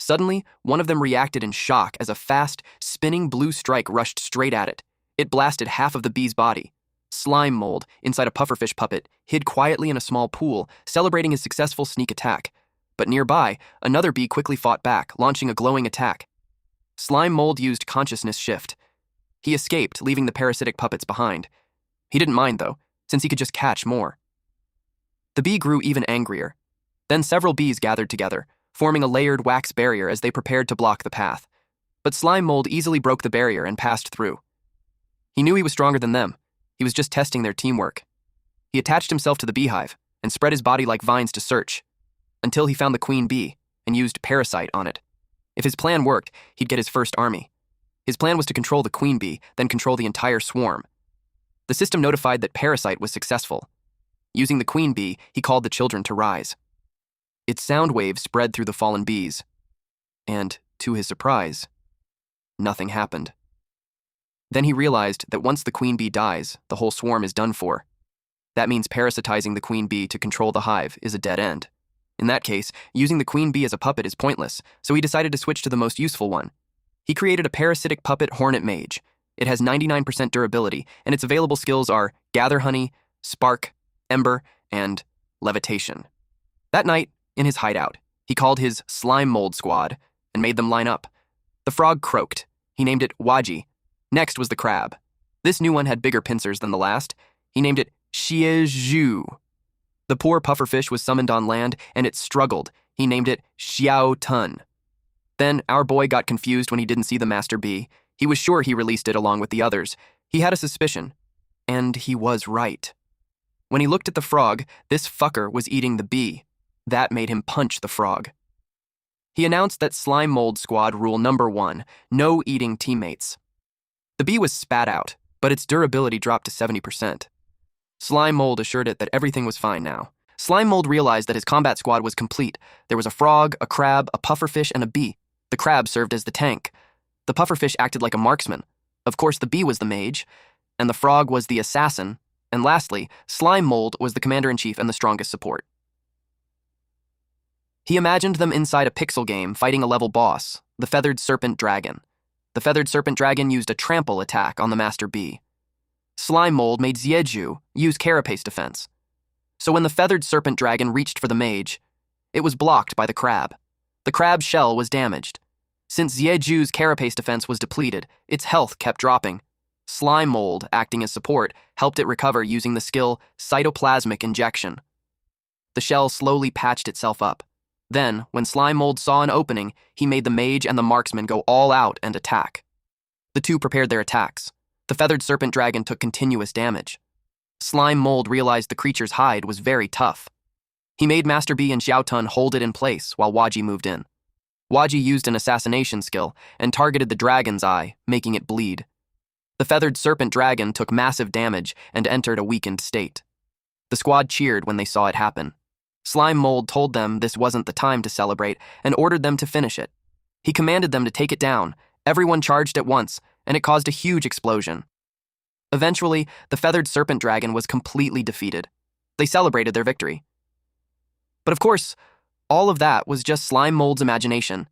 Suddenly, one of them reacted in shock as a fast, spinning blue strike rushed straight at it. It blasted half of the bee's body. Slime Mold, inside a pufferfish puppet, hid quietly in a small pool, celebrating his successful sneak attack. But nearby, another bee quickly fought back, launching a glowing attack. Slime Mold used consciousness shift. He escaped, leaving the parasitic puppets behind. He didn't mind, though, since he could just catch more. The bee grew even angrier. Then several bees gathered together, forming a layered wax barrier as they prepared to block the path. But Slime Mold easily broke the barrier and passed through. He knew he was stronger than them. He was just testing their teamwork. He attached himself to the beehive. and spread his body like vines to search, until he found the queen bee and used parasite on it. If his plan worked, he'd get his first army. His plan was to control the queen bee, then control the entire swarm. The system notified that parasite was successful. Using the queen bee, he called the children to rise. Its sound waves spread through the fallen bees, and, to his surprise, nothing happened. Then he realized that once the queen bee dies, the whole swarm is done for. That means parasitizing the queen bee to control the hive is a dead end. In that case, using the queen bee as a puppet is pointless, so he decided to switch to the most useful one. He created a parasitic puppet hornet mage. It has 99% durability, and its available skills are gather honey, spark, ember, and levitation. That night, in his hideout, he called his slime mold squad and made them line up. The frog croaked. He named it Waji. Next was the crab. This new one had bigger pincers than the last. He named it Xieju. The poor pufferfish was summoned on land, and it struggled. He named it Xiaotun. Then our boy got confused when he didn't see the master bee. He was sure he released it along with the others. He had a suspicion, and he was right. When he looked at the frog, this fucker was eating the bee. That made him punch the frog. He announced that slime mold squad rule number 1, no eating teammates. The bee was spat out, but its durability dropped to 70%. Slime mold assured it that everything was fine now. Slime mold realized that his combat squad was complete. There was a frog, a crab, a pufferfish, and a bee. The crab served as the tank. The pufferfish acted like a marksman. Of course, the bee was the mage, and the frog was the assassin, and lastly, slime mold was the commander-in-chief and the strongest support. He imagined them inside a pixel game fighting a level boss, the feathered serpent dragon. The feathered serpent dragon used a trample attack on the master bee. Slime mold made Xieju use carapace defense. So when the feathered serpent dragon reached for the mage, it was blocked by the crab. The crab's shell was damaged. Since Xieju's carapace defense was depleted, its health kept dropping. Slime mold, acting as support, helped it recover using the skill cytoplasmic injection. The shell slowly patched itself up. Then, when slime mold saw an opening, he made the mage and the marksman go all out and attack. The two prepared their attacks. The feathered serpent dragon took continuous damage. Slime mold realized the creature's hide was very tough. He made Master Bee and Xiaotun hold it in place while Waji moved in. Waji used an assassination skill and targeted the dragon's eye, making it bleed. The feathered serpent dragon took massive damage and entered a weakened state. The squad cheered when they saw it happen. Slime mold told them this wasn't the time to celebrate and ordered them to finish it. He commanded them to take it down. Everyone charged at once, and it caused a huge explosion. Eventually, the feathered serpent dragon was completely defeated. They celebrated their victory. But of course, all of that was just slime mold's imagination.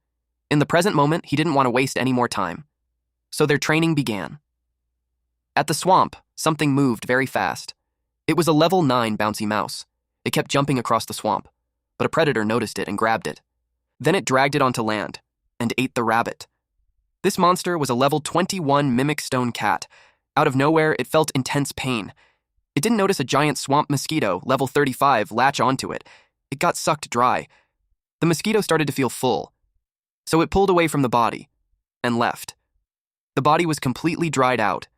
In the present moment, he didn't want to waste any more time. So their training began. At the swamp, something moved very fast. It was a level 9 bouncy mouse. It kept jumping across the swamp, but a predator noticed it and grabbed it. Then it dragged it onto land and ate the rabbit. This monster was a level 21 mimic stone cat. Out of nowhere, it felt intense pain. It didn't notice a giant swamp mosquito, level 35, latch onto it. It got sucked dry. The mosquito started to feel full, so it pulled away from the body and left. The body was completely dried out.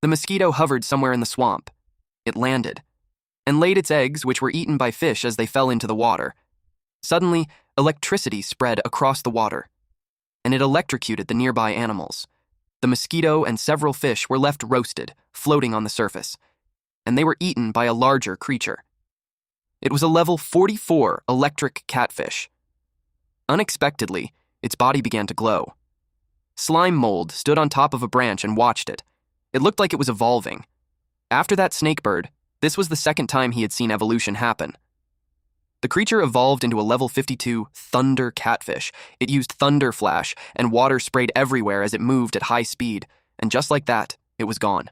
The mosquito hovered somewhere in the swamp. It landed and laid its eggs, which were eaten by fish as they fell into the water. Suddenly, electricity spread across the water, and it electrocuted the nearby animals. The mosquito and several fish were left roasted, floating on the surface, and they were eaten by a larger creature. It was a level 44 electric catfish. Unexpectedly, its body began to glow. Slime mold stood on top of a branch and watched it. It looked like it was evolving. After that snakebird, this was the second time he had seen evolution happen. The creature evolved into a level 52 thunder catfish. It used thunder flash, and water sprayed everywhere as it moved at high speed, and just like that, it was gone.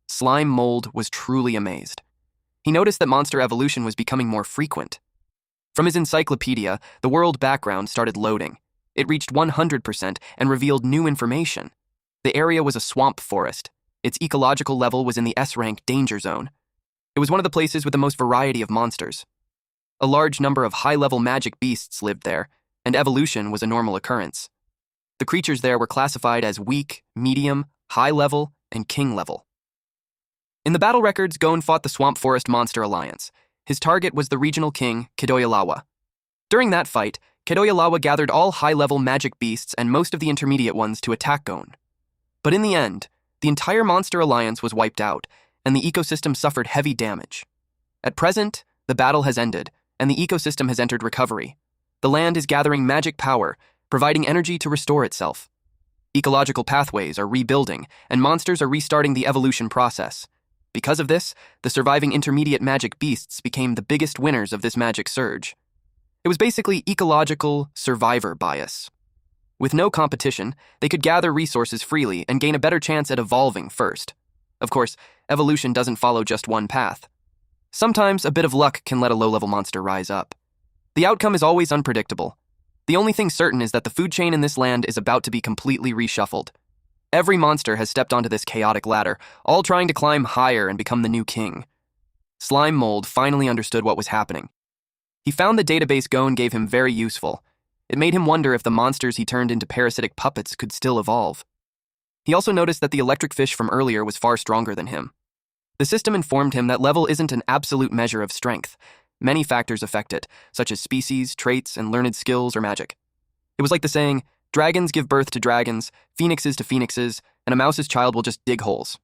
Slime mold was truly amazed. He noticed that monster evolution was becoming more frequent. From his encyclopedia, the world background started loading. It reached 100% and revealed new information. The area was a swamp forest. Its ecological level was in the S-rank danger zone. It was one of the places with the most variety of monsters. A large number of high-level magic beasts lived there, and evolution was a normal occurrence. The creatures there were classified as weak, medium, high-level, and king-level. In the battle records, Gon fought the Swamp Forest Monster Alliance. His target was the regional king, Kidoyalawa. During that fight, Kidoyalawa gathered all high-level magic beasts and most of the intermediate ones to attack Gon. But in the end, the entire monster alliance was wiped out, and the ecosystem suffered heavy damage. At present, the battle has ended, and the ecosystem has entered recovery. The land is gathering magic power, providing energy to restore itself. Ecological pathways are rebuilding, and monsters are restarting the evolution process. Because of this, the surviving intermediate magic beasts became the biggest winners of this magic surge. It was basically ecological survivor bias. With no competition, they could gather resources freely and gain a better chance at evolving first. Of course, evolution doesn't follow just one path. Sometimes a bit of luck can let a low-level monster rise up. The outcome is always unpredictable. The only thing certain is that the food chain in this land is about to be completely reshuffled. Every monster has stepped onto this chaotic ladder, all trying to climb higher and become the new king. Slime Mold finally understood what was happening. He found the database Gon gave him very useful. It made him wonder if the monsters he turned into parasitic puppets could still evolve. He also noticed that the electric fish from earlier was far stronger than him. The system informed him that level isn't an absolute measure of strength. Many factors affect it, such as species, traits, and learned skills or magic. It was like the saying, dragons give birth to dragons, phoenixes to phoenixes, and a mouse's child will just dig holes.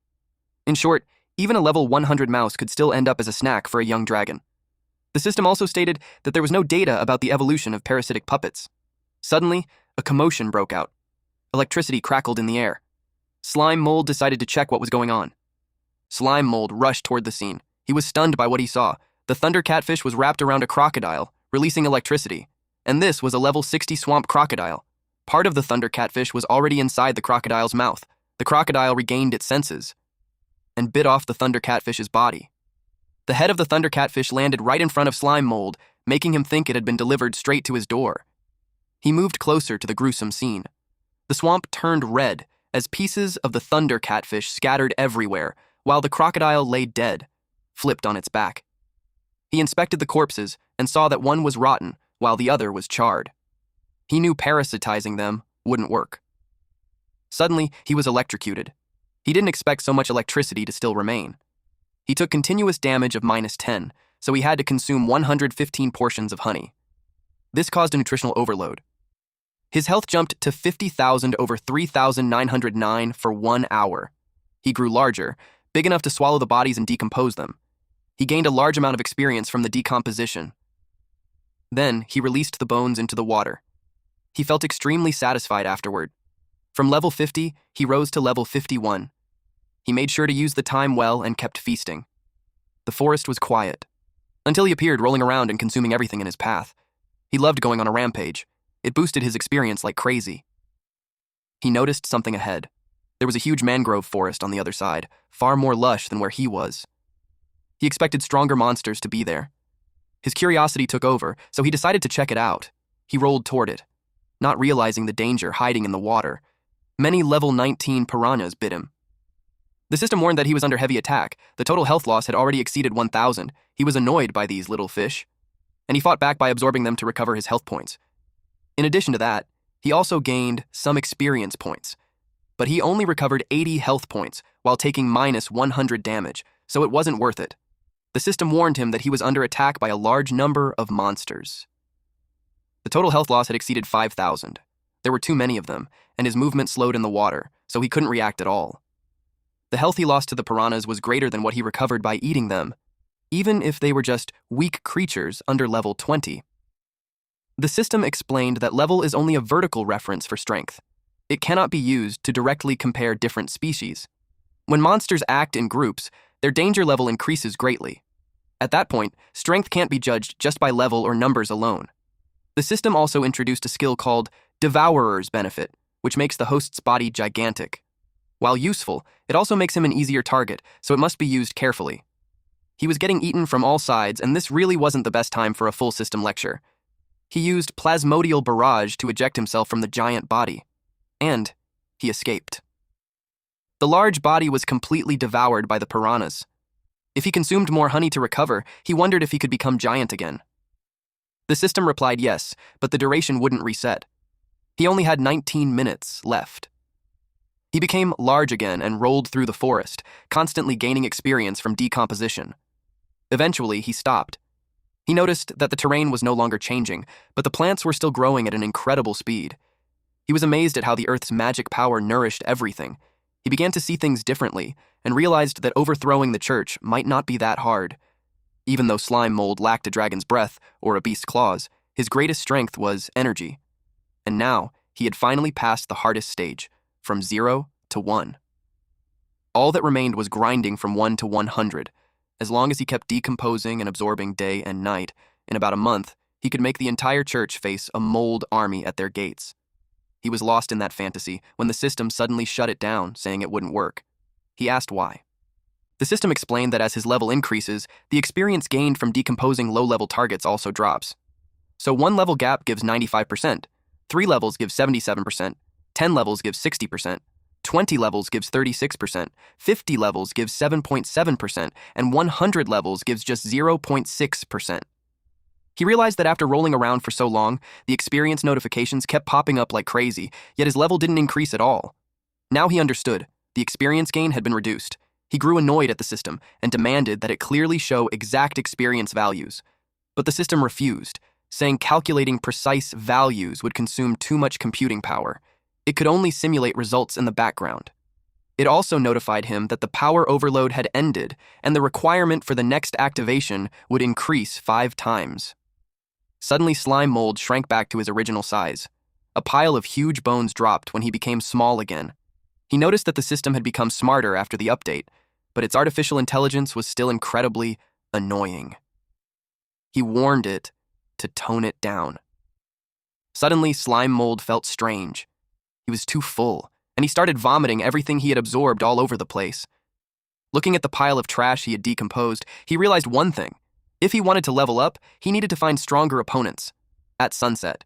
In short, even a level 100 mouse could still end up as a snack for a young dragon. The system also stated that there was no data about the evolution of parasitic puppets. Suddenly, a commotion broke out. Electricity crackled in the air. Slime Mold decided to check what was going on. Slime Mold rushed toward the scene. He was stunned by what he saw. The thunder catfish was wrapped around a crocodile, releasing electricity. And this was a level 60 swamp crocodile. Part of the thunder catfish was already inside the crocodile's mouth. The crocodile regained its senses and bit off the thunder catfish's body. The head of the thunder catfish landed right in front of Slime Mold, making him think it had been delivered straight to his door. He moved closer to the gruesome scene. The swamp turned red as pieces of the thunder catfish scattered everywhere, while the crocodile lay dead, flipped on its back. He inspected the corpses and saw that one was rotten, while the other was charred. He knew parasitizing them wouldn't work. Suddenly, he was electrocuted. He didn't expect so much electricity to still remain. He took continuous damage of -10, so he had to consume 115 portions of honey. This caused a nutritional overload. His health jumped to 50,000 over 3,909 for 1 hour. He grew larger, big enough to swallow the bodies and decompose them. He gained a large amount of experience from the decomposition. Then, he released the bones into the water. He felt extremely satisfied afterward. From level 50, he rose to level 51. He made sure to use the time well and kept feasting. The forest was quiet, until he appeared rolling around and consuming everything in his path. He loved going on a rampage. It boosted his experience like crazy. He noticed something ahead. There was a huge mangrove forest on the other side, far more lush than where he was. He expected stronger monsters to be there. His curiosity took over, so he decided to check it out. He rolled toward it, not realizing the danger hiding in the water. Many level 19 piranhas bit him. The system warned that he was under heavy attack. The total health loss had already exceeded 1,000. He was annoyed by these little fish, and he fought back by absorbing them to recover his health points. In addition to that, he also gained some experience points, but he only recovered 80 health points while taking -100 damage, so it wasn't worth it. The system warned him that he was under attack by a large number of monsters. The total health loss had exceeded 5,000. There were too many of them, and his movement slowed in the water, so he couldn't react at all. The health he lost to the piranhas was greater than what he recovered by eating them, even if they were just weak creatures under level 20. The system explained that level is only a vertical reference for strength. It cannot be used to directly compare different species. When monsters act in groups, their danger level increases greatly. At that point, strength can't be judged just by level or numbers alone. The system also introduced a skill called Devourer's Benefit, which makes the host's body gigantic. While useful, it also makes him an easier target, so it must be used carefully. He was getting eaten from all sides, and this really wasn't the best time for a full system lecture. He used Plasmodial Barrage to eject himself from the giant body. And he escaped. The large body was completely devoured by the piranhas. If he consumed more honey to recover, he wondered if he could become giant again. The system replied yes, but the duration wouldn't reset. He only had 19 minutes left. He became large again and rolled through the forest, constantly gaining experience from decomposition. Eventually, he stopped. He noticed that the terrain was no longer changing, but the plants were still growing at an incredible speed. He was amazed at how the Earth's magic power nourished everything. He began to see things differently and realized that overthrowing the church might not be that hard. Even though slime mold lacked a dragon's breath or a beast's claws, his greatest strength was energy. And now, he had finally passed the hardest stage, from 0 to 1. All that remained was grinding from 1 to 100. As long as he kept decomposing and absorbing day and night, in about a month, he could make the entire church face a mold army at their gates. He was lost in that fantasy when the system suddenly shut it down, saying it wouldn't work. He asked why. The system explained that as his level increases, the experience gained from decomposing low-level targets also drops. So 1 level gap gives 95%, 3 levels gives 77%, 10 levels gives 60%, 20 levels gives 36%, 50 levels gives 7.7%, and 100 levels gives just 0.6%. He realized that after rolling around for so long, the experience notifications kept popping up like crazy, yet his level didn't increase at all. Now he understood. The experience gain had been reduced. He grew annoyed at the system and demanded that it clearly show exact experience values. But the system refused, saying calculating precise values would consume too much computing power. It could only simulate results in the background. It also notified him that the power overload had ended and the requirement for the next activation would increase 5 times. Suddenly, slime mold shrank back to his original size. A pile of huge bones dropped when he became small again. He noticed that the system had become smarter after the update, but its artificial intelligence was still incredibly annoying. He warned it to tone it down. Suddenly, slime mold felt strange. He was too full, and he started vomiting everything he had absorbed all over the place. Looking at the pile of trash he had decomposed, he realized one thing. If he wanted to level up, he needed to find stronger opponents. At sunset,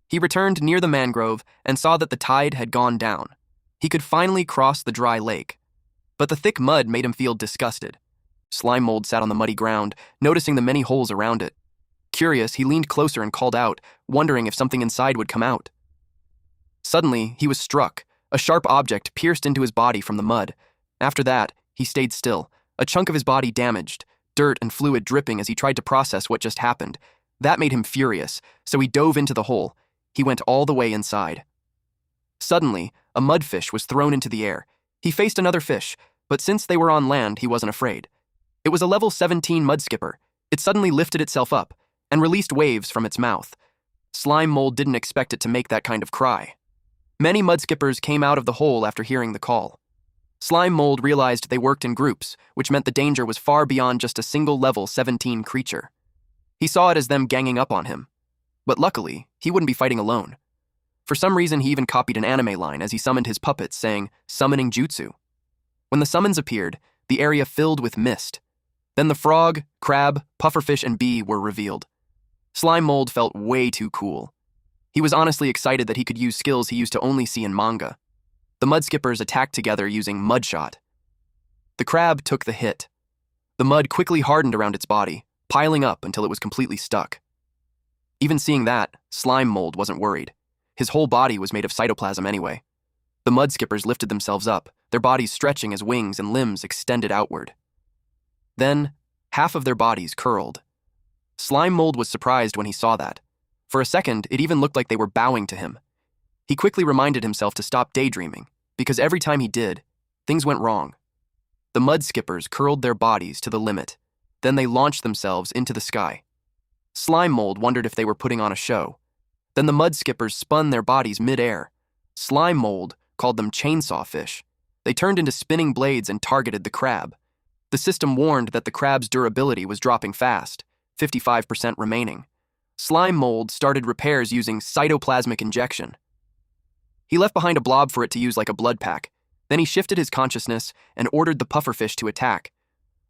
he returned near the mangrove and saw that the tide had gone down. He could finally cross the dry lake. But the thick mud made him feel disgusted. Slime mold sat on the muddy ground, noticing the many holes around it. Curious, he leaned closer and called out, wondering if something inside would come out. Suddenly, he was struck. A sharp object pierced into his body from the mud. After that, he stayed still, a chunk of his body damaged, dirt and fluid dripping as he tried to process what just happened. That made him furious, so he dove into the hole. He went all the way inside. Suddenly, a mudfish was thrown into the air. He faced another fish, but since they were on land, he wasn't afraid. It was a level 17 mud skipper. It suddenly lifted itself up and released waves from its mouth. Slime mold didn't expect it to make that kind of cry. Many mud skippers came out of the hole after hearing the call. Slime mold realized they worked in groups, which meant the danger was far beyond just a single level 17 creature. He saw it as them ganging up on him. But luckily, he wouldn't be fighting alone. For some reason, he even copied an anime line as he summoned his puppets, saying, "Summoning Jutsu." When the summons appeared, the area filled with mist. Then the frog, crab, pufferfish, and bee were revealed. Slime mold felt way too cool. He was honestly excited that he could use skills he used to only see in manga. The mud skippers attacked together using mud shot. The crab took the hit. The mud quickly hardened around its body, piling up until it was completely stuck. Even seeing that, slime mold wasn't worried. His whole body was made of cytoplasm anyway. The mud skippers lifted themselves up, their bodies stretching as wings and limbs extended outward. Then, half of their bodies curled. Slime mold was surprised when he saw that. For a second, it even looked like they were bowing to him. He quickly reminded himself to stop daydreaming, because every time he did, things went wrong. The mud skippers curled their bodies to the limit. Then they launched themselves into the sky. Slime mold wondered if they were putting on a show. Then the mud skippers spun their bodies mid-air. Slime mold called them chainsaw fish. They turned into spinning blades and targeted the crab. The system warned that the crab's durability was dropping fast, 55% remaining. Slime mold started repairs using cytoplasmic injection. He left behind a blob for it to use like a blood pack. Then he shifted his consciousness and ordered the pufferfish to attack.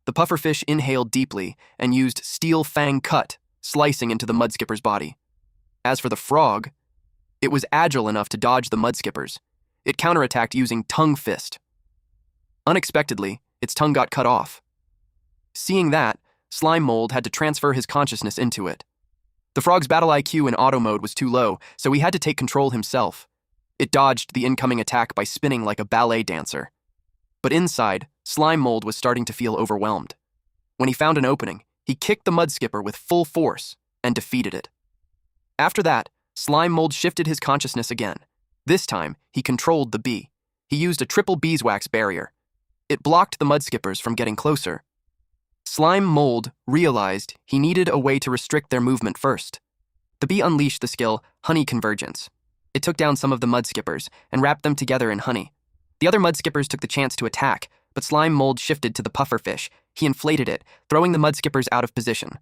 The pufferfish inhaled deeply and used steel fang cut, slicing into the mud skipper's body. As for the frog, it was agile enough to dodge the mud skippers. It counterattacked using tongue fist. Unexpectedly, its tongue got cut off. Seeing that, slime mold had to transfer his consciousness into it. The frog's battle IQ in auto mode was too low, so he had to take control himself. It dodged the incoming attack by spinning like a ballet dancer. But inside, slime mold was starting to feel overwhelmed. When he found an opening, He kicked the mud skipper with full force and defeated it. After that, Slime Mold shifted his consciousness again. This time, he controlled the bee. He used a triple beeswax barrier. It blocked the mud skippers from getting closer. Slime Mold realized he needed a way to restrict their movement first. The bee unleashed the skill Honey Convergence. It took down some of the mud skippers and wrapped them together in honey. The other mud skippers took the chance to attack, but Slime Mold shifted to the pufferfish. He inflated it, throwing the mud skippers out of position.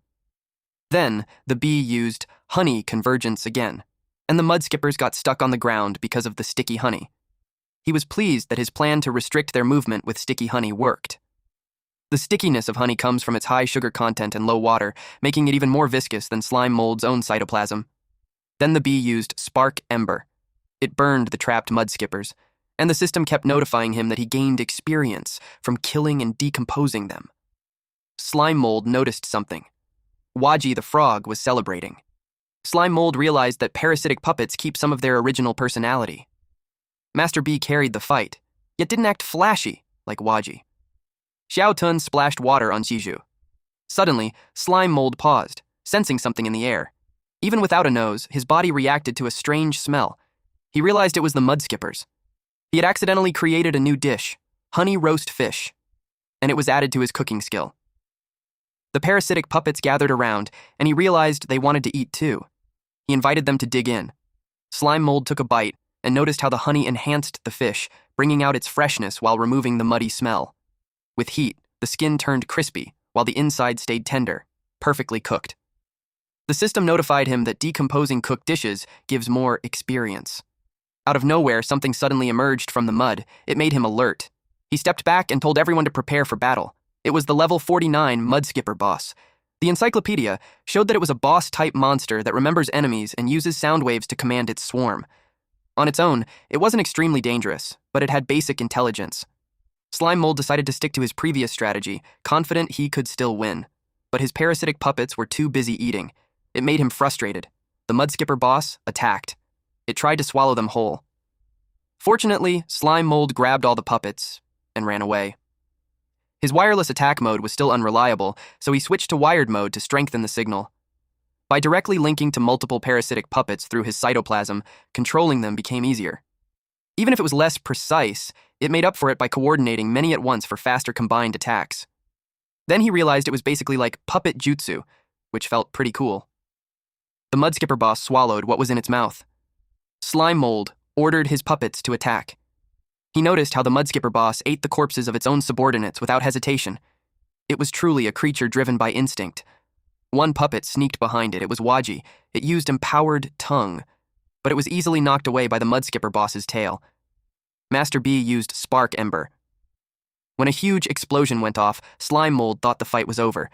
Then, the bee used Honey Convergence again, and the mud skippers got stuck on the ground because of the sticky honey. He was pleased that his plan to restrict their movement with sticky honey worked. The stickiness of honey comes from its high sugar content and low water, making it even more viscous than Slime Mold's own cytoplasm. Then the bee used Spark Ember. It burned the trapped mud skippers, and the system kept notifying him that he gained experience from killing and decomposing them. Slime Mold noticed something. Waji the frog was celebrating. Slime Mold realized that parasitic puppets keep some of their original personality. Master Bee carried the fight, yet didn't act flashy like Waji. Xiaotun splashed water on Shiju. Suddenly, Slime Mold paused, sensing something in the air. Even without a nose, his body reacted to a strange smell. He realized it was the mud skippers. He had accidentally created a new dish, honey roast fish, and it was added to his cooking skill. The parasitic puppets gathered around, and he realized they wanted to eat too. He invited them to dig in. Slime Mold took a bite and noticed how the honey enhanced the fish, bringing out its freshness while removing the muddy smell. With heat, the skin turned crispy, while the inside stayed tender, perfectly cooked. The system notified him that decomposing cooked dishes gives more experience. Out of nowhere, something suddenly emerged from the mud. It made him alert. He stepped back and told everyone to prepare for battle. It was the level 49 mud skipper boss. The encyclopedia showed that it was a boss-type monster that remembers enemies and uses sound waves to command its swarm. On its own, it wasn't extremely dangerous, but it had basic intelligence. Slime Mold decided to stick to his previous strategy, confident he could still win. But his parasitic puppets were too busy eating. It made him frustrated. The mud skipper boss attacked. It tried to swallow them whole. Fortunately, Slime Mold grabbed all the puppets and ran away. His wireless attack mode was still unreliable, so he switched to wired mode to strengthen the signal. By directly linking to multiple parasitic puppets through his cytoplasm, controlling them became easier. Even if it was less precise, it made up for it by coordinating many at once for faster combined attacks. Then he realized it was basically like puppet jutsu, which felt pretty cool. The mud skipper boss swallowed what was in its mouth. Slime Mold ordered his puppets to attack. He noticed how the mud skipper boss ate the corpses of its own subordinates without hesitation. It was truly a creature driven by instinct. One puppet sneaked behind it. It was Waji. It used empowered tongue, but it was easily knocked away by the mud skipper boss's tail. Master B used Spark Ember. When a huge explosion went off, Slime Mold thought the fight was over,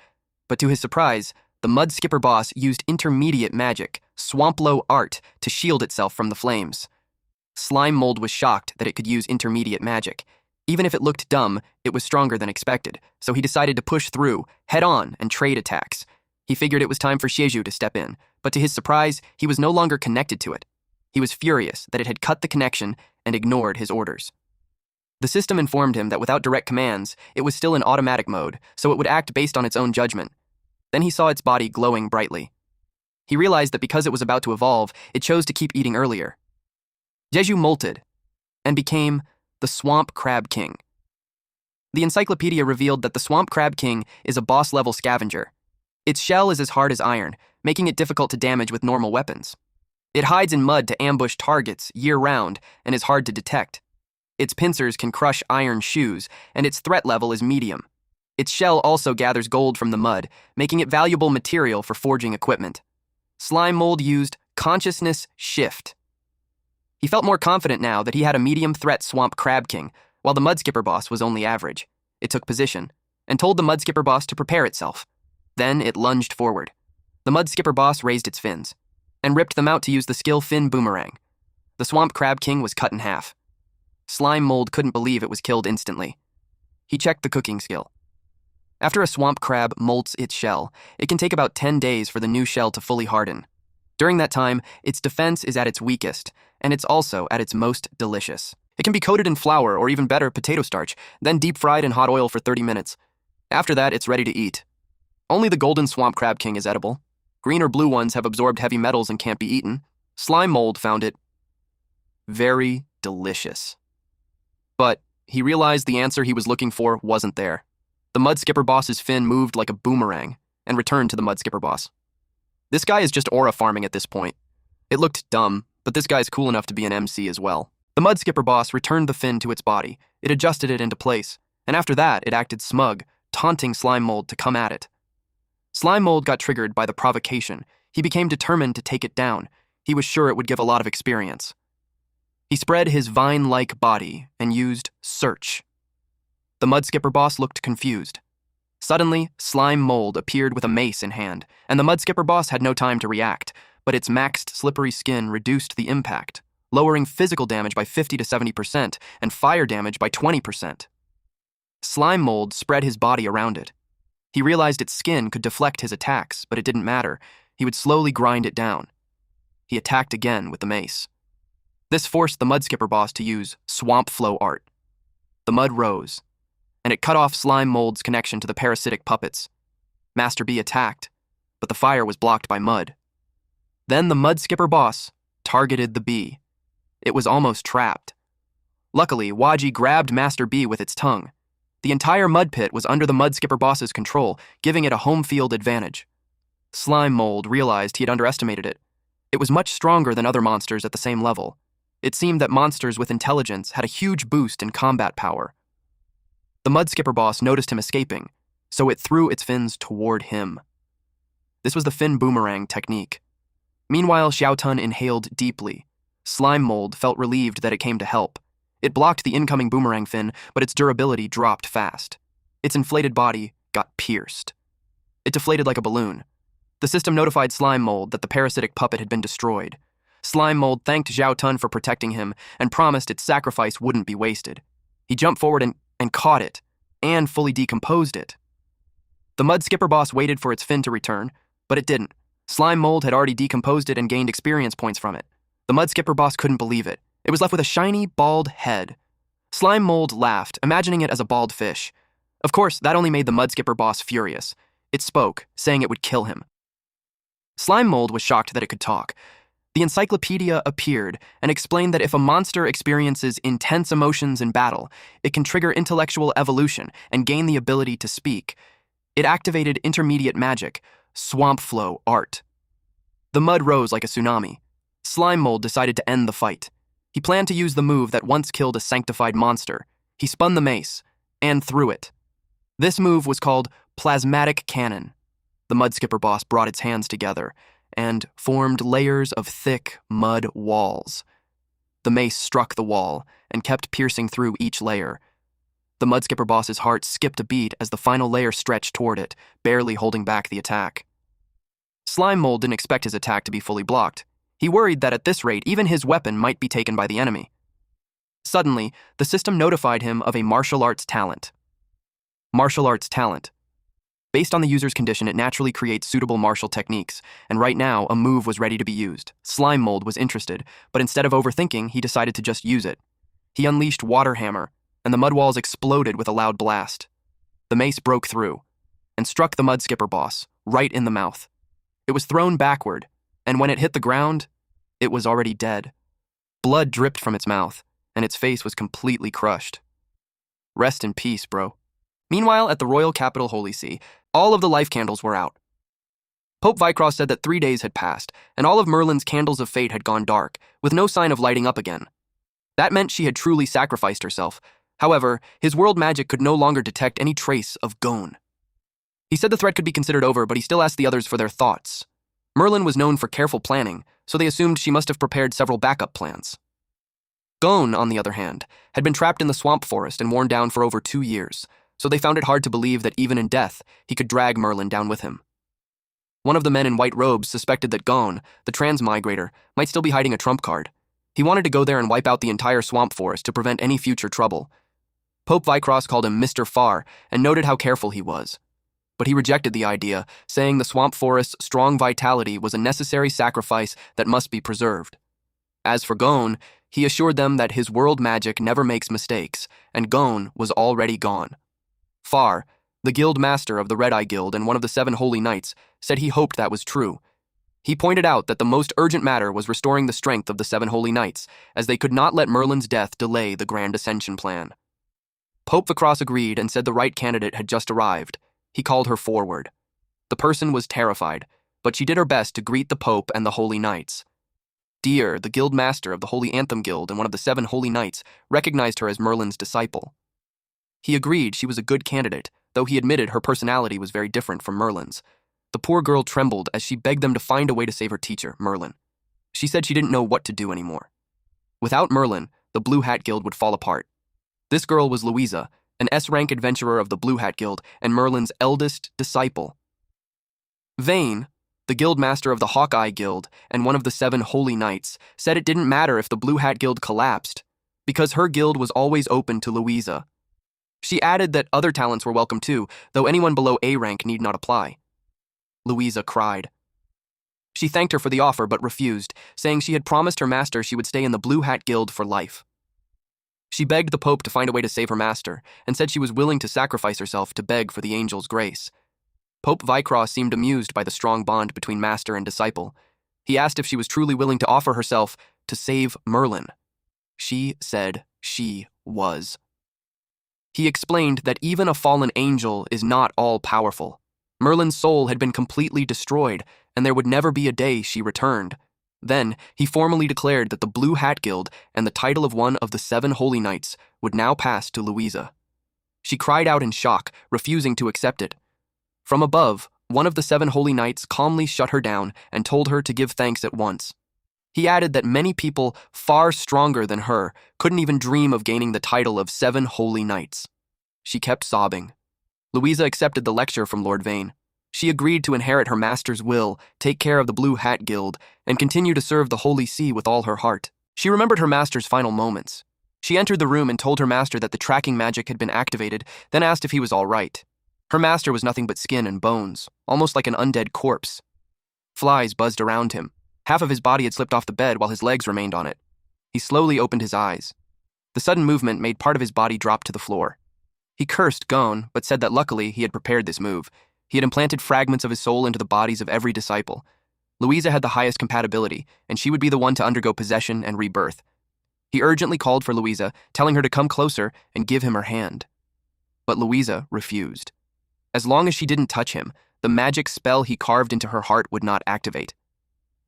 but to his surprise, the mud skipper boss used intermediate magic, Swamplow Art, to shield itself from the flames. Slime Mold was shocked that it could use intermediate magic. Even if it looked dumb, it was stronger than expected, so he decided to push through, head on, and trade attacks. He figured it was time for Shiju to step in, but to his surprise, he was no longer connected to it. He was furious that it had cut the connection and ignored his orders. The system informed him that without direct commands, it was still in automatic mode, so it would act based on its own judgment. Then he saw its body glowing brightly. He realized that because it was about to evolve, it chose to keep eating earlier. Jeju molted and became the Swamp Crab King. The encyclopedia revealed that the Swamp Crab King is a boss-level scavenger. Its shell is as hard as iron, making it difficult to damage with normal weapons. It hides in mud to ambush targets year-round and is hard to detect. Its pincers can crush iron shoes, and its threat level is medium. Its shell also gathers gold from the mud, making it valuable material for forging equipment. Slime Mold used Consciousness Shift. He felt more confident now that he had a medium-threat Swamp Crab King, while the mud skipper boss was only average. It took position, and told the mud skipper boss to prepare itself. Then it lunged forward. The mud skipper boss raised its fins, and ripped them out to use the skill Fin Boomerang. The Swamp Crab King was cut in half. Slime Mold couldn't believe it was killed instantly. He checked the cooking skill. After a swamp crab molts its shell, it can take about 10 days for the new shell to fully harden. During that time, its defense is at its weakest, and it's also at its most delicious. It can be coated in flour or even better, potato starch, then deep fried in hot oil for 30 minutes. After that, it's ready to eat. Only the golden swamp crab king is edible. Green or blue ones have absorbed heavy metals and can't be eaten. Slime mold found it very delicious. But he realized the answer he was looking for wasn't there. The mud skipper boss's fin moved like a boomerang and returned to the mud skipper boss. This guy is just aura farming at this point. It looked dumb, but this guy's cool enough to be an MC as well. The mud skipper boss returned the fin to its body. It adjusted it into place, and after that, it acted smug, taunting slime mold to come at it. Slime mold got triggered by the provocation. He became determined to take it down. He was sure it would give a lot of experience. He spread his vine-like body and used search. The mud skipper boss looked confused. Suddenly, slime mold appeared with a mace in hand, and the mud skipper boss had no time to react, but its maxed slippery skin reduced the impact, lowering physical damage by 50 to 70% and fire damage by 20%. Slime mold spread his body around it. He realized its skin could deflect his attacks, but it didn't matter. He would slowly grind it down. He attacked again with the mace. This forced the mud skipper boss to use swamp flow art. The mud rose, and it cut off slime mold's connection to the parasitic puppets. Master B attacked, but the fire was blocked by mud. Then the mud skipper boss targeted the bee. It was almost trapped. Luckily, Waji grabbed Master B with its tongue. The entire mud pit was under the mud skipper boss's control, giving it a home field advantage. Slime mold realized he had underestimated it. It was much stronger than other monsters at the same level. It seemed that monsters with intelligence had a huge boost in combat power. The mud skipper boss noticed him escaping, so it threw its fins toward him. This was the fin boomerang technique. Meanwhile, Xiaotun inhaled deeply. Slime mold felt relieved that it came to help. It blocked the incoming boomerang fin, but its durability dropped fast. Its inflated body got pierced. It deflated like a balloon. The system notified slime mold that the parasitic puppet had been destroyed. Slime mold thanked Xiaotun for protecting him and promised its sacrifice wouldn't be wasted. He jumped forward and caught it, and fully decomposed it. The mud skipper boss waited for its fin to return, but it didn't. Slime mold had already decomposed it and gained experience points from it. The mud skipper boss couldn't believe it. It was left with a shiny, bald head. Slime mold laughed, imagining it as a bald fish. Of course, that only made the mud skipper boss furious. It spoke, saying it would kill him. Slime mold was shocked that it could talk. The encyclopedia appeared and explained that if a monster experiences intense emotions in battle, it can trigger intellectual evolution and gain the ability to speak. It activated intermediate magic, swamp flow art. The mud rose like a tsunami. Slime mold decided to end the fight. He planned to use the move that once killed a sanctified monster. He spun the mace and threw it. This move was called plasmatic cannon. The mud skipper boss brought its hands together and formed layers of thick mud walls. The mace struck the wall and kept piercing through each layer. The mud skipper boss's heart skipped a beat as the final layer stretched toward it, barely holding back the attack. Slime mold didn't expect his attack to be fully blocked. He worried that at this rate, even his weapon might be taken by the enemy. Suddenly, the system notified him of a martial arts talent. Martial arts talent. Based on the user's condition, it naturally creates suitable martial techniques, and right now, a move was ready to be used. Slime mold was interested, but instead of overthinking, he decided to just use it. He unleashed Water Hammer, and the mud walls exploded with a loud blast. The mace broke through and struck the mud skipper boss right in the mouth. It was thrown backward, and when it hit the ground, it was already dead. Blood dripped from its mouth, and its face was completely crushed. Rest in peace, bro. Meanwhile, at the royal capital Holy See, all of the life candles were out. Pope Vycross said that 3 days had passed, and all of Merlin's candles of fate had gone dark, with no sign of lighting up again. That meant she had truly sacrificed herself. However, his world magic could no longer detect any trace of Gon. He said the threat could be considered over, but he still asked the others for their thoughts. Merlin was known for careful planning, so they assumed she must have prepared several backup plans. Gon, on the other hand, had been trapped in the swamp forest and worn down for over 2 years, so they found it hard to believe that even in death, he could drag Merlin down with him. One of the men in white robes suspected that Gon, the transmigrator, might still be hiding a trump card. He wanted to go there and wipe out the entire swamp forest to prevent any future trouble. Pope Vycross called him Mr. Far and noted how careful he was. But he rejected the idea, saying the swamp forest's strong vitality was a necessary sacrifice that must be preserved. As for Gon, he assured them that his world magic never makes mistakes, and Gon was already gone. Far, The guild master of the Red-Eye Guild and one of the 7 holy knights said he hoped that was true. He pointed out that the most urgent matter was restoring the strength of the 7 holy knights, as they could not let Merlin's death delay the Grand Ascension plan. Pope Vicross agreed and said the right candidate had just arrived. He called her forward. The person was terrified, but she did her best to greet the Pope and the holy knights. Deer, the guild master of the Holy Anthem Guild and one of the 7 holy knights, recognized her as Merlin's disciple. He agreed she was a good candidate, though he admitted her personality was very different from Merlin's. The poor girl trembled as she begged them to find a way to save her teacher, Merlin. She said she didn't know what to do anymore. Without Merlin, the Blue Hat Guild would fall apart. This girl was Louisa, an S-rank adventurer of the Blue Hat Guild and Merlin's eldest disciple. Vane, the guild master of the Hawkeye Guild and one of the 7 holy knights, said it didn't matter if the Blue Hat Guild collapsed, because her guild was always open to Louisa. She added that other talents were welcome too, though anyone below A rank need not apply. Louisa cried. She thanked her for the offer but refused, saying she had promised her master she would stay in the Blue Hat Guild for life. She begged the Pope to find a way to save her master, and said she was willing to sacrifice herself to beg for the angel's grace. Pope Vicross seemed amused by the strong bond between master and disciple. He asked if she was truly willing to offer herself to save Merlin. She said she was. He explained that even a fallen angel is not all-powerful. Merlin's soul had been completely destroyed, and there would never be a day she returned. Then, he formally declared that the Blue Hat Guild and the title of one of the 7 holy knights would now pass to Louisa. She cried out in shock, refusing to accept it. From above, one of the 7 holy knights calmly shut her down and told her to give thanks at once. He added that many people far stronger than her couldn't even dream of gaining the title of 7 holy knights. She kept sobbing. Louisa accepted the lecture from Lord Vane. She agreed to inherit her master's will, take care of the Blue Hat Guild, and continue to serve the Holy See with all her heart. She remembered her master's final moments. She entered the room and told her master that the tracking magic had been activated, then asked if he was all right. Her master was nothing but skin and bones, almost like an undead corpse. Flies buzzed around him. Half of his body had slipped off the bed while his legs remained on it. He slowly opened his eyes. The sudden movement made part of his body drop to the floor. He cursed Gon, but said that luckily he had prepared this move. He had implanted fragments of his soul into the bodies of every disciple. Louisa had the highest compatibility, and she would be the one to undergo possession and rebirth. He urgently called for Louisa, telling her to come closer and give him her hand. But Louisa refused. As long as she didn't touch him, the magic spell he carved into her heart would not activate.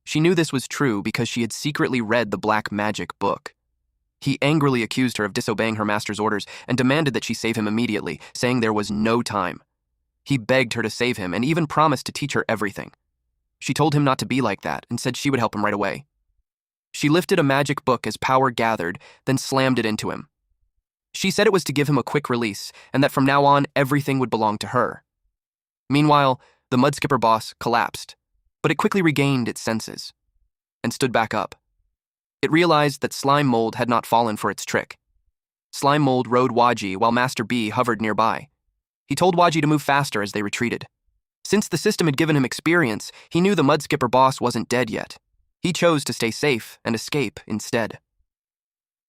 She knew this was true because she had secretly read the Black Magic book. He angrily accused her of disobeying her master's orders and demanded that she save him immediately, saying there was no time. He begged her to save him and even promised to teach her everything. She told him not to be like that and said she would help him right away. She lifted a magic book as power gathered, then slammed it into him. She said it was to give him a quick release and that from now on everything would belong to her. Meanwhile, the Mudskipper boss collapsed, but it quickly regained its senses and stood back up. It realized that Slime Mold had not fallen for its trick. Slime Mold rode Waji while Master B hovered nearby. He told Waji to move faster as they retreated. Since the system had given him experience, he knew the Mudskipper boss wasn't dead yet. He chose to stay safe and escape instead.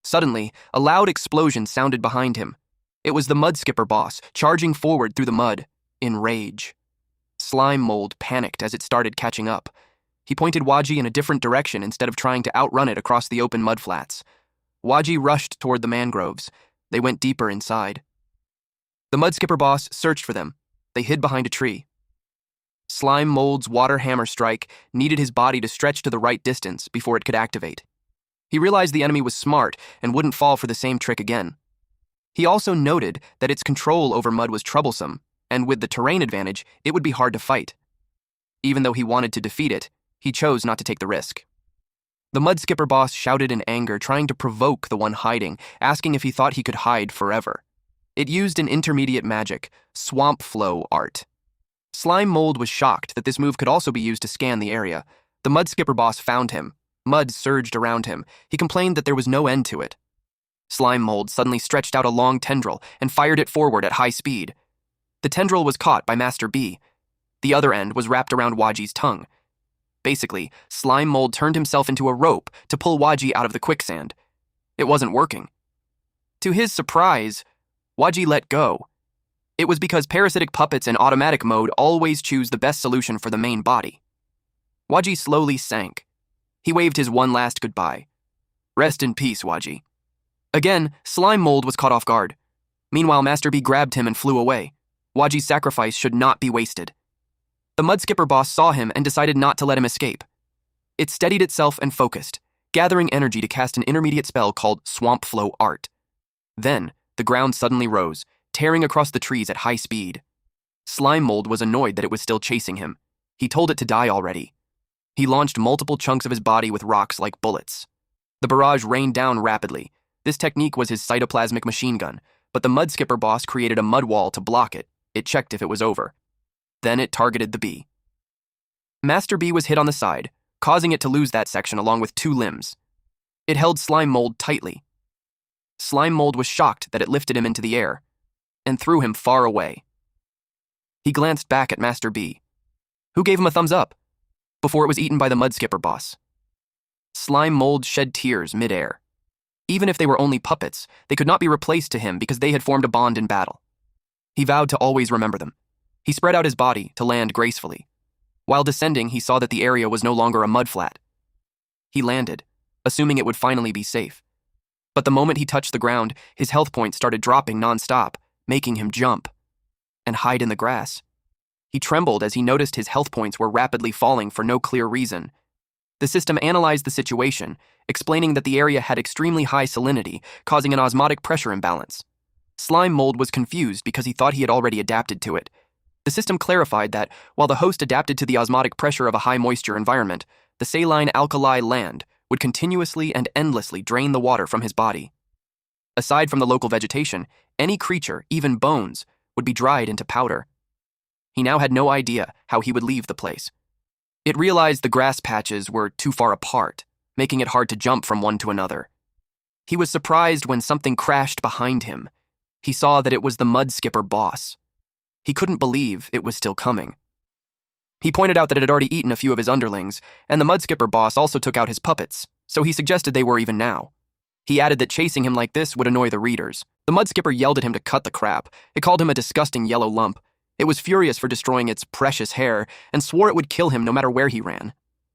Suddenly, a loud explosion sounded behind him. It was the Mudskipper boss, charging forward through the mud, in rage. Slime Mold panicked as it started catching up. He pointed Waji in a different direction instead of trying to outrun it across the open mudflats. Waji rushed toward the mangroves. They went deeper inside. The Mudskipper boss searched for them. They hid behind a tree. Slime Mold's water hammer strike needed his body to stretch to the right distance before it could activate. He realized the enemy was smart and wouldn't fall for the same trick again. He also noted that its control over mud was troublesome, and with the terrain advantage, it would be hard to fight. Even though he wanted to defeat it, he chose not to take the risk. The Mudskipper boss shouted in anger, trying to provoke the one hiding, asking if he thought he could hide forever. It used an intermediate magic, Swamp Flow art. Slime Mold was shocked that this move could also be used to scan the area. The Mudskipper boss found him. Mud surged around him. He complained that there was no end to it. Slime Mold suddenly stretched out a long tendril and fired it forward at high speed. The tendril was caught by Master B. The other end was wrapped around Waji's tongue. Basically, Slime Mold turned himself into a rope to pull Waji out of the quicksand. It wasn't working. To his surprise, Waji let go. It was because parasitic puppets in automatic mode always choose the best solution for the main body. Waji slowly sank. He waved his one last goodbye. Rest in peace, Waji. Again, Slime Mold was caught off guard. Meanwhile, Master B grabbed him and flew away. Waji's sacrifice should not be wasted. The Mudskipper boss saw him and decided not to let him escape. It steadied itself and focused, gathering energy to cast an intermediate spell called Swamp Flow Art. Then, the ground suddenly rose, tearing across the trees at high speed. Slime Mold was annoyed that it was still chasing him. He told it to die already. He launched multiple chunks of his body with rocks like bullets. The barrage rained down rapidly. This technique was his cytoplasmic machine gun, but the Mudskipper boss created a mud wall to block it. It checked if it was over. Then it targeted the bee. Master B was hit on the side, causing it to lose that section along with 2 limbs. It held Slime Mold tightly. Slime Mold was shocked that it lifted him into the air and threw him far away. He glanced back at Master B, who gave him a thumbs up, before it was eaten by the Mudskipper boss. Slime Mold shed tears mid-air. Even if they were only puppets, they could not be replaced to him because they had formed a bond in battle. He vowed to always remember them. He spread out his body to land gracefully. While descending, he saw that the area was no longer a mudflat. He landed, assuming it would finally be safe. But the moment he touched the ground, his health points started dropping non-stop, making him jump and hide in the grass. He trembled as he noticed his health points were rapidly falling for no clear reason. The system analyzed the situation, explaining that the area had extremely high salinity, causing an osmotic pressure imbalance. Slime Mold was confused because he thought he had already adapted to it. The system clarified that, while the host adapted to the osmotic pressure of a high-moisture environment, the saline alkali land would continuously and endlessly drain the water from his body. Aside from the local vegetation, any creature, even bones, would be dried into powder. He now had no idea how he would leave the place. It realized the grass patches were too far apart, making it hard to jump from one to another. He was surprised when something crashed behind him. He saw that it was the Mudskipper boss. He couldn't believe it was still coming. He pointed out that it had already eaten a few of his underlings, and the Mudskipper boss also took out his puppets, so he suggested they were even now. He added that chasing him like this would annoy the readers. The Mudskipper yelled at him to cut the crap. It called him a disgusting yellow lump. It was furious for destroying its precious hair and swore it would kill him no matter where he ran.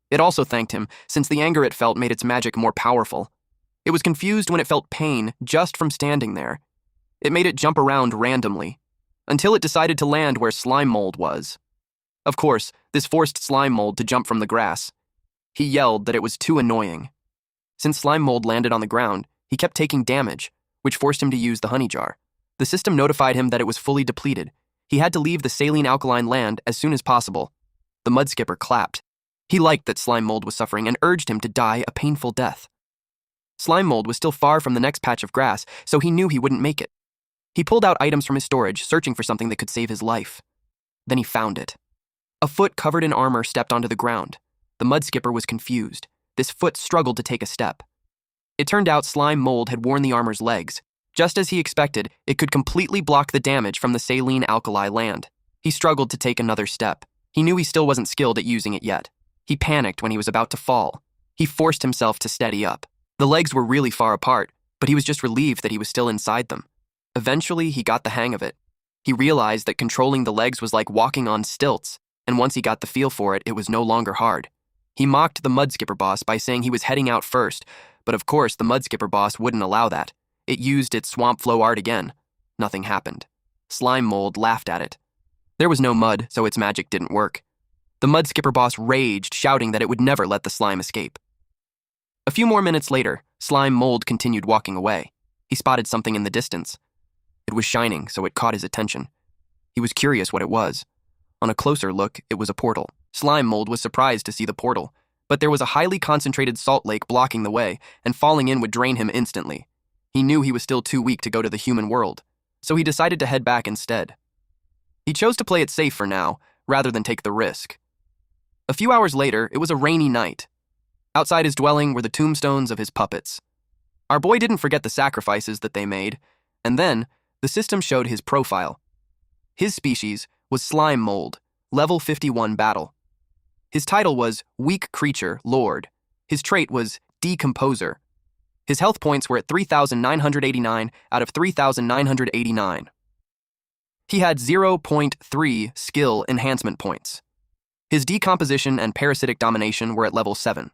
It also thanked him, since the anger it felt made its magic more powerful. It was confused when it felt pain just from standing there. It made it jump around randomly, until it decided to land where Slime Mold was. Of course, this forced Slime Mold to jump from the grass. He yelled that it was too annoying. Since Slime Mold landed on the ground, he kept taking damage, which forced him to use the honey jar. The system notified him that it was fully depleted. He had to leave the saline alkaline land as soon as possible. The Mudskipper clapped. He liked that Slime Mold was suffering and urged him to die a painful death. Slime Mold was still far from the next patch of grass, so he knew he wouldn't make it. He pulled out items from his storage, searching for something that could save his life. Then he found it. A foot covered in armor stepped onto the ground. The Mudskipper was confused. This foot struggled to take a step. It turned out Slime Mold had worn the armor's legs. Just as he expected, it could completely block the damage from the saline alkali land. He struggled to take another step. He knew he still wasn't skilled at using it yet. He panicked when he was about to fall. He forced himself to steady up. The legs were really far apart, but he was just relieved that he was still inside them. Eventually, he got the hang of it. He realized that controlling the legs was like walking on stilts, and once he got the feel for it, it was no longer hard. He mocked the Mudskipper boss by saying he was heading out first, but of course the Mudskipper boss wouldn't allow that. It used its swamp flow art again. Nothing happened. Slime Mold laughed at it. There was no mud, so its magic didn't work. The Mudskipper boss raged, shouting that it would never let the slime escape. A few more minutes later, Slime Mold continued walking away. He spotted something in the distance. It was shining, so it caught his attention. He was curious what it was. On a closer look, it was a portal. Slime Mold was surprised to see the portal, but there was a highly concentrated salt lake blocking the way, and falling in would drain him instantly. He knew he was still too weak to go to the human world, so he decided to head back instead. He chose to play it safe for now, rather than take the risk. A few hours later, it was a rainy night. Outside his dwelling were the tombstones of his puppets. Our boy didn't forget the sacrifices that they made, and then the system showed his profile. His species was Slime Mold, level 51 battle. His title was Weak Creature Lord. His trait was Decomposer. His health points were at 3,989 out of 3,989. He had 0.3 skill enhancement points. His decomposition and parasitic domination were at level 7.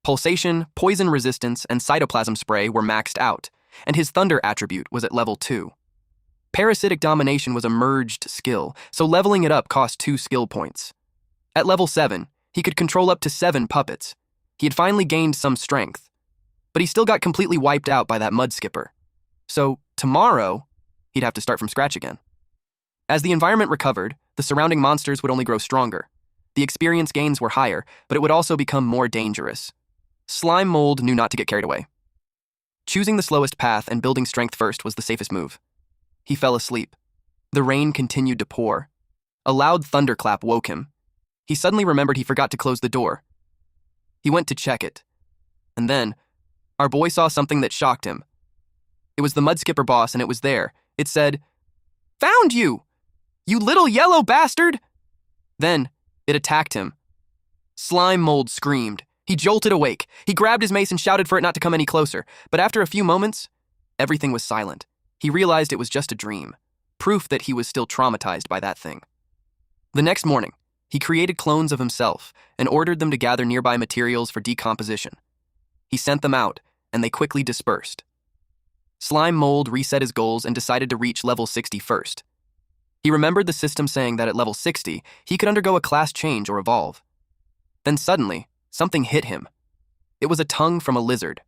Pulsation, poison resistance, and cytoplasm spray were maxed out, and his thunder attribute was at level 2. Parasitic domination was a merged skill, so leveling it up cost 2 skill points. At level 7, he could control up to 7 puppets. He had finally gained some strength, but he still got completely wiped out by that mud skipper. So, tomorrow, he'd have to start from scratch again. As the environment recovered, the surrounding monsters would only grow stronger. The experience gains were higher, but it would also become more dangerous. Slime Mold knew not to get carried away. Choosing the slowest path and building strength first was the safest move. He fell asleep. The rain continued to pour. A loud thunderclap woke him. He suddenly remembered he forgot to close the door. He went to check it. And then, our boy saw something that shocked him. It was the mud skipper boss, and it was there. It said, "Found you! You little yellow bastard!" Then, it attacked him. Slime Mold screamed. He jolted awake. He grabbed his mace and shouted for it not to come any closer. But after a few moments, everything was silent. He realized it was just a dream, proof that he was still traumatized by that thing. The next morning, he created clones of himself and ordered them to gather nearby materials for decomposition. He sent them out, and they quickly dispersed. Slime Mold reset his goals and decided to reach level 60 first. He remembered the system saying that at level 60, he could undergo a class change or evolve. Then suddenly, something hit him. It was a tongue from a lizard.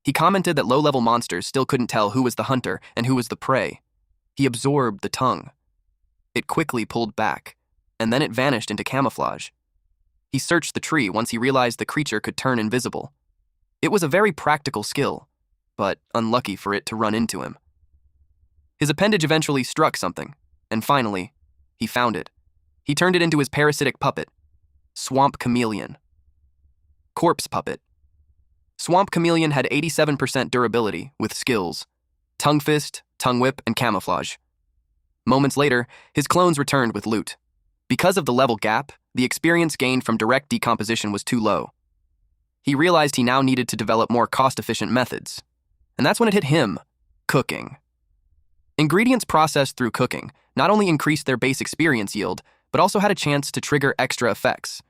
He commented that low-level monsters still couldn't tell who was the hunter and who was the prey. He absorbed the tongue. It quickly pulled back, and then it vanished into camouflage. He searched the tree once he realized the creature could turn invisible. It was a very practical skill, but unlucky for it to run into him. His appendage eventually struck something, and finally, he found it. He turned it into his parasitic puppet, Swamp Chameleon. Corpse Puppet. Swamp Chameleon had 87% durability with skills, Tongue Fist, Tongue Whip, and Camouflage. Moments later, his clones returned with loot. Because of the level gap, the experience gained from direct decomposition was too low. He realized he now needed to develop more cost-efficient methods. And that's when it hit him, cooking. Ingredients processed through cooking not only increased their base experience yield, but also had a chance to trigger extra effects.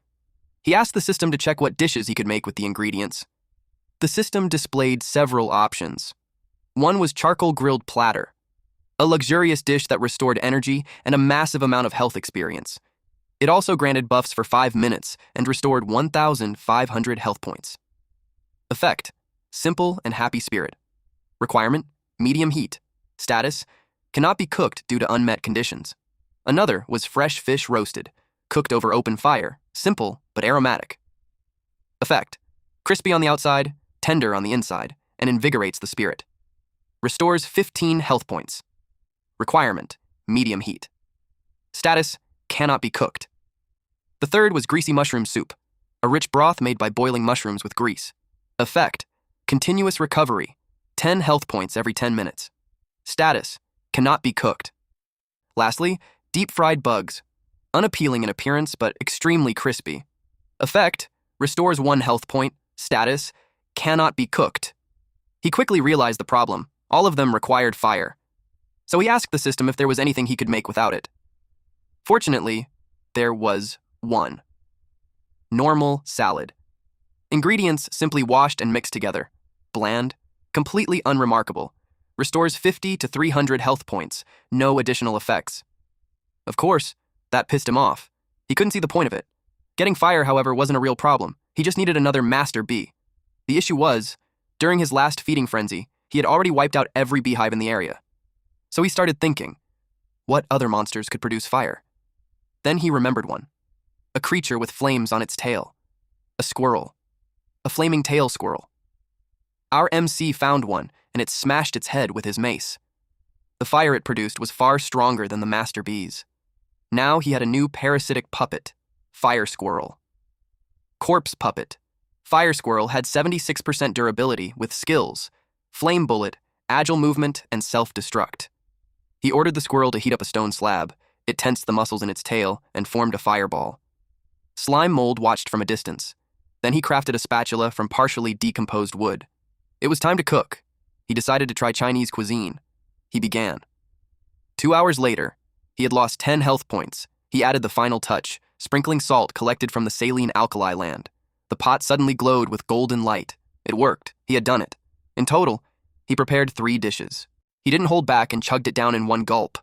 He asked the system to check what dishes he could make with the ingredients. The system displayed several options. One was charcoal grilled platter, a luxurious dish that restored energy and a massive amount of health experience. It also granted buffs for 5 minutes and restored 1,500 health points. Effect: simple and happy spirit. Requirement: medium heat. Status: cannot be cooked due to unmet conditions. Another was fresh fish roasted, cooked over open fire, simple but aromatic. Effect: crispy on the outside, tender on the inside, and invigorates the spirit. Restores 15 health points. Requirement: medium heat. Status: cannot be cooked. The third was greasy mushroom soup, a rich broth made by boiling mushrooms with grease. Effect: continuous recovery, 10 health points every 10 minutes. Status: cannot be cooked. Lastly, deep-fried bugs, unappealing in appearance but extremely crispy. Effect: restores 1 health point. Status: cannot be cooked. He quickly realized the problem. All of them required fire. So he asked the system if there was anything he could make without it. Fortunately, there was one. Normal salad. Ingredients simply washed and mixed together. Bland, completely unremarkable. Restores 50 to 300 health points, no additional effects. Of course, that pissed him off. He couldn't see the point of it. Getting fire, however, wasn't a real problem. He just needed another master bee. The issue was, during his last feeding frenzy, he had already wiped out every beehive in the area. So he started thinking, what other monsters could produce fire? Then he remembered one. A creature with flames on its tail. A squirrel. A flaming tail squirrel. Our MC found one, and it smashed its head with his mace. The fire it produced was far stronger than the master bees. Now he had a new parasitic puppet, Fire Squirrel. Corpse Puppet. Fire Squirrel had 76% durability with skills, Flame Bullet, Agile Movement, and Self-Destruct. He ordered the squirrel to heat up a stone slab. It tensed the muscles in its tail and formed a fireball. Slime Mold watched from a distance. Then he crafted a spatula from partially decomposed wood. It was time to cook. He decided to try Chinese cuisine. He began. 2 hours later, he had lost 10 health points. He added the final touch, sprinkling salt collected from the saline alkali land. The pot suddenly glowed with golden light. It worked. He had done it. In total, he prepared 3 dishes. He didn't hold back and chugged it down in one gulp.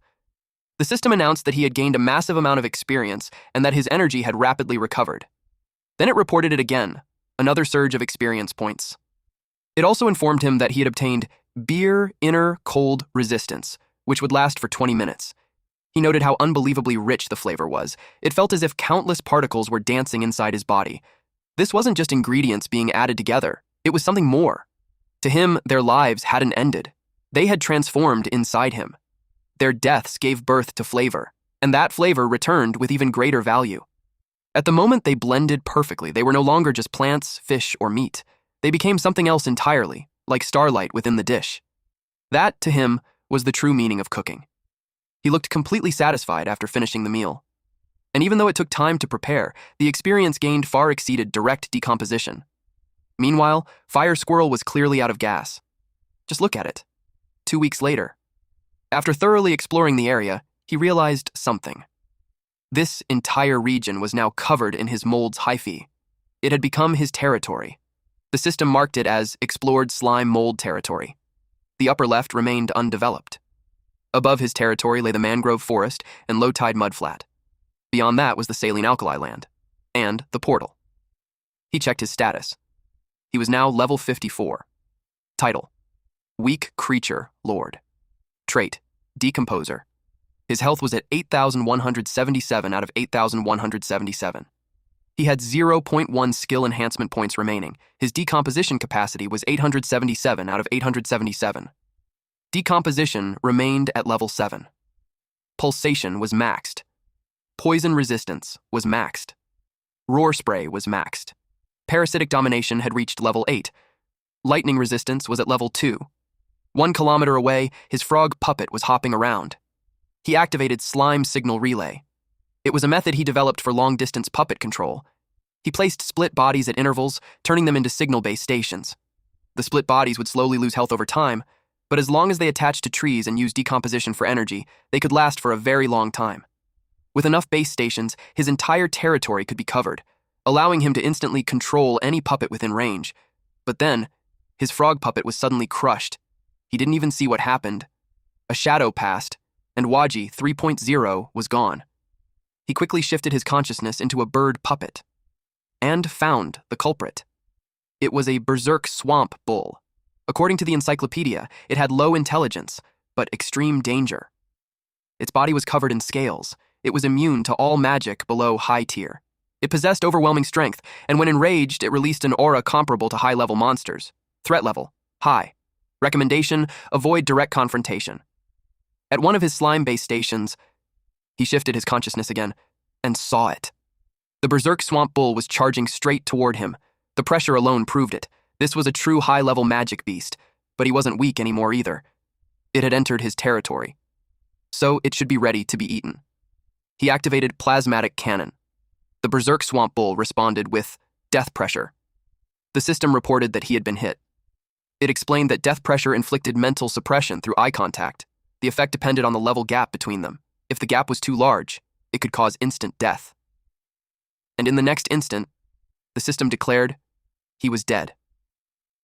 The system announced that he had gained a massive amount of experience and that his energy had rapidly recovered. Then it reported it again, another surge of experience points. It also informed him that he had obtained beer inner cold resistance, which would last for 20 minutes. He noted how unbelievably rich the flavor was. It felt as if countless particles were dancing inside his body. This wasn't just ingredients being added together. It was something more. To him, their lives hadn't ended. They had transformed inside him. Their deaths gave birth to flavor, and that flavor returned with even greater value. At the moment they blended perfectly, they were no longer just plants, fish, or meat. They became something else entirely, like starlight within the dish. That, to him, was the true meaning of cooking. He looked completely satisfied after finishing the meal. And even though it took time to prepare, the experience gained far exceeded direct decomposition. Meanwhile, Fire Squirrel was clearly out of gas. Just look at it. 2 weeks later. After thoroughly exploring the area, he realized something. This entire region was now covered in his mold's hyphae. It had become his territory. The system marked it as Explored Slime Mold Territory. The upper left remained undeveloped. Above his territory lay the mangrove forest and low-tide mudflat. Beyond that was the saline alkali land, and the portal. He checked his status. He was now level 54. Title: Weak Creature Lord. Trait: Decomposer. His health was at 8,177 out of 8,177. He had 0.1 skill enhancement points remaining. His decomposition capacity was 877 out of 877. Decomposition remained at level 7. Pulsation was maxed. Poison resistance was maxed. Roar spray was maxed. Parasitic domination had reached level 8. Lightning resistance was at level 2. 1 kilometer away, his frog puppet was hopping around. He activated Slime Signal Relay. It was a method he developed for long-distance puppet control. He placed split bodies at intervals, turning them into signal-based stations. The split bodies would slowly lose health over time, but as long as they attached to trees and used decomposition for energy, they could last for a very long time. With enough base stations, his entire territory could be covered, allowing him to instantly control any puppet within range. But then, his frog puppet was suddenly crushed. He didn't even see what happened. A shadow passed, and Waji 3.0 was gone. He quickly shifted his consciousness into a bird puppet, and found the culprit. It was a berserk swamp bull. According to the encyclopedia, it had low intelligence, but extreme danger. Its body was covered in scales. It was immune to all magic below high tier. It possessed overwhelming strength, and when enraged, it released an aura comparable to high-level monsters. Threat level: high. Recommendation: avoid direct confrontation. At one of his slime-based stations, he shifted his consciousness again and saw it. The berserk swamp bull was charging straight toward him. The pressure alone proved it. This was a true high-level magic beast, but he wasn't weak anymore either. It had entered his territory, so it should be ready to be eaten. He activated Plasmatic Cannon. The berserk swamp bull responded with death pressure. The system reported that he had been hit. It explained that death pressure inflicted mental suppression through eye contact. The effect depended on the level gap between them. If the gap was too large, it could cause instant death. And in the next instant, the system declared he was dead.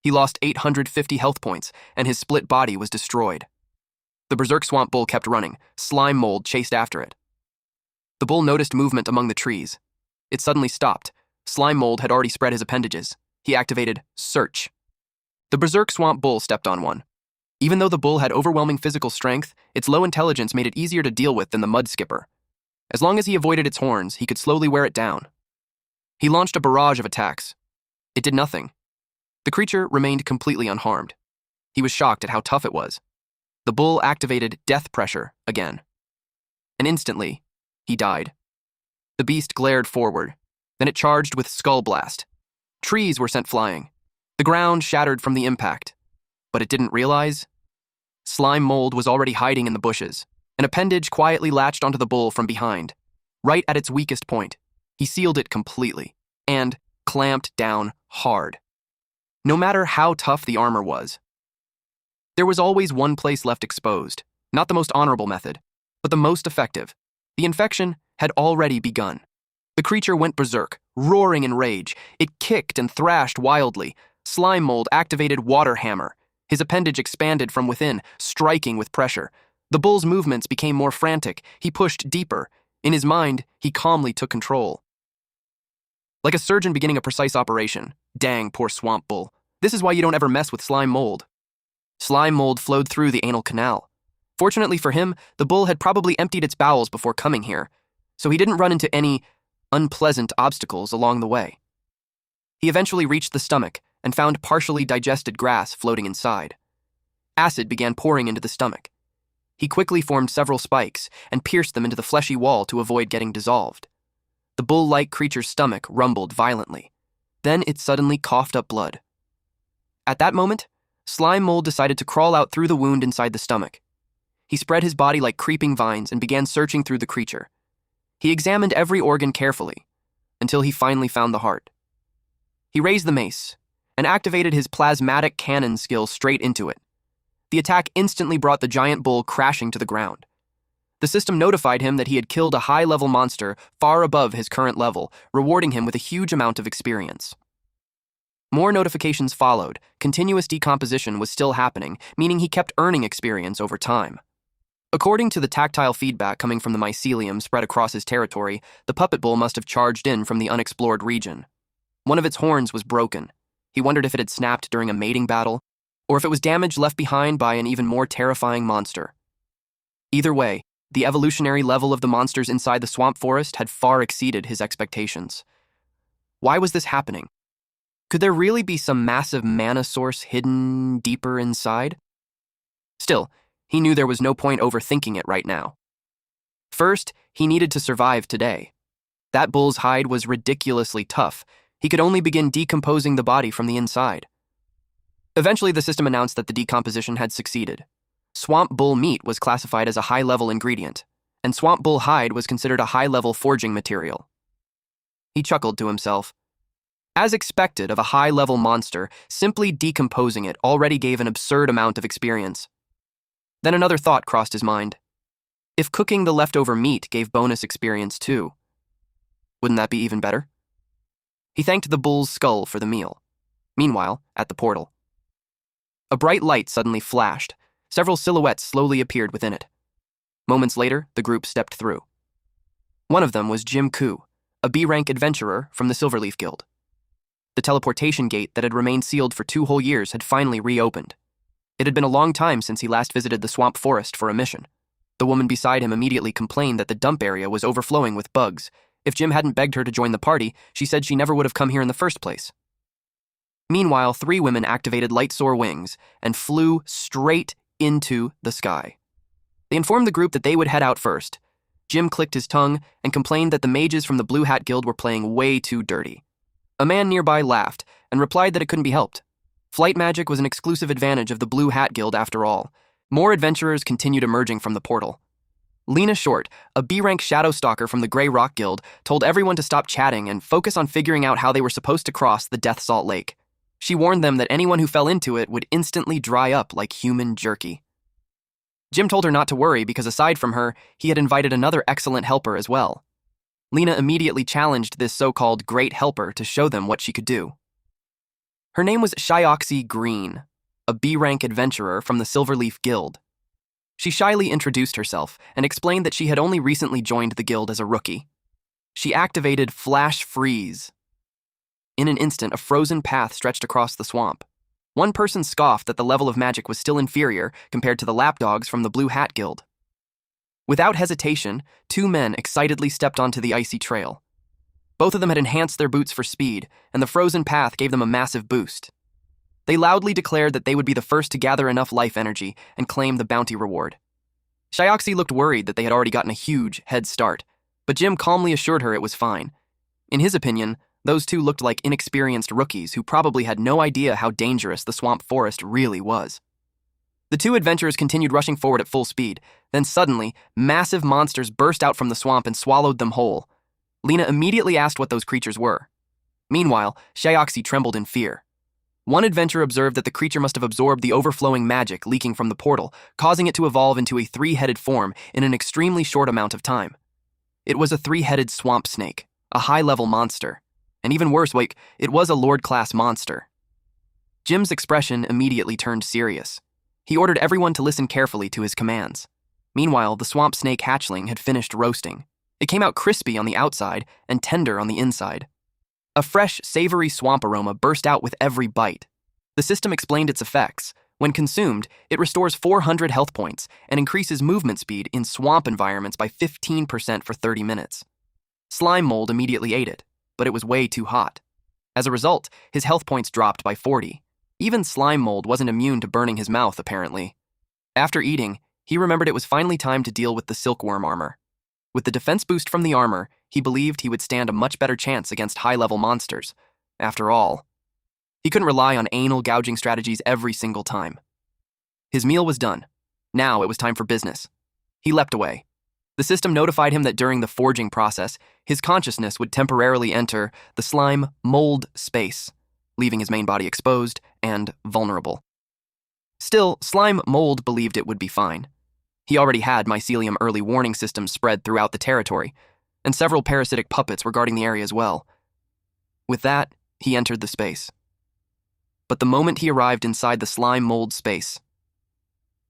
He lost 850 health points, and his split body was destroyed. The berserk swamp bull kept running. Slime mold chased after it. The bull noticed movement among the trees. It suddenly stopped. Slime mold had already spread his appendages. He activated Search. The berserk swamp bull stepped on one. Even though the bull had overwhelming physical strength, its low intelligence made it easier to deal with than the mud skipper. As long as he avoided its horns, he could slowly wear it down. He launched a barrage of attacks. It did nothing. The creature remained completely unharmed. He was shocked at how tough it was. The bull activated Death Pressure again. And instantly, he died. The beast glared forward. Then it charged with Skull Blast. Trees were sent flying. The ground shattered from the impact. But it didn't realize slime mold was already hiding in the bushes. An appendage quietly latched onto the bull from behind. Right at its weakest point, he sealed it completely and clamped down hard. No matter how tough the armor was, there was always one place left exposed, not the most honorable method, but the most effective. The infection had already begun. The creature went berserk, roaring in rage. It kicked and thrashed wildly. Slime mold activated water hammer. His appendage expanded from within, striking with pressure. The bull's movements became more frantic. He pushed deeper. In his mind, he calmly took control. Like a surgeon beginning a precise operation. Dang, poor swamp bull. This is why you don't ever mess with slime mold. Slime mold flowed through the anal canal. Fortunately for him, the bull had probably emptied its bowels before coming here, so he didn't run into any unpleasant obstacles along the way. He eventually reached the stomach and found partially digested grass floating inside. Acid began pouring into the stomach. He quickly formed several spikes and pierced them into the fleshy wall to avoid getting dissolved. The bull-like creature's stomach rumbled violently. Then it suddenly coughed up blood. At that moment, slime mold decided to crawl out through the wound inside the stomach. He spread his body like creeping vines and began searching through the creature. He examined every organ carefully, until he finally found the heart. He raised the mace and activated his plasmatic cannon skill straight into it. The attack instantly brought the giant bull crashing to the ground. The system notified him that he had killed a high-level monster far above his current level, rewarding him with a huge amount of experience. More notifications followed. Continuous decomposition was still happening, meaning he kept earning experience over time. According to the tactile feedback coming from the mycelium spread across his territory, the puppet bull must have charged in from the unexplored region. One of its horns was broken. He wondered if it had snapped during a mating battle, or if it was damage left behind by an even more terrifying monster. Either way, the evolutionary level of the monsters inside the swamp forest had far exceeded his expectations. Why was this happening? Could there really be some massive mana source hidden deeper inside? Still, he knew there was no point overthinking it right now. First, he needed to survive today. That bull's hide was ridiculously tough. He could only begin decomposing the body from the inside. Eventually, the system announced that the decomposition had succeeded. Swamp bull meat was classified as a high-level ingredient, and swamp bull hide was considered a high-level forging material. He chuckled to himself. As expected of a high-level monster, simply decomposing it already gave an absurd amount of experience. Then another thought crossed his mind. If cooking the leftover meat gave bonus experience too, wouldn't that be even better? He thanked the bull's skull for the meal. Meanwhile, at the portal, a bright light suddenly flashed. Several silhouettes slowly appeared within it. Moments later, the group stepped through. One of them was Jim Koo, a B-rank adventurer from the Silverleaf Guild. The teleportation gate that had remained sealed for 2 whole years had finally reopened. It had been a long time since he last visited the swamp forest for a mission. The woman beside him immediately complained that the dump area was overflowing with bugs. If Jim hadn't begged her to join the party, she said she never would have come here in the first place. Meanwhile, 3 women activated light soar wings and flew straight into the sky. They informed the group that they would head out first. Jim clicked his tongue and complained that the mages from the Blue Hat Guild were playing way too dirty. A man nearby laughed and replied that it couldn't be helped. Flight magic was an exclusive advantage of the Blue Hat Guild after all. More adventurers continued emerging from the portal. Lena Short, a B-rank shadow stalker from the Grey Rock Guild, told everyone to stop chatting and focus on figuring out how they were supposed to cross the Death Salt Lake. She warned them that anyone who fell into it would instantly dry up like human jerky. Jim told her not to worry because aside from her, he had invited another excellent helper as well. Lena immediately challenged this so-called great helper to show them what she could do. Her name was Shyoxi Green, a B-rank adventurer from the Silverleaf Guild. She shyly introduced herself and explained that she had only recently joined the guild as a rookie. She activated Flash Freeze. In an instant, a frozen path stretched across the swamp. One person scoffed that the level of magic was still inferior compared to the lapdogs from the Blue Hat Guild. Without hesitation, 2 men excitedly stepped onto the icy trail. Both of them had enhanced their boots for speed, and the frozen path gave them a massive boost. They loudly declared that they would be the first to gather enough life energy and claim the bounty reward. Shyoxi looked worried that they had already gotten a huge head start, but Jim calmly assured her it was fine. In his opinion, those 2 looked like inexperienced rookies who probably had no idea how dangerous the swamp forest really was. The 2 adventurers continued rushing forward at full speed. Then suddenly, massive monsters burst out from the swamp and swallowed them whole. Lena immediately asked what those creatures were. Meanwhile, Shyoxi trembled in fear. One adventurer observed that the creature must have absorbed the overflowing magic leaking from the portal, causing it to evolve into a three-headed form in an extremely short amount of time. It was a three-headed swamp snake, a high-level monster. And even worse, it was a Lord-class monster. Jim's expression immediately turned serious. He ordered everyone to listen carefully to his commands. Meanwhile, the swamp snake hatchling had finished roasting. It came out crispy on the outside and tender on the inside. A fresh, savory swamp aroma burst out with every bite. The system explained its effects. When consumed, it restores 400 health points and increases movement speed in swamp environments by 15% for 30 minutes. Slime Mold immediately ate it, but it was way too hot. As a result, his health points dropped by 40. Even Slime Mold wasn't immune to burning his mouth, apparently. After eating, he remembered it was finally time to deal with the silkworm armor. With the defense boost from the armor, he believed he would stand a much better chance against high-level monsters. After all, he couldn't rely on anal gouging strategies every single time. His meal was done. Now it was time for business. He leapt away. The system notified him that during the forging process, his consciousness would temporarily enter the slime mold space, leaving his main body exposed and vulnerable. Still, Slime Mold believed it would be fine. He already had mycelium early warning systems spread throughout the territory, and several parasitic puppets were guarding the area as well. With that, he entered the space. But the moment he arrived inside the slime mold space,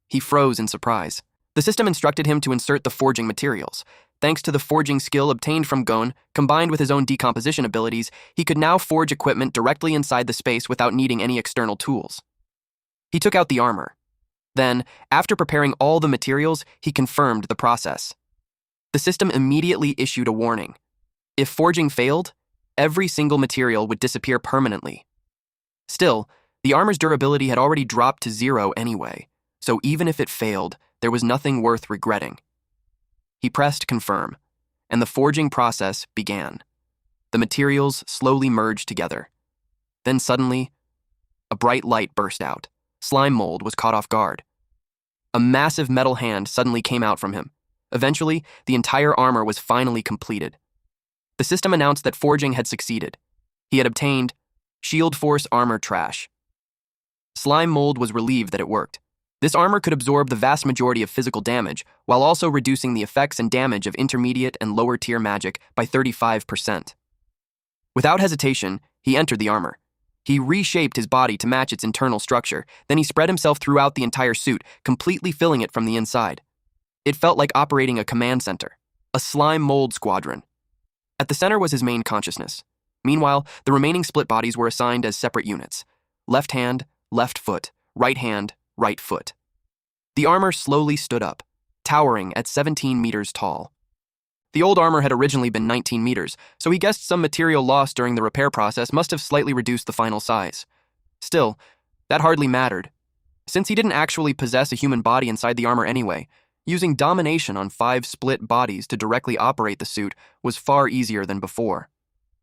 he froze in surprise. The system instructed him to insert the forging materials. Thanks to the forging skill obtained from Gon, combined with his own decomposition abilities, he could now forge equipment directly inside the space without needing any external tools. He took out the armor. Then, after preparing all the materials, he confirmed the process. The system immediately issued a warning. If forging failed, every single material would disappear permanently. Still, the armor's durability had already dropped to 0 anyway, so even if it failed, there was nothing worth regretting. He pressed confirm, and the forging process began. The materials slowly merged together. Then suddenly, a bright light burst out. Slime Mold was caught off guard. A massive metal hand suddenly came out from him. Eventually, the entire armor was finally completed. The system announced that forging had succeeded. He had obtained Shield Force Armor Trash. Slime Mold was relieved that it worked. This armor could absorb the vast majority of physical damage, while also reducing the effects and damage of intermediate and lower-tier magic by 35%. Without hesitation, he entered the armor. He reshaped his body to match its internal structure, then he spread himself throughout the entire suit, completely filling it from the inside. It felt like operating a command center, a slime mold squadron. At the center was his main consciousness. Meanwhile, the remaining split bodies were assigned as separate units. Left hand, left foot, right hand, right foot. The armor slowly stood up, towering at 17 meters tall. The old armor had originally been 19 meters, so he guessed some material lost during the repair process must have slightly reduced the final size. Still, that hardly mattered. Since he didn't actually possess a human body inside the armor anyway, using domination on 5 split bodies to directly operate the suit was far easier than before.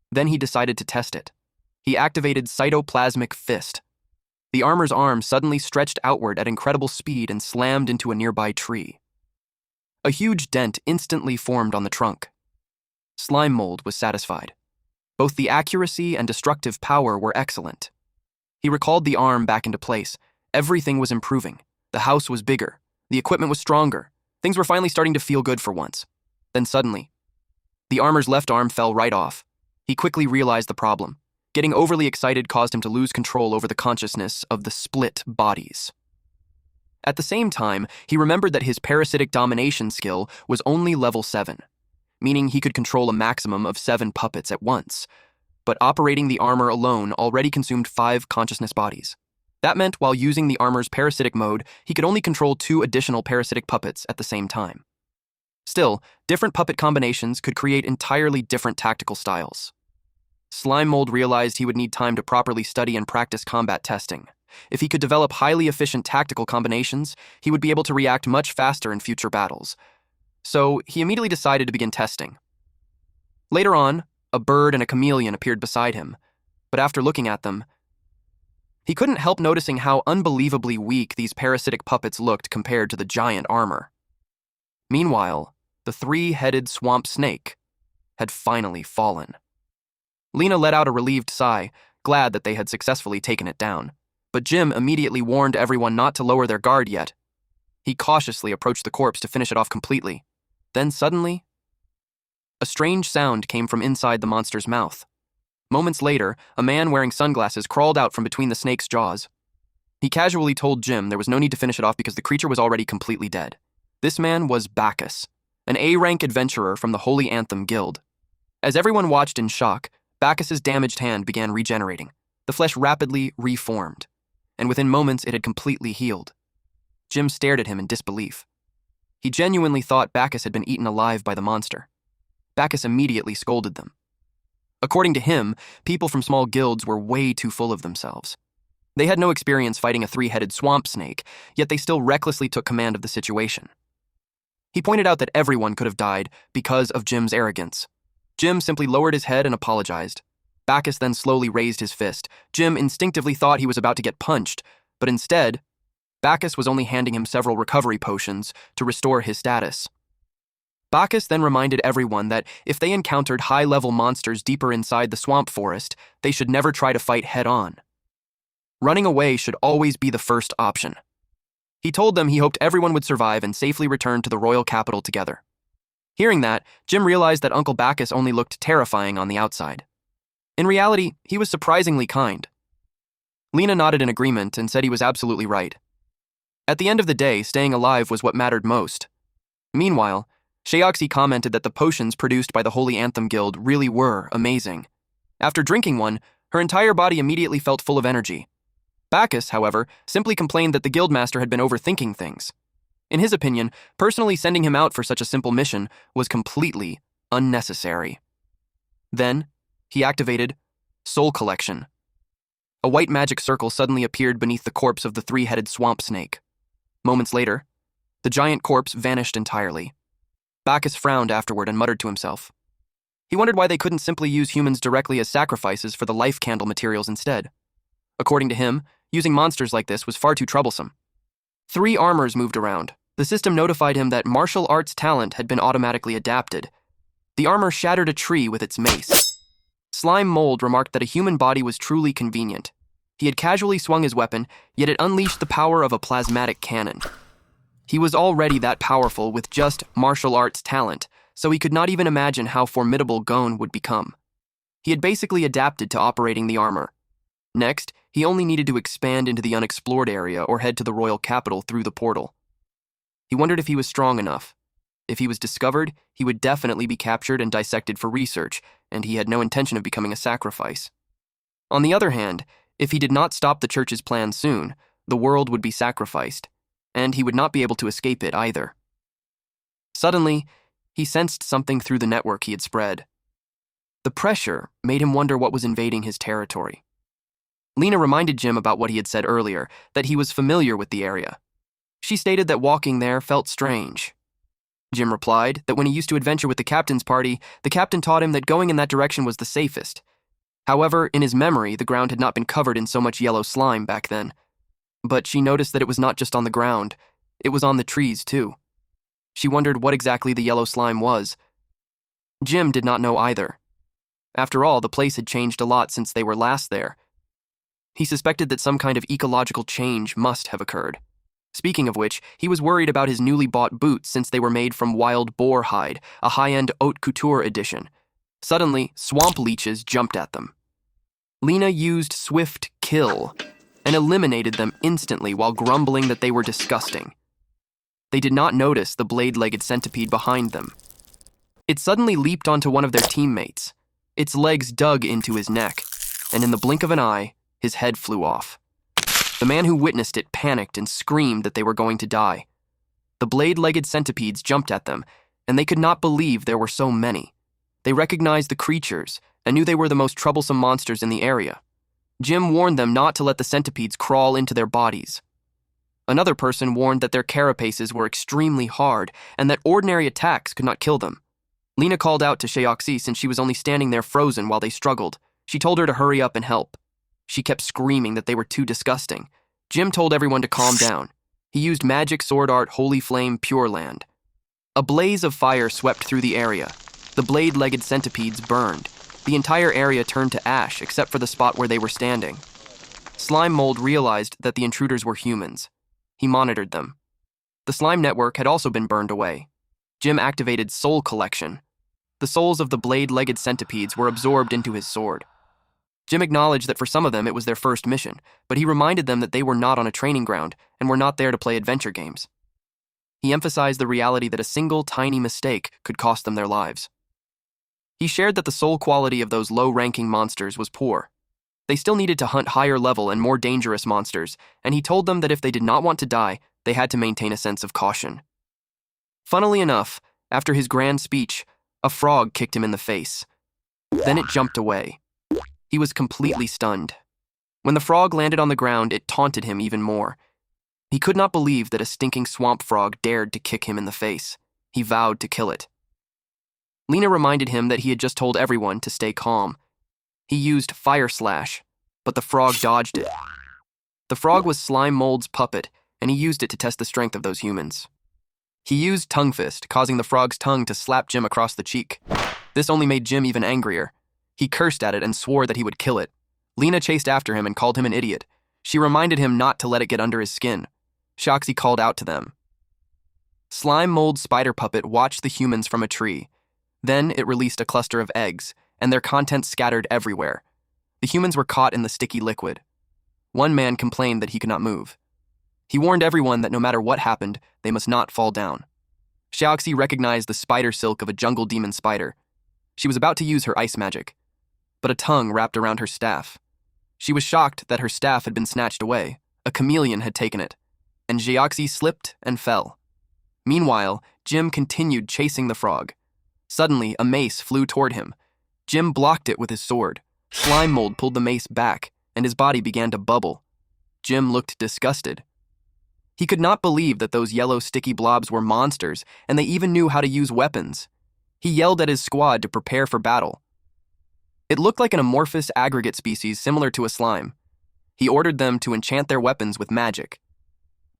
Then he decided to test it. He activated Cytoplasmic Fist. The armor's arm suddenly stretched outward at incredible speed and slammed into a nearby tree. A huge dent instantly formed on the trunk. Slime Mold was satisfied. Both the accuracy and destructive power were excellent. He recalled the arm back into place. Everything was improving. The house was bigger. The equipment was stronger. Things were finally starting to feel good for once. Then suddenly, the armor's left arm fell right off. He quickly realized the problem. Getting overly excited caused him to lose control over the consciousness of the split bodies. At the same time, he remembered that his parasitic domination skill was only level 7, meaning he could control a maximum of 7 puppets at once. But operating the armor alone already consumed 5 consciousness bodies. That meant while using the armor's parasitic mode, he could only control 2 additional parasitic puppets at the same time. Still, different puppet combinations could create entirely different tactical styles. Slime Mold realized he would need time to properly study and practice combat testing. If he could develop highly efficient tactical combinations, he would be able to react much faster in future battles. So he immediately decided to begin testing. Later on, a bird and a chameleon appeared beside him, but after looking at them, he couldn't help noticing how unbelievably weak these parasitic puppets looked compared to the giant armor. Meanwhile, the 3-headed swamp snake had finally fallen. Lena let out a relieved sigh, glad that they had successfully taken it down. But Jim immediately warned everyone not to lower their guard yet. He cautiously approached the corpse to finish it off completely. Then suddenly, a strange sound came from inside the monster's mouth. Moments later, a man wearing sunglasses crawled out from between the snake's jaws. He casually told Jim there was no need to finish it off because the creature was already completely dead. This man was Bacchus, an A-rank adventurer from the Holy Anthem Guild. As everyone watched in shock, Bacchus's damaged hand began regenerating. The flesh rapidly reformed, and within moments it had completely healed. Jim stared at him in disbelief. He genuinely thought Bacchus had been eaten alive by the monster. Bacchus immediately scolded them. According to him, people from small guilds were way too full of themselves. They had no experience fighting a three-headed swamp snake, yet they still recklessly took command of the situation. He pointed out that everyone could have died because of Jim's arrogance. Jim simply lowered his head and apologized. Bacchus then slowly raised his fist. Jim instinctively thought he was about to get punched, but instead, Bacchus was only handing him several recovery potions to restore his status. Bacchus then reminded everyone that if they encountered high-level monsters deeper inside the swamp forest, they should never try to fight head-on. Running away should always be the first option. He told them he hoped everyone would survive and safely return to the royal capital together. Hearing that, Jim realized that Uncle Bacchus only looked terrifying on the outside. In reality, he was surprisingly kind. Lena nodded in agreement and said he was absolutely right. At the end of the day, staying alive was what mattered most. Meanwhile, Sheoxi commented that the potions produced by the Holy Anthem Guild really were amazing. After drinking one, her entire body immediately felt full of energy. Bacchus, however, simply complained that the guildmaster had been overthinking things. In his opinion, personally sending him out for such a simple mission was completely unnecessary. Then, he activated Soul Collection. A white magic circle suddenly appeared beneath the corpse of the three-headed swamp snake. Moments later, the giant corpse vanished entirely. Bacchus frowned afterward and muttered to himself. He wondered why they couldn't simply use humans directly as sacrifices for the life candle materials instead. According to him, using monsters like this was far too troublesome. 3 armors moved around. The system notified him that martial arts talent had been automatically adapted. The armor shattered a tree with its mace. Slime Mold remarked that a human body was truly convenient. He had casually swung his weapon, yet it unleashed the power of a plasmatic cannon. He was already that powerful with just martial arts talent, so he could not even imagine how formidable Gon would become. He had basically adapted to operating the armor. Next, he only needed to expand into the unexplored area or head to the royal capital through the portal. He wondered if he was strong enough. If he was discovered, he would definitely be captured and dissected for research, and he had no intention of becoming a sacrifice. On the other hand, if he did not stop the church's plan soon, the world would be sacrificed, and he would not be able to escape it either. Suddenly, he sensed something through the network he had spread. The pressure made him wonder what was invading his territory. Lena reminded Jim about what he had said earlier, that he was familiar with the area. She stated that walking there felt strange. Jim replied that when he used to adventure with the captain's party, the captain taught him that going in that direction was the safest. However, in his memory, the ground had not been covered in so much yellow slime back then. But she noticed that it was not just on the ground, it was on the trees too. She wondered what exactly the yellow slime was. Jim did not know either. After all, the place had changed a lot since they were last there. He suspected that some kind of ecological change must have occurred. Speaking of which, he was worried about his newly bought boots since they were made from wild boar hide, a high-end haute couture edition. Suddenly, swamp leeches jumped at them. Lena used Swift Kill and eliminated them instantly while grumbling that they were disgusting. They did not notice the blade-legged centipede behind them. It suddenly leaped onto one of their teammates. Its legs dug into his neck, and in the blink of an eye, his head flew off. The man who witnessed it panicked and screamed that they were going to die. The blade-legged centipedes jumped at them, and they could not believe there were so many. They recognized the creatures and knew they were the most troublesome monsters in the area. Jim warned them not to let the centipedes crawl into their bodies. Another person warned that their carapaces were extremely hard and that ordinary attacks could not kill them. Lena called out to Sheoxi since she was only standing there frozen while they struggled. She told her to hurry up and help. She kept screaming that they were too disgusting. Jim told everyone to calm down. He used magic sword art Holy Flame Pure Land. A blaze of fire swept through the area. The blade-legged centipedes burned. The entire area turned to ash except for the spot where they were standing. Slime Mold realized that the intruders were humans. He monitored them. The slime network had also been burned away. Jim activated Soul Collection. The souls of the blade-legged centipedes were absorbed into his sword. Jim acknowledged that for some of them it was their first mission, but he reminded them that they were not on a training ground and were not there to play adventure games. He emphasized the reality that a single tiny mistake could cost them their lives. He shared that the soul quality of those low-ranking monsters was poor. They still needed to hunt higher-level and more dangerous monsters, and he told them that if they did not want to die, they had to maintain a sense of caution. Funnily enough, after his grand speech, a frog kicked him in the face. Then it jumped away. He was completely stunned. When the frog landed on the ground, it taunted him even more. He could not believe that a stinking swamp frog dared to kick him in the face. He vowed to kill it. Lena reminded him that he had just told everyone to stay calm. He used Fire Slash, but the frog dodged it. The frog was Slime Mold's puppet, and he used it to test the strength of those humans. He used Tongue Fist, causing the frog's tongue to slap Jim across the cheek. This only made Jim even angrier. He cursed at it and swore that he would kill it. Lena chased after him and called him an idiot. She reminded him not to let it get under his skin. Shoxy called out to them. Slime Mold's spider puppet watched the humans from a tree. Then it released a cluster of eggs, and their contents scattered everywhere. The humans were caught in the sticky liquid. One man complained that he could not move. He warned everyone that no matter what happened, they must not fall down. Xiaoxi recognized the spider silk of a jungle demon spider. She was about to use her ice magic, but a tongue wrapped around her staff. She was shocked that her staff had been snatched away. A chameleon had taken it, and Xiaoxi slipped and fell. Meanwhile, Jim continued chasing the frog. Suddenly, a mace flew toward him. Jim blocked it with his sword. Slime Mold pulled the mace back, and his body began to bubble. Jim looked disgusted. He could not believe that those yellow sticky blobs were monsters, and they even knew how to use weapons. He yelled at his squad to prepare for battle. It looked like an amorphous aggregate species similar to a slime. He ordered them to enchant their weapons with magic.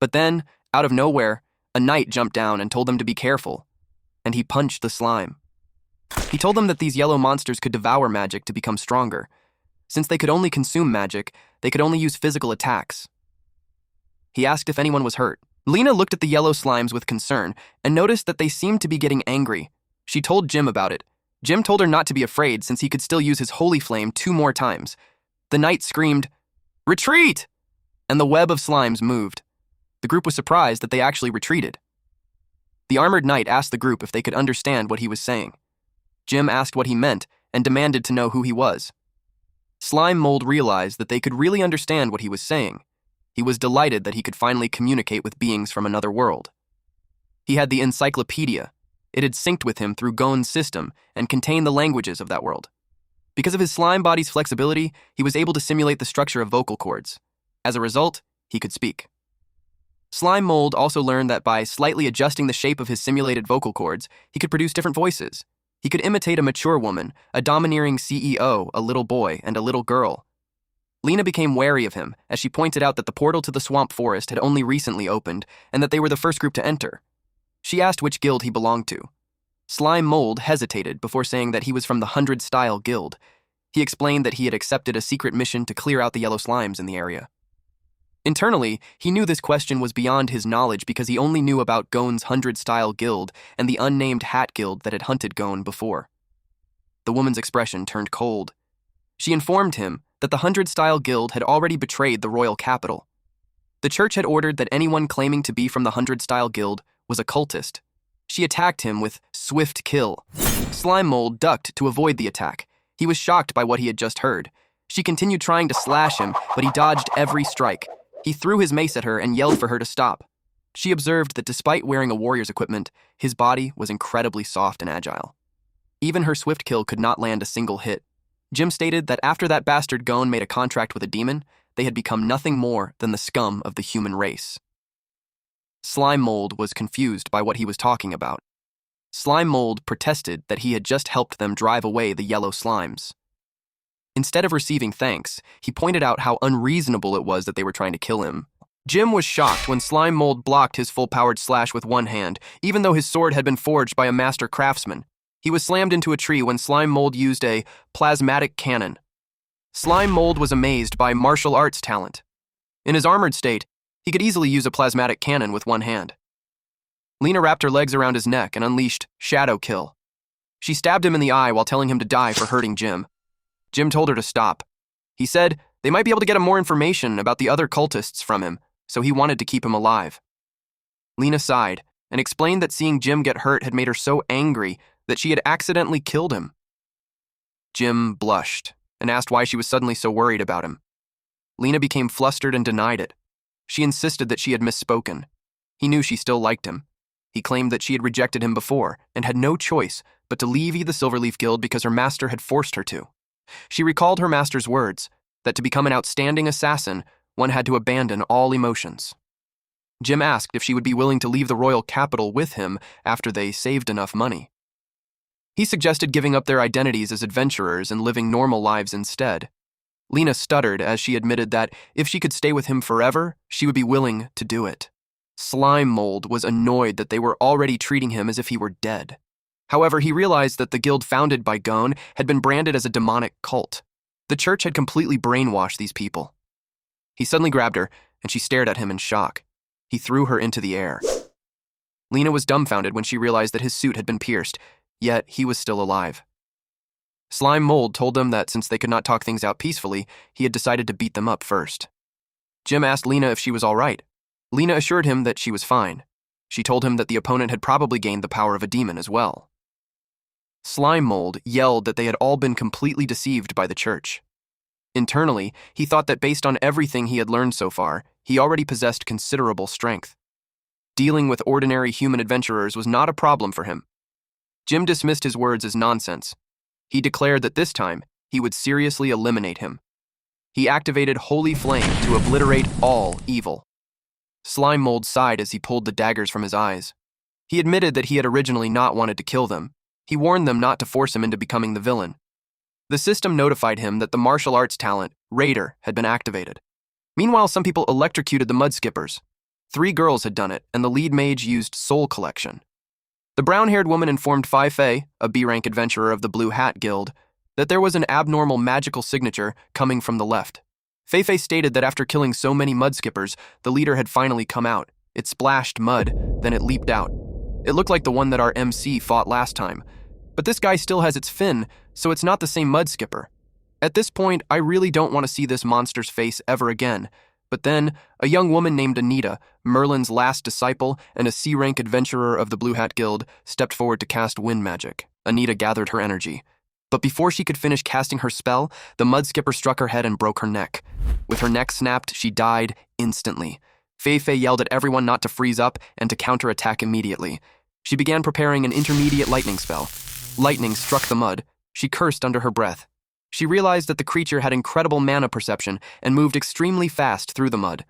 But then, out of nowhere, a knight jumped down and told them to be careful, and he punched the slime. He told them that these yellow monsters could devour magic to become stronger. Since they could only consume magic, they could only use physical attacks. He asked if anyone was hurt. Lena looked at the yellow slimes with concern and noticed that they seemed to be getting angry. She told Jim about it. Jim told her not to be afraid since he could still use his holy flame 2 more times. The knight screamed, "Retreat!" and the web of slimes moved. The group was surprised that they actually retreated. The armored knight asked the group if they could understand what he was saying. Jim asked what he meant and demanded to know who he was. Slime Mold realized that they could really understand what he was saying. He was delighted that he could finally communicate with beings from another world. He had the encyclopedia. It had synced with him through Gon's system and contained the languages of that world. Because of his slime body's flexibility, he was able to simulate the structure of vocal cords. As a result, he could speak. Slime Mold also learned that by slightly adjusting the shape of his simulated vocal cords, he could produce different voices. He could imitate a mature woman, a domineering CEO, a little boy, and a little girl. Lena became wary of him as she pointed out that the portal to the swamp forest had only recently opened and that they were the first group to enter. She asked which guild he belonged to. Slime Mold hesitated before saying that he was from the 100-style guild. He explained that he had accepted a secret mission to clear out the yellow slimes in the area. Internally, he knew this question was beyond his knowledge because he only knew about Gon's 100-style guild and the unnamed Hat Guild that had hunted Gon before. The woman's expression turned cold. She informed him that the 100-style guild had already betrayed the royal capital. The church had ordered that anyone claiming to be from the 100-style guild was a cultist. She attacked him with swift kill. Slime Mold ducked to avoid the attack. He was shocked by what he had just heard. She continued trying to slash him, but he dodged every strike. He threw his mace at her and yelled for her to stop. She observed that despite wearing a warrior's equipment, his body was incredibly soft and agile. Even her swift kill could not land a single hit. Jim stated that after that bastard Gon made a contract with a demon, they had become nothing more than the scum of the human race. Slime Mold was confused by what he was talking about. Slime Mold protested that he had just helped them drive away the yellow slimes. Instead of receiving thanks, he pointed out how unreasonable it was that they were trying to kill him. Jim was shocked when Slime Mold blocked his full-powered slash with one hand, even though his sword had been forged by a master craftsman. He was slammed into a tree when Slime Mold used a plasmatic cannon. Slime Mold was amazed by martial arts talent. In his armored state, he could easily use a plasmatic cannon with one hand. Lena wrapped her legs around his neck and unleashed Shadow Kill. She stabbed him in the eye while telling him to die for hurting Jim. Jim told her to stop. He said they might be able to get him more information about the other cultists from him, so he wanted to keep him alive. Lena sighed and explained that seeing Jim get hurt had made her so angry that she had accidentally killed him. Jim blushed and asked why she was suddenly so worried about him. Lena became flustered and denied it. She insisted that she had misspoken. He knew she still liked him. He claimed that she had rejected him before and had no choice but to leave the Silverleaf Guild because her master had forced her to. She recalled her master's words, that to become an outstanding assassin, one had to abandon all emotions. Jim asked if she would be willing to leave the royal capital with him after they saved enough money. He suggested giving up their identities as adventurers and living normal lives instead. Lena stuttered as she admitted that if she could stay with him forever, she would be willing to do it. Slime Mold was annoyed that they were already treating him as if he were dead. However, he realized that the guild founded by Gon had been branded as a demonic cult. The church had completely brainwashed these people. He suddenly grabbed her, and she stared at him in shock. He threw her into the air. Lena was dumbfounded when she realized that his suit had been pierced, yet he was still alive. Slime Mold told them that since they could not talk things out peacefully, he had decided to beat them up first. Jim asked Lena if she was all right. Lena assured him that she was fine. She told him that the opponent had probably gained the power of a demon as well. Slime Mold yelled that they had all been completely deceived by the church. Internally, he thought that based on everything he had learned so far, he already possessed considerable strength. Dealing with ordinary human adventurers was not a problem for him. Jim dismissed his words as nonsense. He declared that this time, he would seriously eliminate him. He activated Holy Flame to obliterate all evil. Slime Mold sighed as he pulled the daggers from his eyes. He admitted that he had originally not wanted to kill them. He warned them not to force him into becoming the villain. The system notified him that the martial arts talent, Raider, had been activated. Meanwhile, some people electrocuted the mud skippers. 3 girls had done it, and the lead mage used Soul Collection. The brown-haired woman informed Fei Fei, a B-rank adventurer of the Blue Hat Guild, that there was an abnormal magical signature coming from the left. Fei Fei stated that after killing so many mud skippers, the leader had finally come out. It splashed mud, then it leaped out. It looked like the one that our MC fought last time. But this guy still has its fin, so it's not the same mud skipper. At this point, I really don't want to see this monster's face ever again. But then, a young woman named Anita, Merlin's last disciple and a C-rank adventurer of the Blue Hat Guild, stepped forward to cast wind magic. Anita gathered her energy. But before she could finish casting her spell, the mud skipper struck her head and broke her neck. With her neck snapped, she died instantly. Fei Fei yelled at everyone not to freeze up and to counterattack immediately. She began preparing an intermediate lightning spell. Lightning struck the mud. She cursed under her breath. She realized that the creature had incredible mana perception and moved extremely fast through the mud.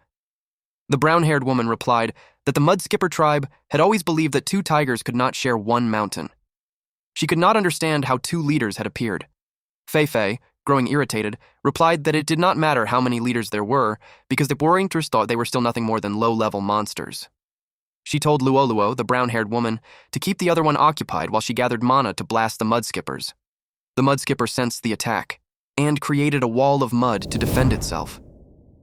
The brown-haired woman replied that the mud skipper tribe had always believed that 2 tigers could not share one mountain. She could not understand how 2 leaders had appeared. Fei Fei, growing irritated, replied that it did not matter how many leaders there were because the Warringters thought they were still nothing more than low-level monsters. She told Luoluo, the brown-haired woman, to keep the other one occupied while she gathered mana to blast the mud skippers. The mud skipper sensed the attack and created a wall of mud to defend itself.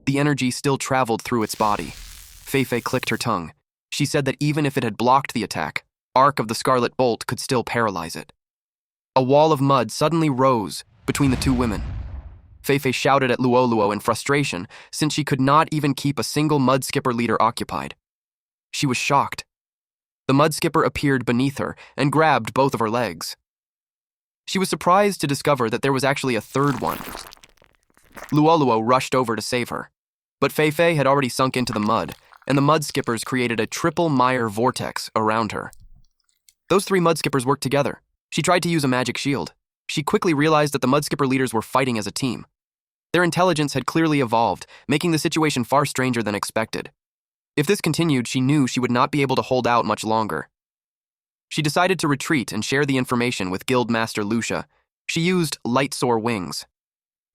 The energy still traveled through its body. Fei Fei clicked her tongue. She said that even if it had blocked the attack, Arc of the Scarlet Bolt could still paralyze it. A wall of mud suddenly rose between the 2 women. Fei Fei shouted at Luoluo in frustration since she could not even keep a single mud skipper leader occupied. She was shocked. The mud skipper appeared beneath her and grabbed both of her legs. She was surprised to discover that there was actually a 3rd one. Luoluo rushed over to save her, but Fei Fei had already sunk into the mud, and the mud skippers created a triple mire vortex around her. Those 3 mud skippers worked together. She tried to use a magic shield. She quickly realized that the mud skipper leaders were fighting as a team. Their intelligence had clearly evolved, making the situation far stranger than expected. If this continued, she knew she would not be able to hold out much longer. She decided to retreat and share the information with Guildmaster Lucia. She used Light Soar Wings.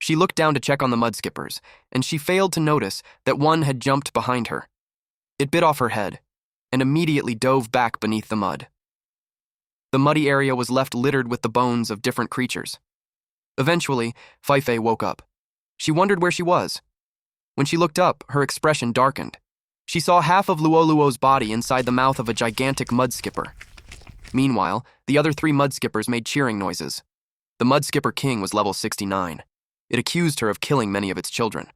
She looked down to check on the mud skippers, and she failed to notice that one had jumped behind her. It bit off her head, and immediately dove back beneath the mud. The muddy area was left littered with the bones of different creatures. Eventually, Feifei woke up. She wondered where she was. When she looked up, her expression darkened. She saw half of Luoluo's body inside the mouth of a gigantic mud skipper. Meanwhile, the other 3 mud skippers made cheering noises. The mud skipper king was level 69. It accused her of killing many of its children.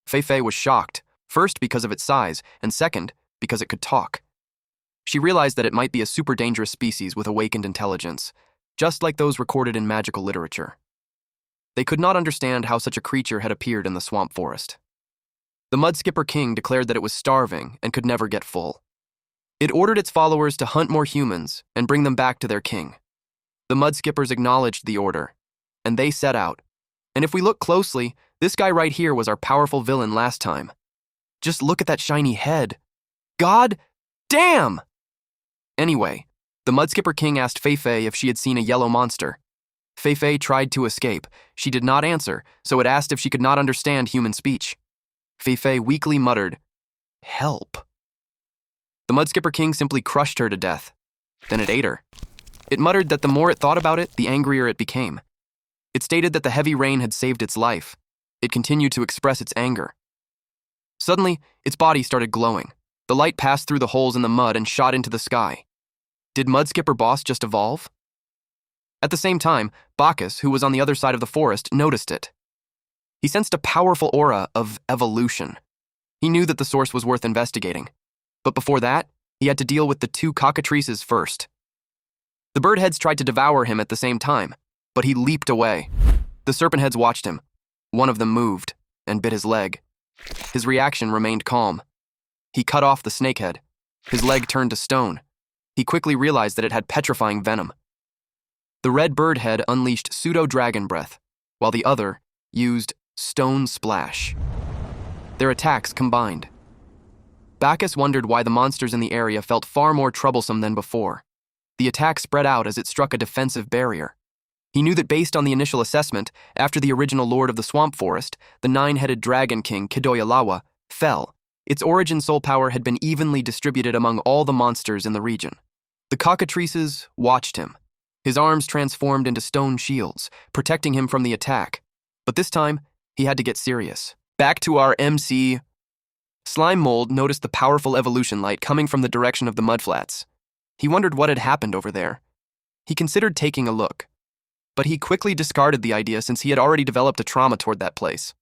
Feifei was shocked, first because of its size, and second, because it could talk. She realized that it might be a super dangerous species with awakened intelligence, just like those recorded in magical literature. They could not understand how such a creature had appeared in the swamp forest. The Mud Skipper King declared that it was starving and could never get full. It ordered its followers to hunt more humans and bring them back to their king. The Mud Skippers acknowledged the order, and they set out. And if we look closely, this guy right here was our powerful villain last time. Just look at that shiny head. God damn! Anyway, the Mud Skipper King asked Feifei if she had seen a yellow monster. Feifei tried to escape. She did not answer, so it asked if she could not understand human speech. Feifei weakly muttered, "Help." The Mud Skipper King simply crushed her to death. Then it ate her. It muttered that the more it thought about it, the angrier it became. It stated that the heavy rain had saved its life. It continued to express its anger. Suddenly, its body started glowing. The light passed through the holes in the mud and shot into the sky. Did Mud Skipper Boss just evolve? At the same time, Bacchus, who was on the other side of the forest, noticed it. He sensed a powerful aura of evolution. He knew that the source was worth investigating. But before that, he had to deal with the 2 cockatrices first. The bird heads tried to devour him at the same time, but he leaped away. The serpent heads watched him. One of them moved and bit his leg. His reaction remained calm. He cut off the snakehead. His leg turned to stone. He quickly realized that it had petrifying venom. The red bird head unleashed pseudo-dragon breath, while the other used stone splash. Their attacks combined. Bacchus wondered why the monsters in the area felt far more troublesome than before. The attack spread out as it struck a defensive barrier. He knew that based on the initial assessment, after the original Lord of the Swamp Forest, the 9-headed Dragon King Kidoyalawa, fell, its origin soul power had been evenly distributed among all the monsters in the region. The cockatrices watched him. His arms transformed into stone shields, protecting him from the attack. But this time, he had to get serious. Back to our MC. Slime Mold noticed the powerful evolution light coming from the direction of the mudflats. He wondered what had happened over there. He considered taking a look, but he quickly discarded the idea since he had already developed a trauma toward that place.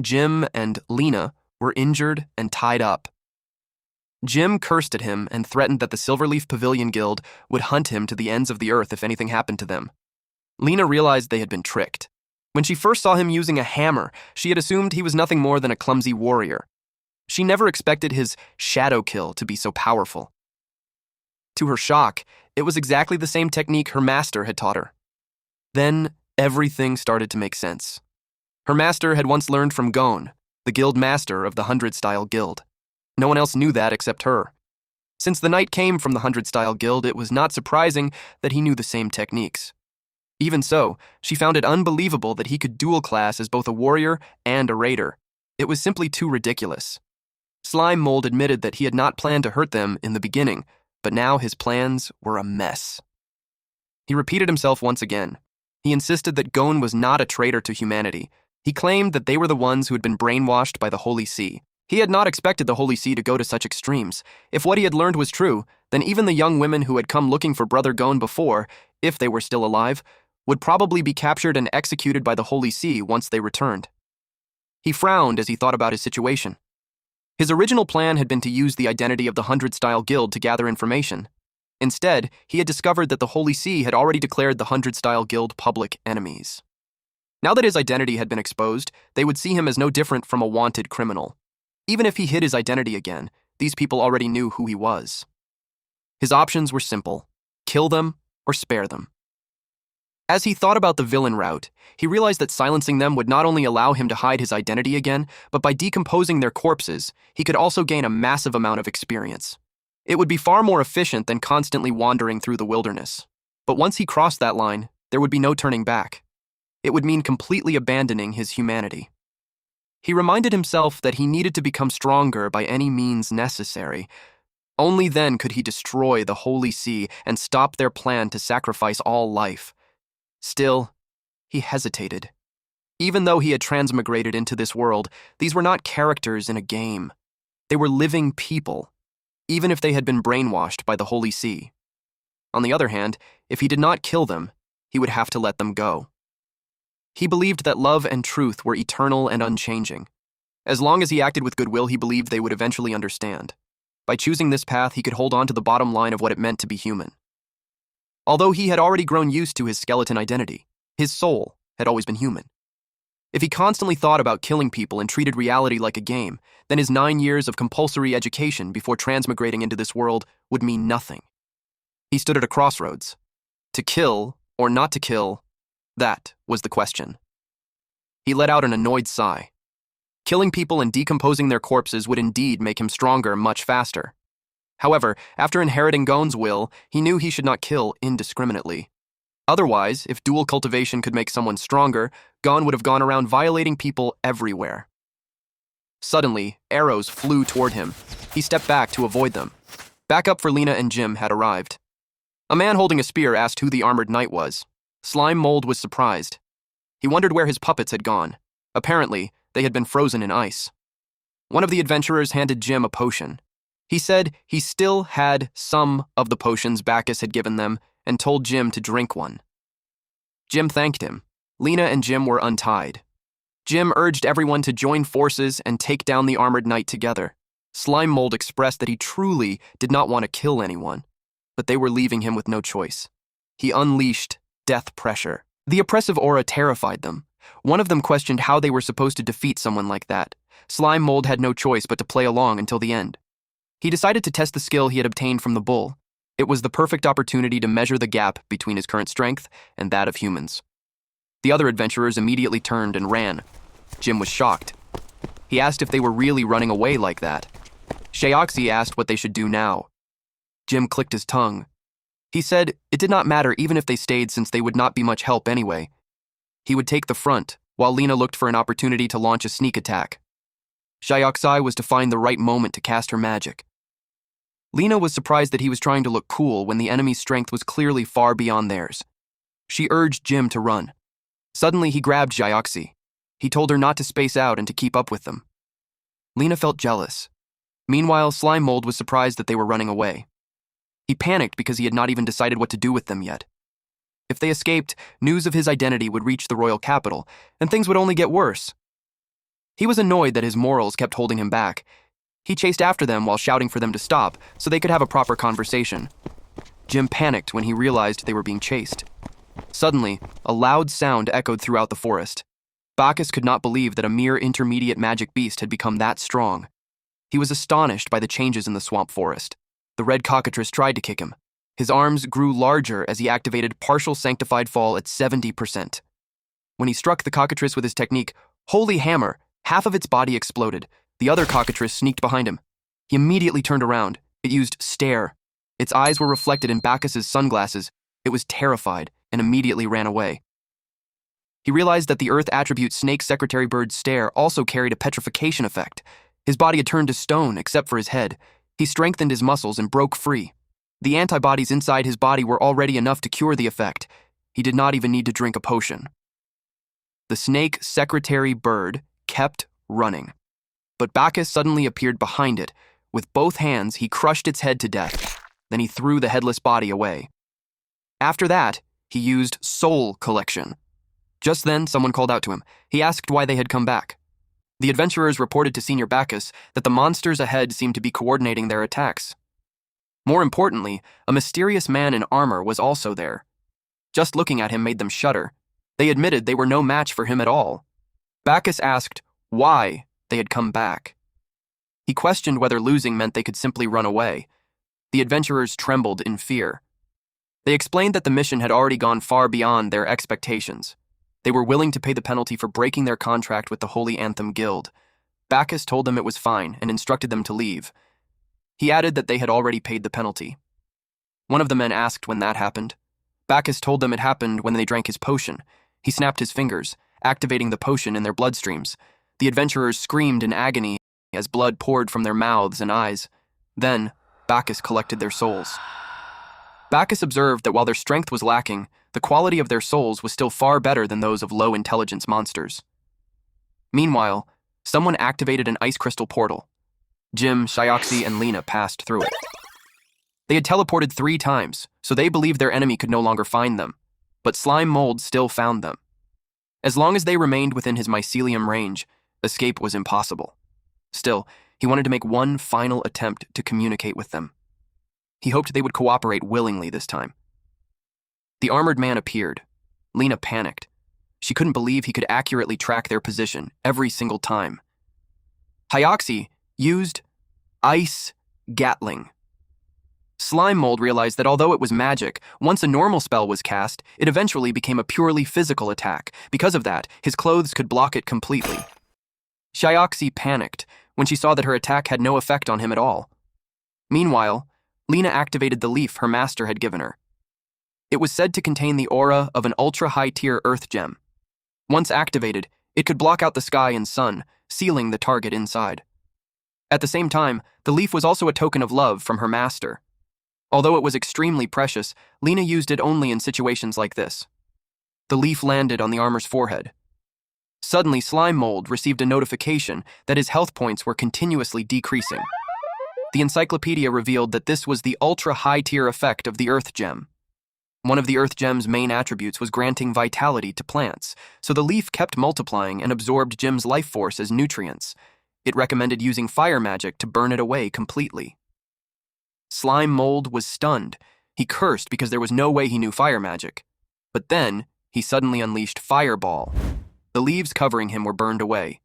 Jim and Lena were injured and tied up. Jim cursed at him and threatened that the Silverleaf Pavilion Guild would hunt him to the ends of the earth if anything happened to them. Lena realized they had been tricked. When she first saw him using a hammer, she had assumed he was nothing more than a clumsy warrior. She never expected his shadow kill to be so powerful. To her shock, it was exactly the same technique her master had taught her. Then, everything started to make sense. Her master had once learned from Gon, the guild master of the 100-style guild. No one else knew that except her. Since the knight came from the 100-style guild, it was not surprising that he knew the same techniques. Even so, she found it unbelievable that he could dual class as both a warrior and a raider. It was simply too ridiculous. Slime Mold admitted that he had not planned to hurt them in the beginning, but now his plans were a mess. He repeated himself once again. He insisted that Gon was not a traitor to humanity. He claimed that they were the ones who had been brainwashed by the Holy See. He had not expected the Holy See to go to such extremes. If what he had learned was true, then even the young women who had come looking for Brother Gon before, if they were still alive, would probably be captured and executed by the Holy See once they returned. He frowned as he thought about his situation. His original plan had been to use the identity of the 100-style guild to gather information. Instead, he had discovered that the Holy See had already declared the 100-style guild public enemies. Now that his identity had been exposed, they would see him as no different from a wanted criminal. Even if he hid his identity again, these people already knew who he was. His options were simple: kill them or spare them. As he thought about the villain route, he realized that silencing them would not only allow him to hide his identity again, but by decomposing their corpses, he could also gain a massive amount of experience. It would be far more efficient than constantly wandering through the wilderness. But once he crossed that line, there would be no turning back. It would mean completely abandoning his humanity. He reminded himself that he needed to become stronger by any means necessary, Only then could he destroy the Holy See and stop their plan to sacrifice all life. Still, he hesitated. Even though he had transmigrated into this world, these were not characters in a game. They were living people, even if they had been brainwashed by the Holy See. On the other hand, if he did not kill them, he would have to let them go. He believed that love and truth were eternal and unchanging. As long as he acted with goodwill, he believed they would eventually understand. By choosing this path, he could hold on to the bottom line of what it meant to be human. Although he had already grown used to his skeleton identity, his soul had always been human. If he constantly thought about killing people and treated reality like a game, then his 9 years of compulsory education before transmigrating into this world would mean nothing. He stood at a crossroads. To kill or not to kill, that was the question. He let out an annoyed sigh. Killing people and decomposing their corpses would indeed make him stronger much faster. However, after inheriting Gon's will, he knew he should not kill indiscriminately. Otherwise, if dual cultivation could make someone stronger, Gon would have gone around violating people everywhere. Suddenly, arrows flew toward him. He stepped back to avoid them. Backup for Lena and Jim had arrived. A man holding a spear asked who the armored knight was. Slime Mold was surprised. He wondered where his puppets had gone. Apparently, they had been frozen in ice. One of the adventurers handed Jim a potion. He said he still had some of the potions Bacchus had given them and told Jim to drink one. Jim thanked him. Lena and Jim were untied. Jim urged everyone to join forces and take down the armored knight together. Slime Mold expressed that he truly did not want to kill anyone, but they were leaving him with no choice. He unleashed death pressure. The oppressive aura terrified them. One of them questioned how they were supposed to defeat someone like that. Slime Mold had no choice but to play along until the end. He decided to test the skill he had obtained from the bull. It was the perfect opportunity to measure the gap between his current strength and that of humans. The other adventurers immediately turned and ran. Jim was shocked. He asked if they were really running away like that. Sheoxi asked what they should do now. Jim clicked his tongue. He said it did not matter even if they stayed since they would not be much help anyway. He would take the front, while Lena looked for an opportunity to launch a sneak attack. Sheoxi was to find the right moment to cast her magic. Lena was surprised that he was trying to look cool when the enemy's strength was clearly far beyond theirs. She urged Jim to run. Suddenly, he grabbed Sheoxi. He told her not to space out and to keep up with them. Lena felt jealous. Meanwhile, Slime Mold was surprised that they were running away. He panicked because he had not even decided what to do with them yet. If they escaped, news of his identity would reach the royal capital, and things would only get worse. He was annoyed that his morals kept holding him back. He chased after them while shouting for them to stop so they could have a proper conversation. Jim panicked when he realized they were being chased. Suddenly, a loud sound echoed throughout the forest. Bacchus could not believe that a mere intermediate magic beast had become that strong. He was astonished by the changes in the swamp forest. The red cockatrice tried to kick him. His arms grew larger as he activated partial sanctified fall at 70%. When he struck the cockatrice with his technique, Holy Hammer, half of its body exploded. The other cockatrice sneaked behind him. He immediately turned around. It used Stare. Its eyes were reflected in Bacchus's sunglasses. It was terrified and immediately ran away. He realized that the Earth attribute Snake Secretary Bird's Stare also carried a petrification effect. His body had turned to stone except for his head. He strengthened his muscles and broke free. The antibodies inside his body were already enough to cure the effect. He did not even need to drink a potion. The Snake Secretary Bird kept running. But Bacchus suddenly appeared behind it. With both hands, he crushed its head to death. Then he threw the headless body away. After that, he used Soul Collection. Just then, someone called out to him. He asked why they had come back. The adventurers reported to Senior Bacchus that the monsters ahead seemed to be coordinating their attacks. More importantly, a mysterious man in armor was also there. Just looking at him made them shudder. They admitted they were no match for him at all. Bacchus asked why they had come back. He questioned whether losing meant they could simply run away. The adventurers trembled in fear. They explained that the mission had already gone far beyond their expectations. They were willing to pay the penalty for breaking their contract with the Holy Anthem Guild. Bacchus told them it was fine and instructed them to leave. He added that they had already paid the penalty. One of the men asked when that happened. Bacchus told them it happened when they drank his potion. He snapped his fingers, activating the potion in their bloodstreams. The adventurers screamed in agony as blood poured from their mouths and eyes. Then, Bacchus collected their souls. Bacchus observed that while their strength was lacking, the quality of their souls was still far better than those of low-intelligence monsters. Meanwhile, someone activated an ice crystal portal. Jim, Shioxi, and Lena passed through it. They had teleported 3 times, so they believed their enemy could no longer find them, but Slime Mold still found them. As long as they remained within his mycelium range, escape was impossible. Still, he wanted to make one final attempt to communicate with them. He hoped they would cooperate willingly this time. The armored man appeared. Lena panicked. She couldn't believe he could accurately track their position every single time. Hyoxi used Ice Gatling. Slime Mold realized that although it was magic, once a normal spell was cast, it eventually became a purely physical attack. Because of that, his clothes could block it completely. Shioxi panicked when she saw that her attack had no effect on him at all. Meanwhile, Lena activated the leaf her master had given her. It was said to contain the aura of an ultra-high-tier earth gem. Once activated, it could block out the sky and sun, sealing the target inside. At the same time, the leaf was also a token of love from her master. Although it was extremely precious, Lena used it only in situations like this. The leaf landed on the armor's forehead. Suddenly, Slime Mold received a notification that his health points were continuously decreasing. The encyclopedia revealed that this was the ultra-high-tier effect of the Earth Gem. One of the Earth Gem's main attributes was granting vitality to plants, so the leaf kept multiplying and absorbed Jim's life force as nutrients. It recommended using fire magic to burn it away completely. Slime Mold was stunned. He cursed because there was no way he knew fire magic. But then, he suddenly unleashed Fireball. The leaves covering him were burned away.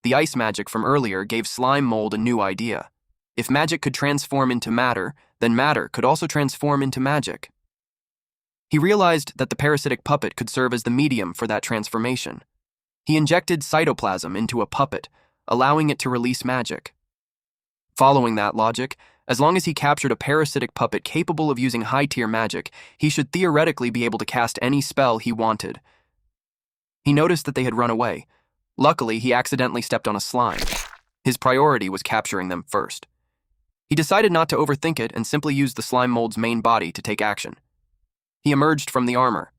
The ice magic from earlier gave Slime Mold a new idea. If magic could transform into matter, then matter could also transform into magic. He realized that the parasitic puppet could serve as the medium for that transformation. He injected cytoplasm into a puppet, allowing it to release magic. Following that logic, as long as he captured a parasitic puppet capable of using high-tier magic, he should theoretically be able to cast any spell he wanted. He noticed that they had run away. Luckily, he accidentally stepped on a slime. His priority was capturing them first. He decided not to overthink it and simply used the Slime Mold's main body to take action. He emerged from the armor.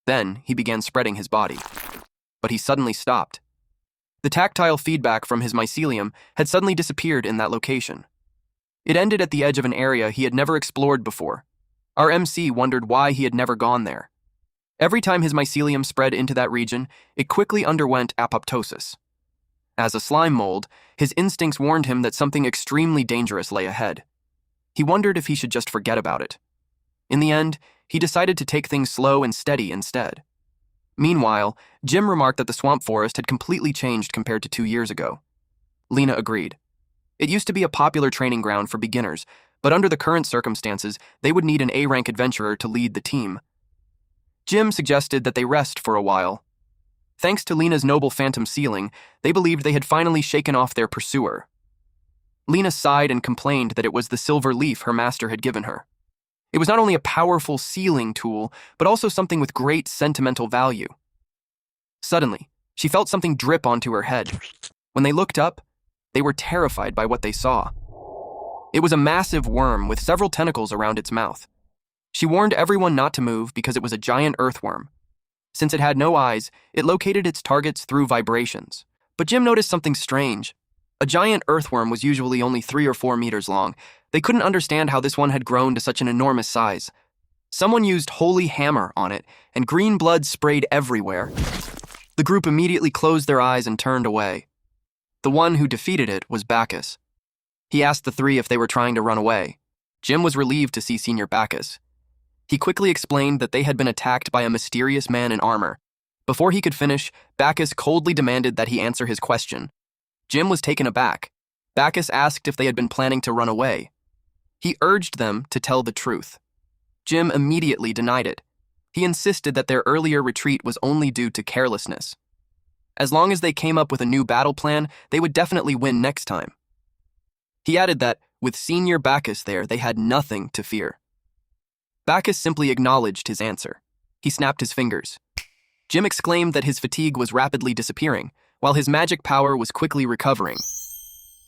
Then, he began spreading his body. But he suddenly stopped. The tactile feedback from his mycelium had suddenly disappeared in that location. It ended at the edge of an area he had never explored before. Our MC wondered why he had never gone there. Every time his mycelium spread into that region, it quickly underwent apoptosis. As a slime mold, his instincts warned him that something extremely dangerous lay ahead. He wondered if he should just forget about it. In the end, he decided to take things slow and steady instead. Meanwhile, Jim remarked that the swamp forest had completely changed compared to 2 years ago. Lena agreed. It used to be a popular training ground for beginners, but under the current circumstances, they would need an A-rank adventurer to lead the team. Jim suggested that they rest for a while. Thanks to Lena's noble phantom ceiling, they believed they had finally shaken off their pursuer. Lena sighed and complained that it was the silver leaf her master had given her. It was not only a powerful sealing tool, but also something with great sentimental value. Suddenly, she felt something drip onto her head. When they looked up, they were terrified by what they saw. It was a massive worm with several tentacles around its mouth. She warned everyone not to move because it was a giant earthworm. Since it had no eyes, it located its targets through vibrations. But Jim noticed something strange. A giant earthworm was usually only 3 or 4 meters long. They couldn't understand how this one had grown to such an enormous size. Someone used holy hammer on it, and green blood sprayed everywhere. The group immediately closed their eyes and turned away. The one who defeated it was Bacchus. He asked the 3 if they were trying to run away. Jim was relieved to see Senior Bacchus. He quickly explained that they had been attacked by a mysterious man in armor. Before he could finish, Bacchus coldly demanded that he answer his question. Jim was taken aback. Bacchus asked if they had been planning to run away. He urged them to tell the truth. Jim immediately denied it. He insisted that their earlier retreat was only due to carelessness. As long as they came up with a new battle plan, they would definitely win next time. He added that, with Senior Bacchus there, they had nothing to fear. Bacchus simply acknowledged his answer. He snapped his fingers. Jim exclaimed that his fatigue was rapidly disappearing, while his magic power was quickly recovering.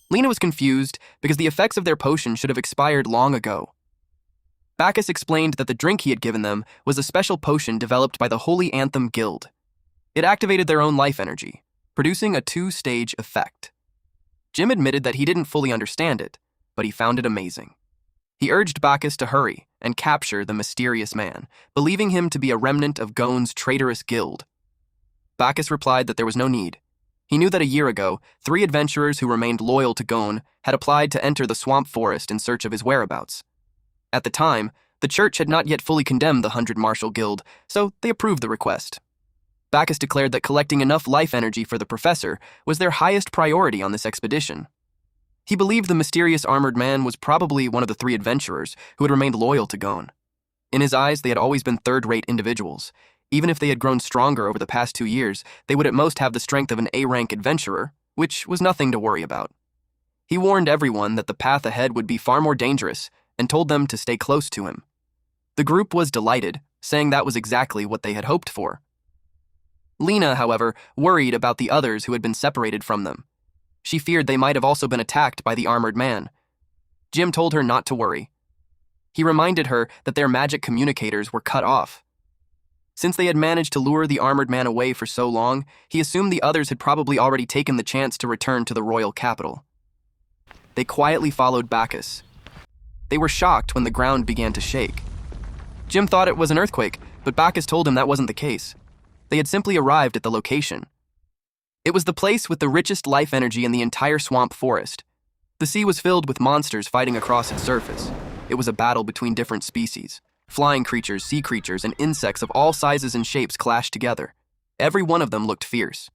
Lena was confused because the effects of their potion should have expired long ago. Bacchus explained that the drink he had given them was a special potion developed by the Holy Anthem Guild. It activated their own life energy, producing a 2-stage effect. Jim admitted that he didn't fully understand it, but he found it amazing. He urged Bacchus to hurry and capture the mysterious man, believing him to be a remnant of Gon's traitorous guild. Bacchus replied that there was no need. He knew that a year ago, 3 adventurers who remained loyal to Gon had applied to enter the swamp forest in search of his whereabouts. At the time, the church had not yet fully condemned the 100 Martial Guild, so they approved the request. Bacchus declared that collecting enough life energy for the professor was their highest priority on this expedition. He believed the mysterious armored man was probably one of the 3 adventurers who had remained loyal to Gon. In his eyes, they had always been third-rate individuals. Even if they had grown stronger over the past 2 years, they would at most have the strength of an A-rank adventurer, which was nothing to worry about. He warned everyone that the path ahead would be far more dangerous and told them to stay close to him. The group was delighted, saying that was exactly what they had hoped for. Lena, however, worried about the others who had been separated from them. She feared they might have also been attacked by the armored man. Jim told her not to worry. He reminded her that their magic communicators were cut off. Since they had managed to lure the armored man away for so long, he assumed the others had probably already taken the chance to return to the royal capital. They quietly followed Bacchus. They were shocked when the ground began to shake. Jim thought it was an earthquake, but Bacchus told him that wasn't the case. They had simply arrived at the location. It was the place with the richest life energy in the entire swamp forest. The sea was filled with monsters fighting across its surface. It was a battle between different species. Flying creatures, sea creatures, and insects of all sizes and shapes clashed together. Every one of them looked fierce.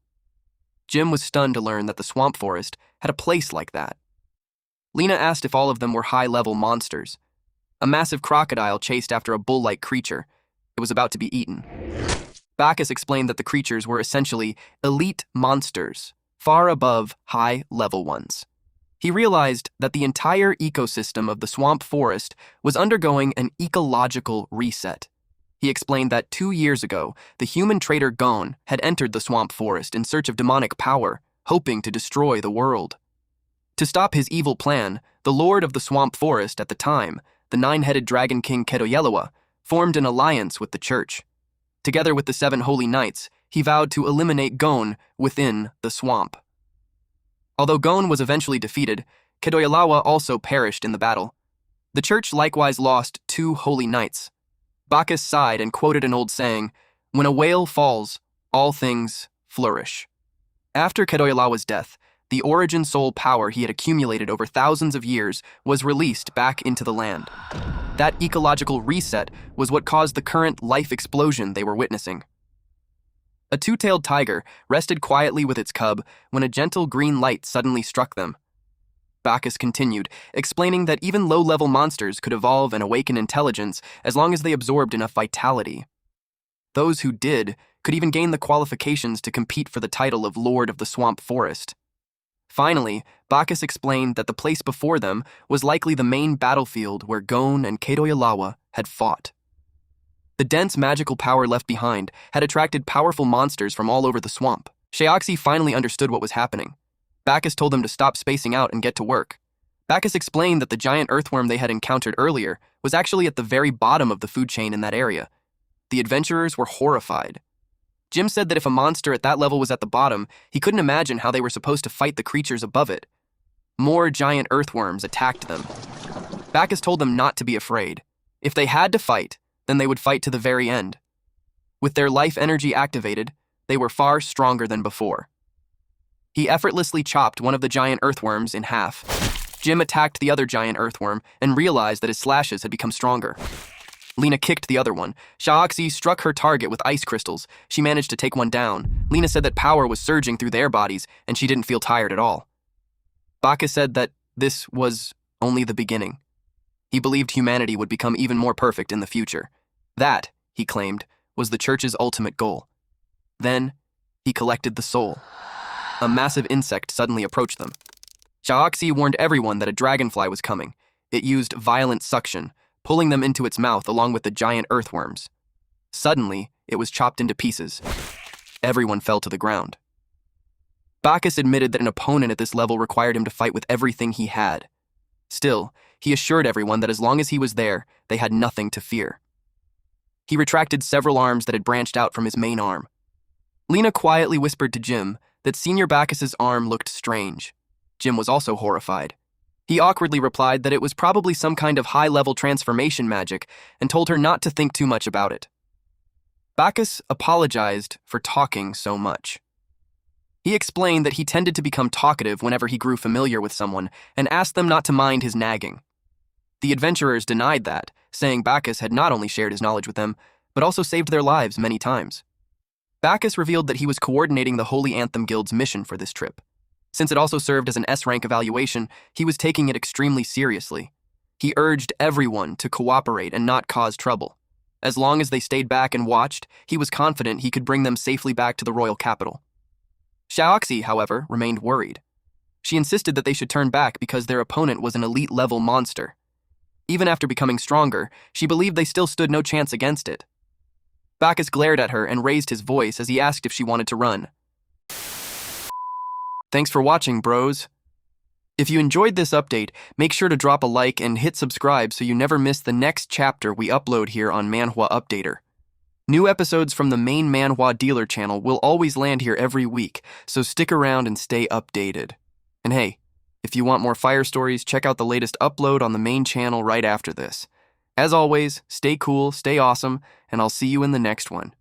Jim was stunned to learn that the swamp forest had a place like that. Lena asked if all of them were high-level monsters. A massive crocodile chased after a bull-like creature. It was about to be eaten. Bacchus explained that the creatures were essentially elite monsters, far above high-level ones. He realized that the entire ecosystem of the swamp forest was undergoing an ecological reset. He explained that 2 years ago, the human trader Gon had entered the swamp forest in search of demonic power, hoping to destroy the world. To stop his evil plan, the lord of the swamp forest at the time, the 9-headed dragon king Yahello, formed an alliance with the church. Together with the 7 holy knights, he vowed to eliminate Gon within the swamp. Although Gon was eventually defeated, Yahello also perished in the battle. The church likewise lost 2 holy knights. Bacchus sighed and quoted an old saying, "When a whale falls, all things flourish." After Yahello's death, the origin soul power he had accumulated over thousands of years was released back into the land. That ecological reset was what caused the current life explosion they were witnessing. A 2-tailed tiger rested quietly with its cub when a gentle green light suddenly struck them. Bacchus continued, explaining that even low-level monsters could evolve and awaken intelligence as long as they absorbed enough vitality. Those who did could even gain the qualifications to compete for the title of Lord of the Swamp Forest. Finally, Bacchus explained that the place before them was likely the main battlefield where Gon and Yahello had fought. The dense magical power left behind had attracted powerful monsters from all over the swamp. Xiaoxi finally understood what was happening. Bacchus told them to stop spacing out and get to work. Bacchus explained that the giant earthworm they had encountered earlier was actually at the very bottom of the food chain in that area. The adventurers were horrified. Jim said that if a monster at that level was at the bottom, he couldn't imagine how they were supposed to fight the creatures above it. More giant earthworms attacked them. Bacchus told them not to be afraid. If they had to fight, then they would fight to the very end. With their life energy activated, they were far stronger than before. He effortlessly chopped one of the giant earthworms in half. Jim attacked the other giant earthworm and realized that his slashes had become stronger. Lena kicked the other one. Xiaoxi struck her target with ice crystals. She managed to take one down. Lena said that power was surging through their bodies, and she didn't feel tired at all. Bacchus said that this was only the beginning. He believed humanity would become even more perfect in the future. That, he claimed, was the church's ultimate goal. Then, he collected the soul. A massive insect suddenly approached them. Xiaoxi warned everyone that a dragonfly was coming. It used violent suction, pulling them into its mouth along with the giant earthworms. Suddenly, it was chopped into pieces. Everyone fell to the ground. Bacchus admitted that an opponent at this level required him to fight with everything he had. Still, he assured everyone that as long as he was there, they had nothing to fear. He retracted several arms that had branched out from his main arm. Lena quietly whispered to Jim that Senior Bacchus's arm looked strange. Jim was also horrified. He awkwardly replied that it was probably some kind of high-level transformation magic and told her not to think too much about it. Bacchus apologized for talking so much. He explained that he tended to become talkative whenever he grew familiar with someone and asked them not to mind his nagging. The adventurers denied that, saying Bacchus had not only shared his knowledge with them, but also saved their lives many times. Bacchus revealed that he was coordinating the Holy Anthem Guild's mission for this trip. Since it also served as an S-rank evaluation, he was taking it extremely seriously. He urged everyone to cooperate and not cause trouble. As long as they stayed back and watched, he was confident he could bring them safely back to the royal capital. Xiaoxi, however, remained worried. She insisted that they should turn back because their opponent was an elite-level monster. Even after becoming stronger, she believed they still stood no chance against it. Bacchus glared at her and raised his voice as he asked if she wanted to run. Thanks for watching, bros. If you enjoyed this update, make sure to drop a like and hit subscribe so you never miss the next chapter we upload here on Manhwa Updater. New episodes from the main Manhwa dealer channel will always land here every week, so stick around and stay updated. And hey, if you want more fire stories, check out the latest upload on the main channel right after this. As always, stay cool, stay awesome, and I'll see you in the next one.